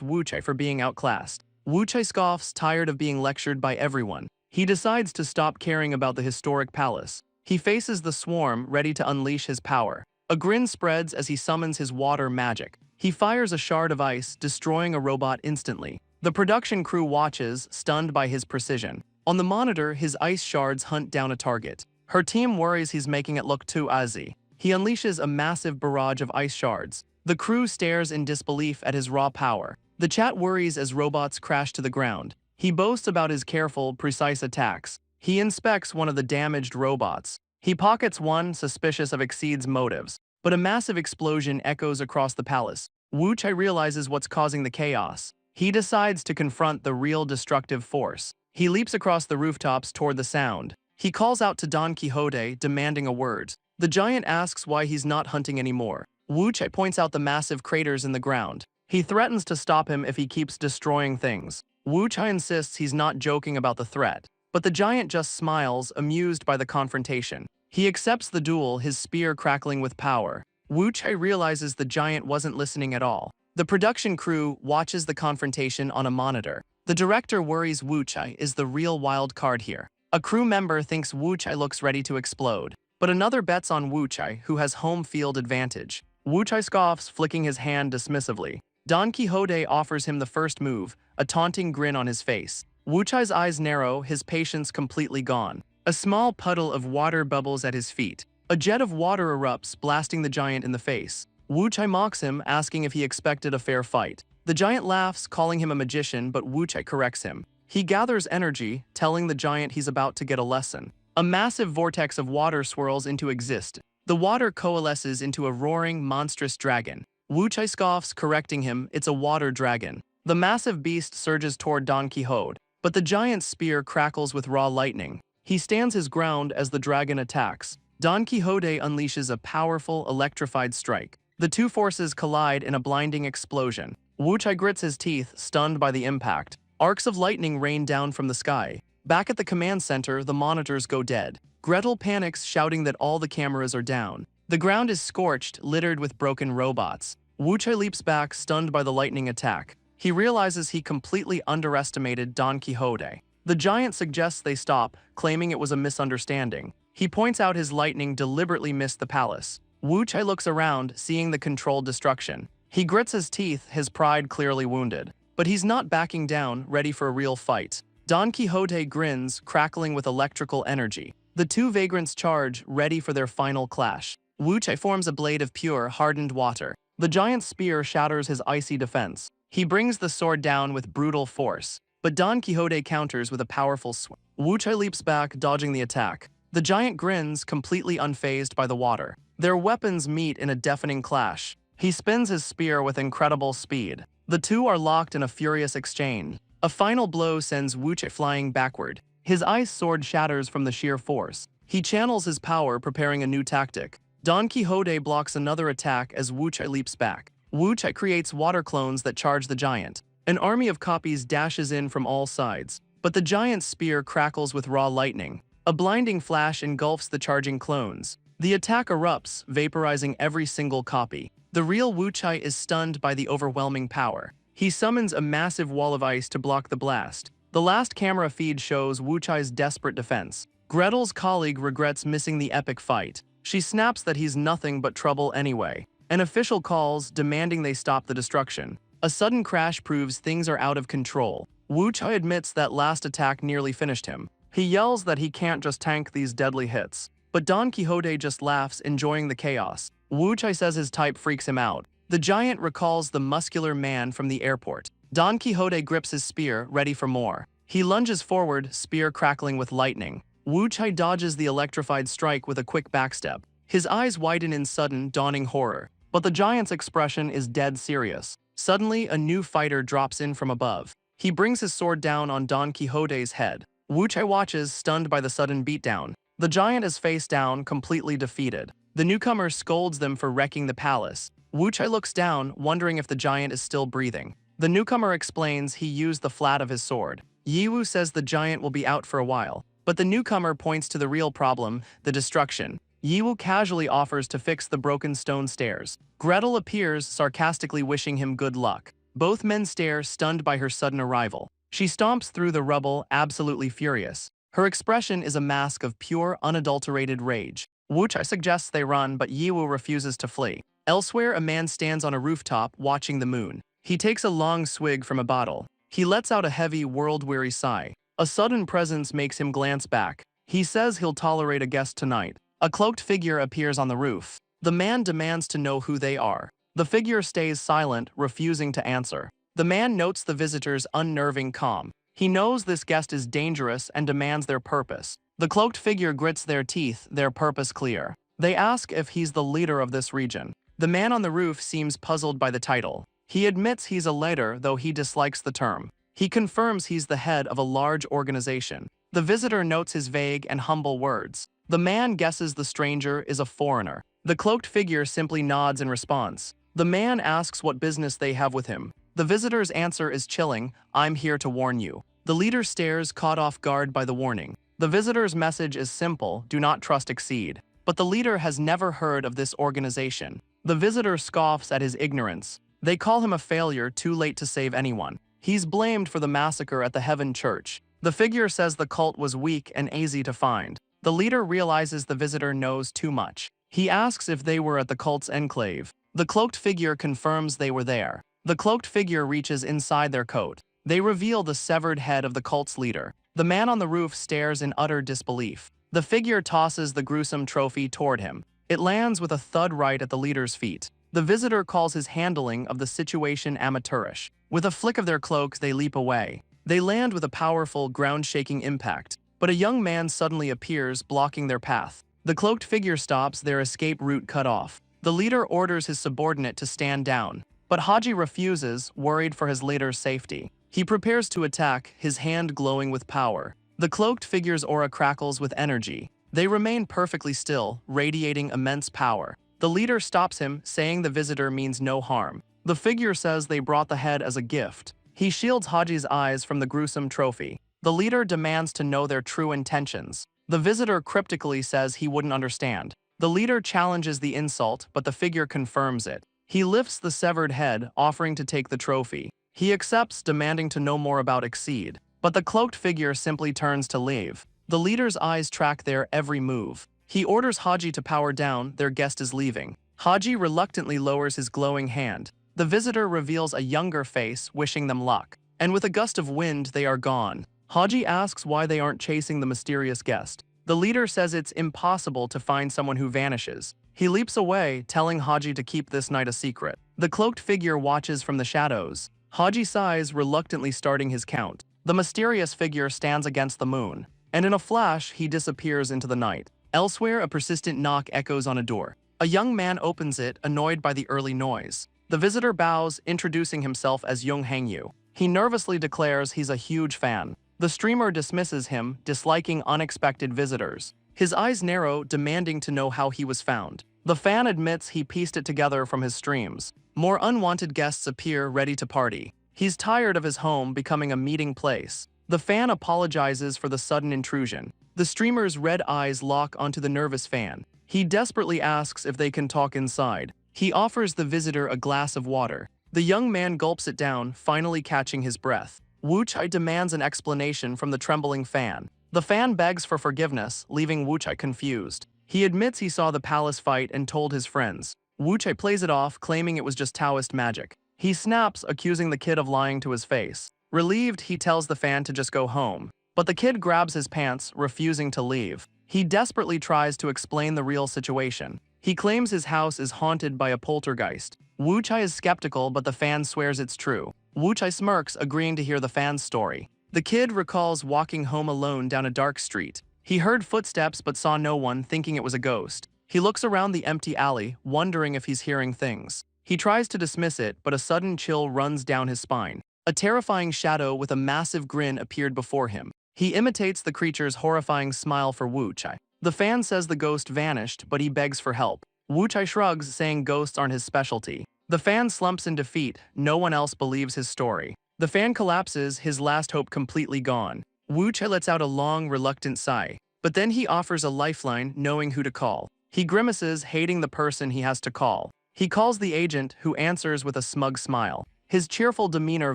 [SPEAKER 1] Wu Chai for being outclassed. Wu Chai scoffs, tired of being lectured by everyone. He decides to stop caring about the historic palace. He faces the swarm, ready to unleash his power. A grin spreads as he summons his water magic. He fires a shard of ice, destroying a robot instantly. The production crew watches, stunned by his precision. On the monitor, his ice shards hunt down a target. Her team worries he's making it look too easy. He unleashes a massive barrage of ice shards. The crew stares in disbelief at his raw power. The chat worries as robots crash to the ground. He boasts about his careful, precise attacks. He inspects one of the damaged robots. He pockets one, suspicious of Exceed's motives. But a massive explosion echoes across the palace. Wu Chai realizes what's causing the chaos. He decides to confront the real destructive force. He leaps across the rooftops toward the sound. He calls out to Don Quixote, demanding a word. The giant asks why he's not hunting anymore. Wu Chai points out the massive craters in the ground. He threatens to stop him if he keeps destroying things. Wu Chai insists he's not joking about the threat. But the giant just smiles, amused by the confrontation. He accepts the duel, his spear crackling with power. Wu Chai realizes the giant wasn't listening at all. The production crew watches the confrontation on a monitor. The director worries Wu Chai is the real wild card here. A crew member thinks Wu Chai looks ready to explode. But another bets on Wu Chai, who has home field advantage. Wu Chai scoffs, flicking his hand dismissively. Don Quixote offers him the first move, a taunting grin on his face. Wu Chai's eyes narrow, his patience completely gone. A small puddle of water bubbles at his feet. A jet of water erupts, blasting the giant in the face. Wu Chai mocks him, asking if he expected a fair fight. The giant laughs, calling him a magician, but Wu Chai corrects him. He gathers energy, telling the giant he's about to get a lesson. A massive vortex of water swirls into existence. The water coalesces into a roaring, monstrous dragon. Wu Chai scoffs, correcting him, it's a water dragon. The massive beast surges toward Don Quixote, but the giant's spear crackles with raw lightning. He stands his ground as the dragon attacks. Don Quixote unleashes a powerful, electrified strike. The two forces collide in a blinding explosion. Wu Chai grits his teeth, stunned by the impact. Arcs of lightning rain down from the sky. Back at the command center, the monitors go dead. Gretel panics, shouting that all the cameras are down. The ground is scorched, littered with broken robots. Wu Chai leaps back, stunned by the lightning attack. He realizes he completely underestimated Don Quixote. The giant suggests they stop, claiming it was a misunderstanding. He points out his lightning deliberately missed the palace. Wu Chai looks around, seeing the controlled destruction. He grits his teeth, his pride clearly wounded. But he's not backing down, ready for a real fight. Don Quixote grins, crackling with electrical energy. The two vagrants charge, ready for their final clash. Wu Chai forms a blade of pure, hardened water. The giant's spear shatters his icy defense. He brings the sword down with brutal force. But Don Quixote counters with a powerful swing. Wu Chai leaps back, dodging the attack. The giant grins, completely unfazed by the water. Their weapons meet in a deafening clash. He spins his spear with incredible speed. The two are locked in a furious exchange. A final blow sends Wu Chai flying backward. His ice sword shatters from the sheer force. He channels his power, preparing a new tactic. Don Quixote blocks another attack as Wu Chai leaps back. Wu Chai creates water clones that charge the giant. An army of copies dashes in from all sides. But the giant's spear crackles with raw lightning. A blinding flash engulfs the charging clones. The attack erupts, vaporizing every single copy. The real Wu Chai is stunned by the overwhelming power. He summons a massive wall of ice to block the blast. The last camera feed shows Wu Chai's desperate defense. Gretel's colleague regrets missing the epic fight. She snaps that he's nothing but trouble anyway. An official calls, demanding they stop the destruction. A sudden crash proves things are out of control. Wu Chai admits that last attack nearly finished him. He yells that he can't just tank these deadly hits. But Don Quixote just laughs, enjoying the chaos. Wu Chai says his type freaks him out. The giant recalls the muscular man from the airport. Don Quixote grips his spear, ready for more. He lunges forward, spear crackling with lightning. Wu Chai dodges the electrified strike with a quick backstep. His eyes widen in sudden, dawning horror. But the giant's expression is dead serious. Suddenly, a new fighter drops in from above. He brings his sword down on Don Quixote's head. Wu Chai watches, stunned by the sudden beatdown. The giant is face down, completely defeated. The newcomer scolds them for wrecking the palace. Wu Chai looks down, wondering if the giant is still breathing. The newcomer explains he used the flat of his sword. Yiwu says the giant will be out for a while, but the newcomer points to the real problem, the destruction. Yiwu casually offers to fix the broken stone stairs. Gretel appears, sarcastically wishing him good luck. Both men stare, stunned by her sudden arrival. She stomps through the rubble, absolutely furious. Her expression is a mask of pure, unadulterated rage. Wu Chai suggests they run, but Yiwu refuses to flee. Elsewhere, a man stands on a rooftop, watching the moon. He takes a long swig from a bottle. He lets out a heavy, world-weary sigh. A sudden presence makes him glance back. He says he'll tolerate a guest tonight. A cloaked figure appears on the roof. The man demands to know who they are. The figure stays silent, refusing to answer. The man notes the visitor's unnerving calm. He knows this guest is dangerous and demands their purpose. The cloaked figure grits their teeth, their purpose clear. They ask if he's the leader of this region. The man on the roof seems puzzled by the title. He admits he's a leader, though he dislikes the term. He confirms he's the head of a large organization. The visitor notes his vague and humble words. The man guesses the stranger is a foreigner. The cloaked figure simply nods in response. The man asks what business they have with him. The visitor's answer is chilling, "I'm here to warn you." The leader stares, caught off guard by the warning. The visitor's message is simple, do not trust Exceed. But the leader has never heard of this organization. The visitor scoffs at his ignorance. They call him a failure, too late to save anyone. He's blamed for the massacre at the Heaven Church. The figure says the cult was weak and easy to find. The leader realizes the visitor knows too much. He asks if they were at the cult's enclave. The cloaked figure confirms they were there. The cloaked figure reaches inside their coat. They reveal the severed head of the cult's leader. The man on the roof stares in utter disbelief. The figure tosses the gruesome trophy toward him. It lands with a thud right at the leader's feet. The visitor calls his handling of the situation amateurish. With a flick of their cloaks, they leap away. They land with a powerful, ground-shaking impact. But a young man suddenly appears, blocking their path. The cloaked figure stops, their escape route cut off. The leader orders his subordinate to stand down. But Haji refuses, worried for his leader's safety. He prepares to attack, his hand glowing with power. The cloaked figure's aura crackles with energy. They remain perfectly still, radiating immense power. The leader stops him, saying the visitor means no harm. The figure says they brought the head as a gift. He shields Haji's eyes from the gruesome trophy. The leader demands to know their true intentions. The visitor cryptically says he wouldn't understand. The leader challenges the insult, but the figure confirms it. He lifts the severed head, offering to take the trophy. He accepts, demanding to know more about Exceed. But the cloaked figure simply turns to leave. The leader's eyes track their every move. He orders Haji to power down, their guest is leaving. Haji reluctantly lowers his glowing hand. The visitor reveals a younger face, wishing them luck. And with a gust of wind, they are gone. Haji asks why they aren't chasing the mysterious guest. The leader says it's impossible to find someone who vanishes. He leaps away, telling Haji to keep this night a secret. The cloaked figure watches from the shadows. Haji sighs, reluctantly starting his count. The mysterious figure stands against the moon. And in a flash, he disappears into the night. Elsewhere, a persistent knock echoes on a door. A young man opens it, annoyed by the early noise. The visitor bows, introducing himself as Young Hangyu. He nervously declares he's a huge fan. The streamer dismisses him, disliking unexpected visitors. His eyes narrow, demanding to know how he was found. The fan admits he pieced it together from his streams. More unwanted guests appear, ready to party. He's tired of his home becoming a meeting place. The fan apologizes for the sudden intrusion. The streamer's red eyes lock onto the nervous fan. He desperately asks if they can talk inside. He offers the visitor a glass of water. The young man gulps it down, finally catching his breath. Wu Chai demands an explanation from the trembling fan. The fan begs for forgiveness, leaving Wu Chai confused. He admits he saw the palace fight and told his friends. Wu Chai plays it off, claiming it was just Taoist magic. He snaps, accusing the kid of lying to his face. Relieved, he tells the fan to just go home. But the kid grabs his pants, refusing to leave. He desperately tries to explain the real situation. He claims his house is haunted by a poltergeist. Wu Chai is skeptical, but the fan swears it's true. Wu Chai smirks, agreeing to hear the fan's story. The kid recalls walking home alone down a dark street. He heard footsteps but saw no one, thinking it was a ghost. He looks around the empty alley, wondering if he's hearing things. He tries to dismiss it, but a sudden chill runs down his spine. A terrifying shadow with a massive grin appeared before him. He imitates the creature's horrifying smile for Wu Chai. The fan says the ghost vanished, but he begs for help. Wu Chai shrugs, saying ghosts aren't his specialty. The fan slumps in defeat. No one else believes his story. The fan collapses, his last hope completely gone. Wu Chai lets out a long, reluctant sigh. But then he offers a lifeline, knowing who to call. He grimaces, hating the person he has to call. He calls the agent, who answers with a smug smile. His cheerful demeanor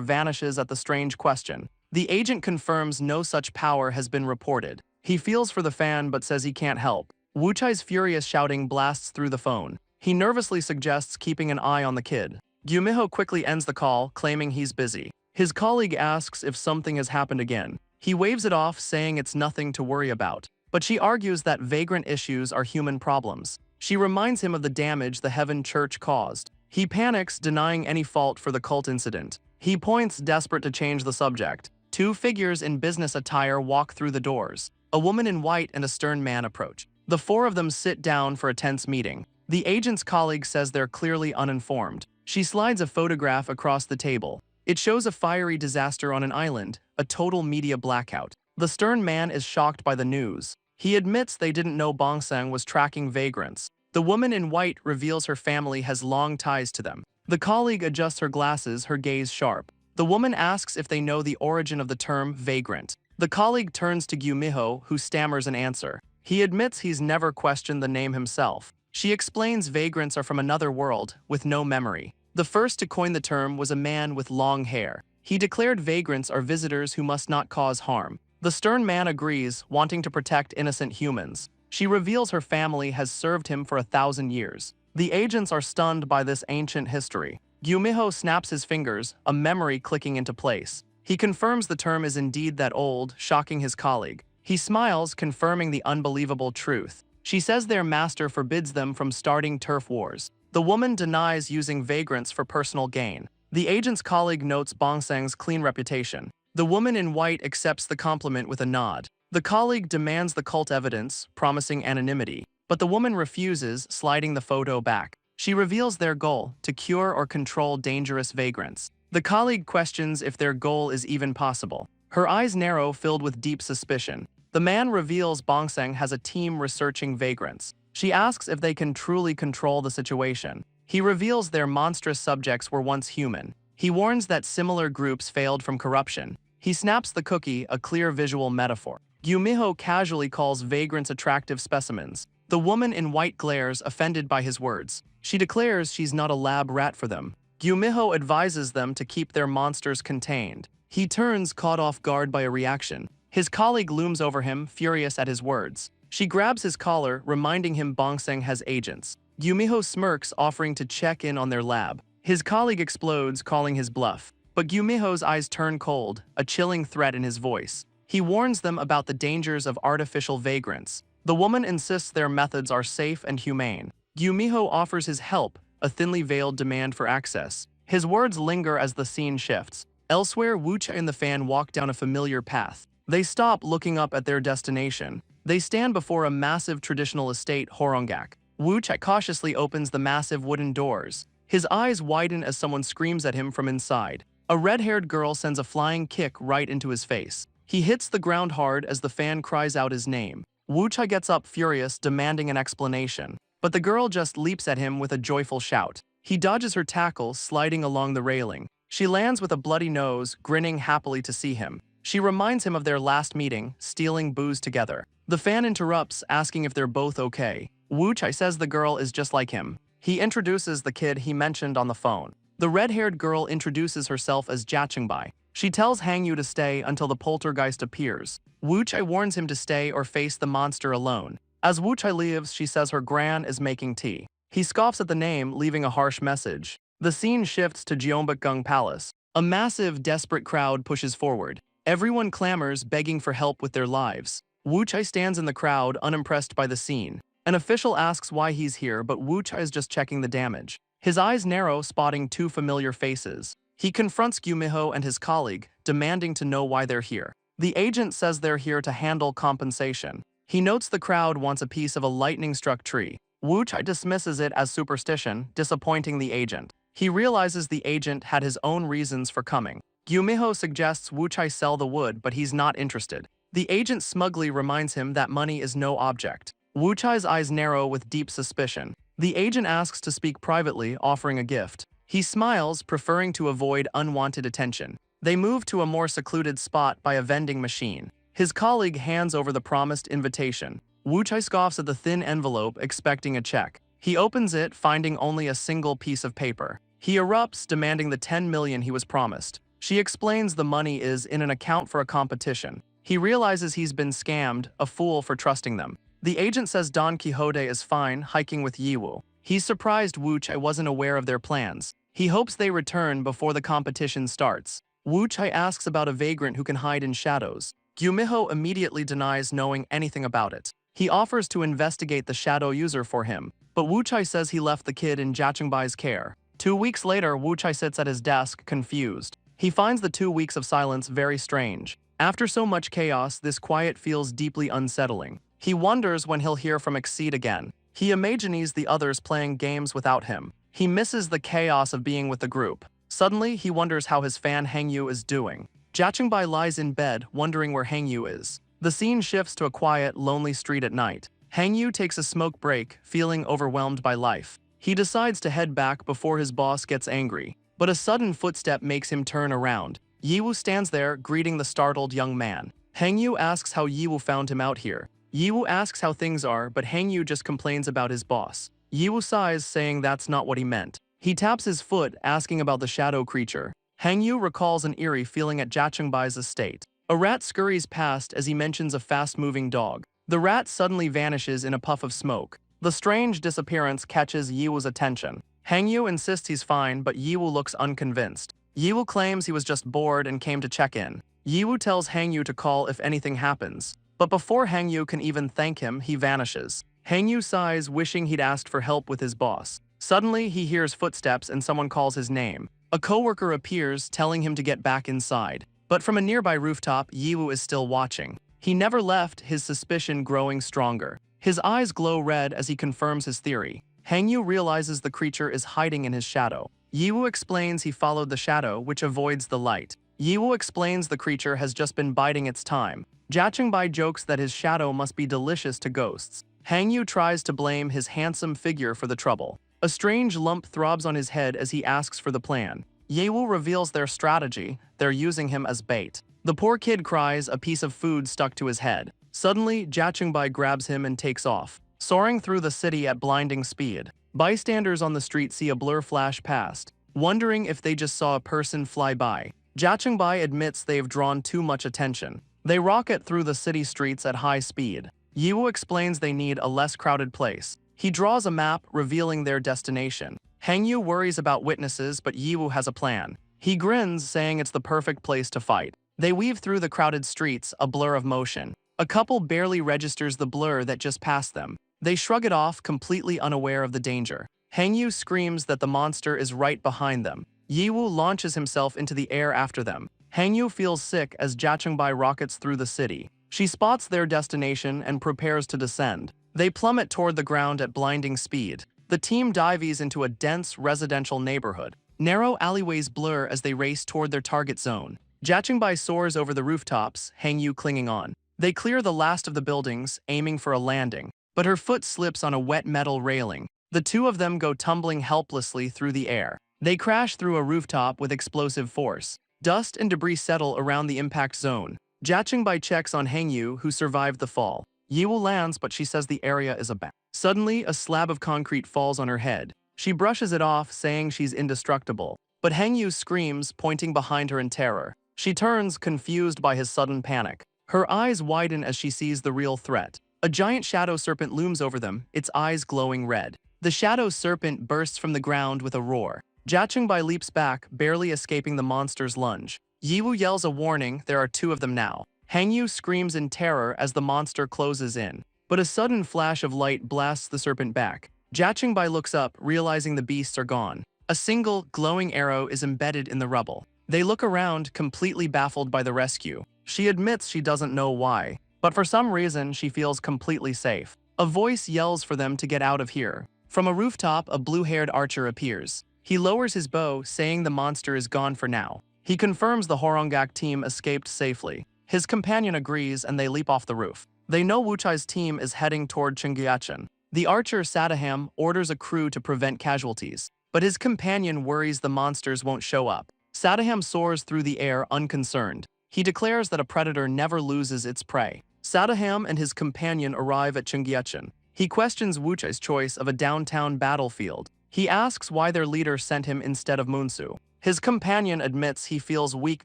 [SPEAKER 1] vanishes at the strange question. The agent confirms no such power has been reported. He feels for the fan but says he can't help. Wu Chai's furious shouting blasts through the phone. He nervously suggests keeping an eye on the kid. Gumiho quickly ends the call, claiming he's busy. His colleague asks if something has happened again. He waves it off, saying it's nothing to worry about. But she argues that vagrant issues are human problems. She reminds him of the damage the Heaven Church caused. He panics, denying any fault for the cult incident. He points, desperate to change the subject. Two figures in business attire walk through the doors. A woman in white and a stern man approach. The four of them sit down for a tense meeting. The agent's colleague says they're clearly uninformed. She slides a photograph across the table. It shows a fiery disaster on an island, a total media blackout. The stern man is shocked by the news. He admits they didn't know Bongsang was tracking vagrants. The woman in white reveals her family has long ties to them. The colleague adjusts her glasses, her gaze sharp. The woman asks if they know the origin of the term vagrant. The colleague turns to Gumiho, who stammers an answer. He admits he's never questioned the name himself. She explains vagrants are from another world, with no memory. The first to coin the term was a man with long hair. He declared vagrants are visitors who must not cause harm. The stern man agrees, wanting to protect innocent humans. She reveals her family has served him for 1,000 years. The agents are stunned by this ancient history. Gumiho snaps his fingers, a memory clicking into place. He confirms the term is indeed that old, shocking his colleague. He smiles, confirming the unbelievable truth. She says their master forbids them from starting turf wars. The woman denies using vagrants for personal gain. The agent's colleague notes Bongsang's clean reputation. The woman in white accepts the compliment with a nod. The colleague demands the cult evidence, promising anonymity, but the woman refuses, sliding the photo back. She reveals their goal, to cure or control dangerous vagrants. The colleague questions if their goal is even possible. Her eyes narrow, filled with deep suspicion. The man reveals Bongsang has a team researching vagrants. She asks if they can truly control the situation. He reveals their monstrous subjects were once human. He warns that similar groups failed from corruption. He snaps the cookie, a clear visual metaphor. Gumiho casually calls vagrants attractive specimens. The woman in white glares, offended by his words. She declares she's not a lab rat for them. Gumiho advises them to keep their monsters contained. He turns, caught off guard by a reaction. His colleague looms over him, furious at his words. She grabs his collar, reminding him Bongsang has agents. Gumiho smirks, offering to check in on their lab. His colleague explodes, calling his bluff. But Gumiho's eyes turn cold, a chilling threat in his voice. He warns them about the dangers of artificial vagrants. The woman insists their methods are safe and humane. Gumiho offers his help, a thinly veiled demand for access. His words linger as the scene shifts. Elsewhere, Wu Chai and the fan walk down a familiar path. They stop, looking up at their destination. They stand before a massive traditional estate, Horongak. Wu Chai cautiously opens the massive wooden doors. His eyes widen as someone screams at him from inside. A red-haired girl sends a flying kick right into his face. He hits the ground hard as the fan cries out his name. Wu Chai gets up furious, demanding an explanation. But the girl just leaps at him with a joyful shout. He dodges her tackle, sliding along the railing. She lands with a bloody nose, grinning happily to see him. She reminds him of their last meeting, stealing booze together. The fan interrupts, asking if they're both okay. Wu Chai says the girl is just like him. He introduces the kid he mentioned on the phone. The red-haired girl introduces herself as Jachengbai. She tells Hangyu to stay until the poltergeist appears. Wu Chai warns him to stay or face the monster alone. As Wu Chai leaves, she says her gran is making tea. He scoffs at the name, leaving a harsh message. The scene shifts to Gyeongbokgung Palace. A massive, desperate crowd pushes forward. Everyone clamors, begging for help with their lives. Wu Chai stands in the crowd, unimpressed by the scene. An official asks why he's here, but Wu Chai is just checking the damage. His eyes narrow, spotting two familiar faces. He confronts Gumiho and his colleague, demanding to know why they're here. The agent says they're here to handle compensation. He notes the crowd wants a piece of a lightning-struck tree. Wu Chai dismisses it as superstition, disappointing the agent. He realizes the agent had his own reasons for coming. Gyumiho suggests Wuchai sell the wood, but he's not interested. The agent smugly reminds him that money is no object. Wuchai's eyes narrow with deep suspicion. The agent asks to speak privately, offering a gift. He smiles, preferring to avoid unwanted attention. They move to a more secluded spot by a vending machine. His colleague hands over the promised invitation. Wuchai scoffs at the thin envelope, expecting a check. He opens it, finding only a single piece of paper. He erupts, demanding the 10 million he was promised. She explains the money is in an account for a competition. He realizes he's been scammed, a fool for trusting them. The agent says Don Quixote is fine, hiking with Yiwu. He's surprised Wuchai wasn't aware of their plans. He hopes they return before the competition starts. Wuchai asks about a vagrant who can hide in shadows. Gyumiho immediately denies knowing anything about it. He offers to investigate the shadow user for him, but Wuchai says he left the kid in Jachengbai's care. 2 weeks later, Wuchai sits at his desk, confused. He finds the 2 weeks of silence very strange. After so much chaos, this quiet feels deeply unsettling. He wonders when he'll hear from Exceed again. He imagines the others playing games without him. He misses the chaos of being with the group. Suddenly, he wonders how his fan Hangyu is doing. Jachengbai lies in bed, wondering where Hangyu is. The scene shifts to a quiet, lonely street at night. Hangyu takes a smoke break, feeling overwhelmed by life. He decides to head back before his boss gets angry, but a sudden footstep makes him turn around. Yiwu stands there, greeting the startled young man. Hangyu asks how Yiwu found him out here. Yiwu asks how things are, but Hangyu just complains about his boss. Yiwu sighs, saying that's not what he meant. He taps his foot, asking about the shadow creature. Hangyu recalls an eerie feeling at Jachengbai's estate. A rat scurries past as he mentions a fast-moving dog. The rat suddenly vanishes in a puff of smoke. The strange disappearance catches Yiwu's attention. Hangyu insists he's fine, but Yiwu looks unconvinced. Yiwu claims he was just bored and came to check in. Yiwu tells Hangyu to call if anything happens. But before Hangyu can even thank him, he vanishes. Hangyu sighs, wishing he'd asked for help with his boss. Suddenly, he hears footsteps and someone calls his name. A coworker appears, telling him to get back inside. But from a nearby rooftop, Yiwu is still watching. He never left, his suspicion growing stronger. His eyes glow red as he confirms his theory. Hangyu realizes the creature is hiding in his shadow. Yiwu explains he followed the shadow, which avoids the light. Yiwu explains the creature has just been biding its time. Jachengbai jokes that his shadow must be delicious to ghosts. Hangyu tries to blame his handsome figure for the trouble. A strange lump throbs on his head as he asks for the plan. Yiwu reveals their strategy, they're using him as bait. The poor kid cries, a piece of food stuck to his head. Suddenly, Jachengbai grabs him and takes off, soaring through the city at blinding speed. Bystanders on the street see a blur flash past, wondering if they just saw a person fly by. Jachengbai admits they've drawn too much attention. They rocket through the city streets at high speed. Yiwu explains they need a less crowded place. He draws a map, revealing their destination. Hangyu worries about witnesses, but Yiwu has a plan. He grins, saying it's the perfect place to fight. They weave through the crowded streets, a blur of motion. A couple barely registers the blur that just passed them. They shrug it off, completely unaware of the danger. Hangyu screams that the monster is right behind them. Yiwu launches himself into the air after them. Hangyu feels sick as Jachengbai rockets through the city. She spots their destination and prepares to descend. They plummet toward the ground at blinding speed. The team dives into a dense residential neighborhood. Narrow alleyways blur as they race toward their target zone. Jachengbai soars over the rooftops, Hangyu clinging on. They clear the last of the buildings, aiming for a landing, but her foot slips on a wet metal railing. The two of them go tumbling helplessly through the air. They crash through a rooftop with explosive force. Dust and debris settle around the impact zone. Jachengbai checks on Hangyu, who survived the fall. Yiwu lands, but she says the area is a bat. Suddenly, a slab of concrete falls on her head. She brushes it off, saying she's indestructible. But Hangyu screams, pointing behind her in terror. She turns, confused by his sudden panic. Her eyes widen as she sees the real threat. A giant shadow serpent looms over them, its eyes glowing red. The shadow serpent bursts from the ground with a roar. Jachengbai leaps back, barely escaping the monster's lunge. Yiwu yells a warning, there are two of them now. Hangyu screams in terror as the monster closes in. But a sudden flash of light blasts the serpent back. Jachengbai looks up, realizing the beasts are gone. A single, glowing arrow is embedded in the rubble. They look around, completely baffled by the rescue. She admits she doesn't know why, but for some reason she feels completely safe. A voice yells for them to get out of here. From a rooftop, a blue-haired archer appears. He lowers his bow, saying the monster is gone for now. He confirms the Horongak team escaped safely. His companion agrees and they leap off the roof. They know Wuchai's team is heading toward Chingyachen. The archer Sadaham orders a crew to prevent casualties, but his companion worries the monsters won't show up. Sadaham soars through the air unconcerned. He declares that a predator never loses its prey. Sadaham and his companion arrive at Chingyachen. He questions Wuchai's choice of a downtown battlefield. He asks why their leader sent him instead of Munsu. His companion admits he feels weak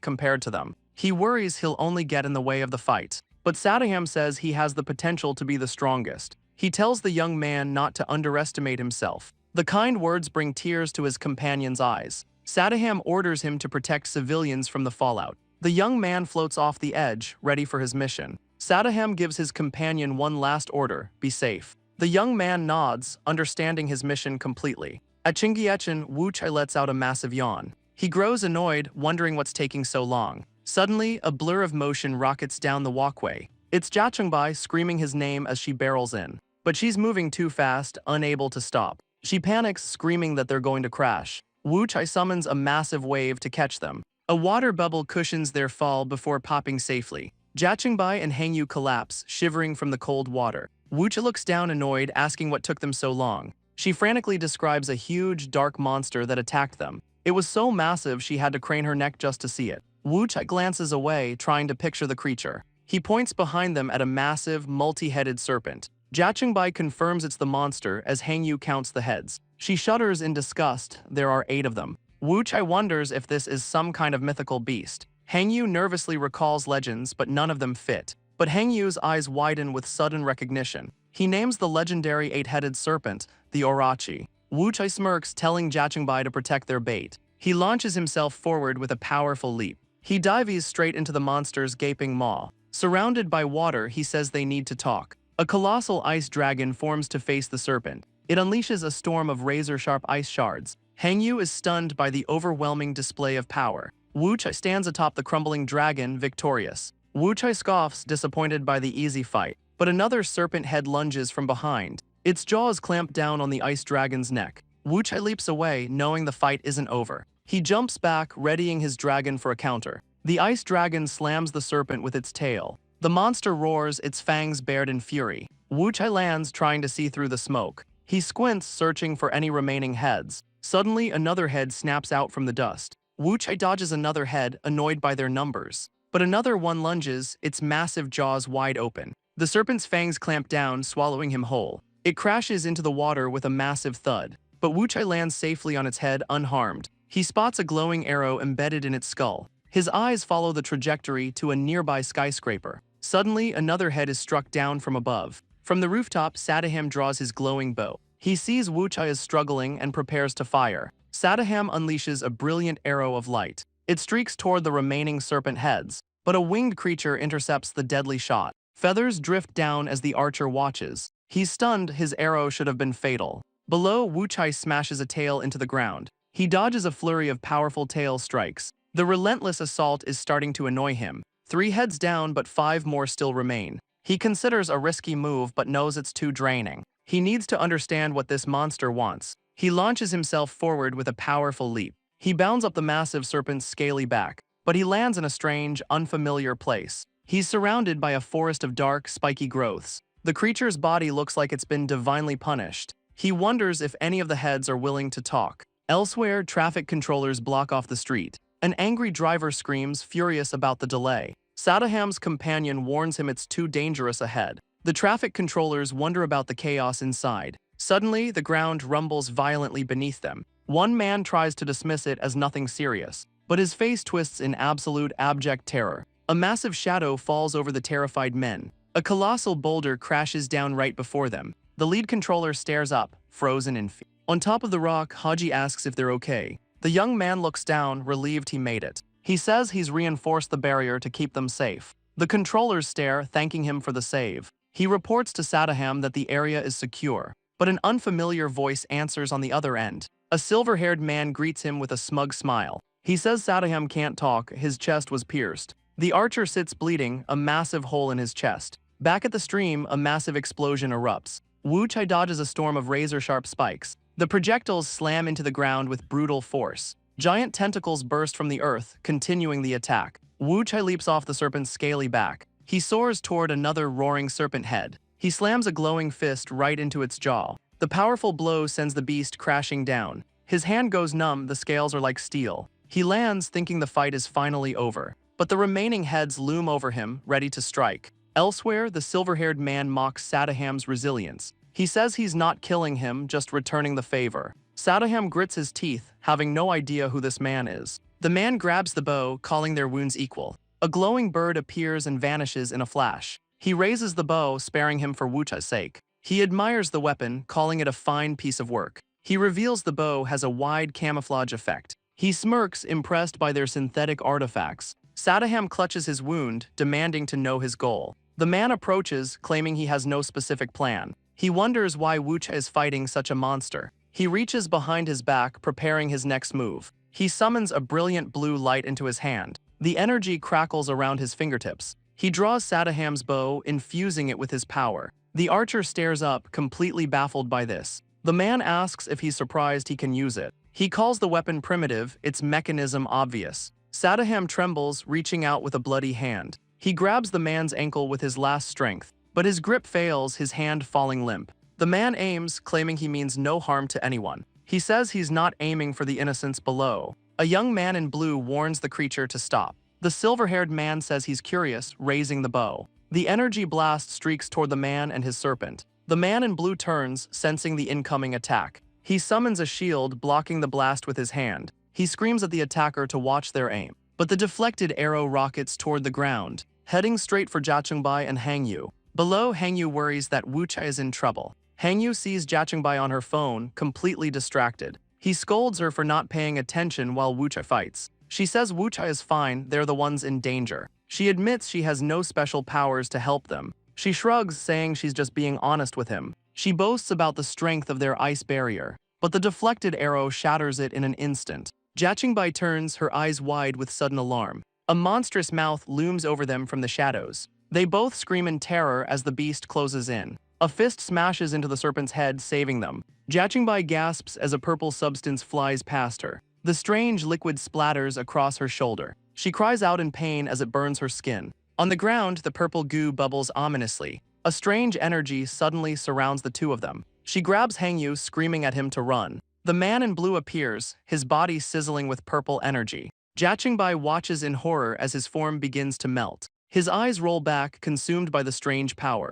[SPEAKER 1] compared to them. He worries he'll only get in the way of the fight. But Sadaham says he has the potential to be the strongest. He tells the young man not to underestimate himself. The kind words bring tears to his companion's eyes. Sadaham orders him to protect civilians from the fallout. The young man floats off the edge, ready for his mission. Sadaham gives his companion one last order: be safe. The young man nods, understanding his mission completely. At Chingyachen, Wuchai lets out a massive yawn. He grows annoyed, wondering what's taking so long. Suddenly, a blur of motion rockets down the walkway. It's Jachungbai screaming his name as she barrels in. But she's moving too fast, unable to stop. She panics, screaming that they're going to crash. Wuchai summons a massive wave to catch them. A water bubble cushions their fall before popping safely. Jachungbai and Hangyu collapse, shivering from the cold water. Wuchai looks down annoyed, asking what took them so long. She frantically describes a huge, dark monster that attacked them. It was so massive she had to crane her neck just to see it. Wuchai glances away, trying to picture the creature. He points behind them at a massive, multi-headed serpent. Jachungbai confirms it's the monster as Hangyu counts the heads. She shudders in disgust. There are 8 of them. Wuchai wonders if this is some kind of mythical beast. Hangyu nervously recalls legends, but none of them fit. But Hangyu's eyes widen with sudden recognition. He names the legendary 8-headed serpent, the Orachi. Wuchai smirks, telling Jachungbai to protect their bait. He launches himself forward with a powerful leap. He dives straight into the monster's gaping maw. Surrounded by water, he says they need to talk. A colossal ice dragon forms to face the serpent. It unleashes a storm of razor-sharp ice shards. Hangyu is stunned by the overwhelming display of power. Wuchai stands atop the crumbling dragon, victorious. Wuchai scoffs, disappointed by the easy fight. But another serpent head lunges from behind. Its jaws clamp down on the ice dragon's neck. Wuchai leaps away, knowing the fight isn't over. He jumps back, readying his dragon for a counter. The ice dragon slams the serpent with its tail. The monster roars, its fangs bared in fury. Wuchai lands, trying to see through the smoke. He squints, searching for any remaining heads. Suddenly, another head snaps out from the dust. Wuchai dodges another head, annoyed by their numbers. But another one lunges, its massive jaws wide open. The serpent's fangs clamp down, swallowing him whole. It crashes into the water with a massive thud. But Wuchai lands safely on its head, unharmed. He spots a glowing arrow embedded in its skull. His eyes follow the trajectory to a nearby skyscraper. Suddenly, another head is struck down from above. From the rooftop, Sadaham draws his glowing bow. He sees Wuchai is struggling and prepares to fire. Sadaham unleashes a brilliant arrow of light. It streaks toward the remaining serpent heads, but a winged creature intercepts the deadly shot. Feathers drift down as the archer watches. He's stunned, his arrow should have been fatal. Below, Wuchai smashes a tail into the ground. He dodges a flurry of powerful tail strikes. The relentless assault is starting to annoy him. 3 heads down, but 5 more still remain. He considers a risky move, but knows it's too draining. He needs to understand what this monster wants. He launches himself forward with a powerful leap. He bounds up the massive serpent's scaly back, but he lands in a strange, unfamiliar place. He's surrounded by a forest of dark, spiky growths. The creature's body looks like it's been divinely punished. He wonders if any of the heads are willing to talk. Elsewhere, traffic controllers block off the street. An angry driver screams, furious about the delay. Sadaham's companion warns him it's too dangerous ahead. The traffic controllers wonder about the chaos inside. Suddenly, the ground rumbles violently beneath them. One man tries to dismiss it as nothing serious, but his face twists in absolute abject terror. A massive shadow falls over the terrified men. A colossal boulder crashes down right before them. The lead controller stares up, frozen in fear. On top of the rock, Haji asks if they're okay. The young man looks down, relieved he made it. He says he's reinforced the barrier to keep them safe. The controllers stare, thanking him for the save. He reports to Sadaham that the area is secure, but an unfamiliar voice answers on the other end. A silver-haired man greets him with a smug smile. He says Sadaham can't talk, his chest was pierced. The archer sits bleeding, a massive hole in his chest. Back at the stream, a massive explosion erupts. Wuchai dodges a storm of razor-sharp spikes. The projectiles slam into the ground with brutal force. Giant tentacles burst from the earth, continuing the attack. Wu Chai leaps off the serpent's scaly back. He soars toward another roaring serpent head. He slams a glowing fist right into its jaw. The powerful blow sends the beast crashing down. His hand goes numb, the scales are like steel. He lands, thinking the fight is finally over. But the remaining heads loom over him, ready to strike. Elsewhere, the silver-haired man mocks Sadaham's resilience. He says he's not killing him, just returning the favor. Sadaham grits his teeth, having no idea who this man is. The man grabs the bow, calling their wounds equal. A glowing bird appears and vanishes in a flash. He raises the bow, sparing him for Wu Chai's sake. He admires the weapon, calling it a fine piece of work. He reveals the bow has a wide camouflage effect. He smirks, impressed by their synthetic artifacts. Sadaham clutches his wound, demanding to know his goal. The man approaches, claiming he has no specific plan. He wonders why Wu Chai is fighting such a monster. He reaches behind his back, preparing his next move. He summons a brilliant blue light into his hand. The energy crackles around his fingertips. He draws Sadaham's bow, infusing it with his power. The archer stares up, completely baffled by this. The man asks if he's surprised he can use it. He calls the weapon primitive, its mechanism obvious. Sadaham trembles, reaching out with a bloody hand. He grabs the man's ankle with his last strength, but his grip fails, his hand falling limp. The man aims, claiming he means no harm to anyone. He says he's not aiming for the innocents below. A young man in blue warns the creature to stop. The silver-haired man says he's curious, raising the bow. The energy blast streaks toward the man and his serpent. The man in blue turns, sensing the incoming attack. He summons a shield, blocking the blast with his hand. He screams at the attacker to watch their aim. But the deflected arrow rockets toward the ground, heading straight for Jachungbai and Hangyu. Below, Hangyu worries that Wu Chai is in trouble. Hangyu sees Jachungbai on her phone, completely distracted. He scolds her for not paying attention while Wu Chai fights. She says Wu Chai is fine, they're the ones in danger. She admits she has no special powers to help them. She shrugs, saying she's just being honest with him. She boasts about the strength of their ice barrier, but the deflected arrow shatters it in an instant. Jachungbai turns, her eyes wide with sudden alarm. A monstrous mouth looms over them from the shadows. They both scream in terror as the beast closes in. A fist smashes into the serpent's head, saving them. Jachungbai gasps as a purple substance flies past her. The strange liquid splatters across her shoulder. She cries out in pain as it burns her skin. On the ground, the purple goo bubbles ominously. A strange energy suddenly surrounds the two of them. She grabs Hangyu, screaming at him to run. The man in blue appears, his body sizzling with purple energy. Jachungbai watches in horror as his form begins to melt. His eyes roll back, consumed by the strange power.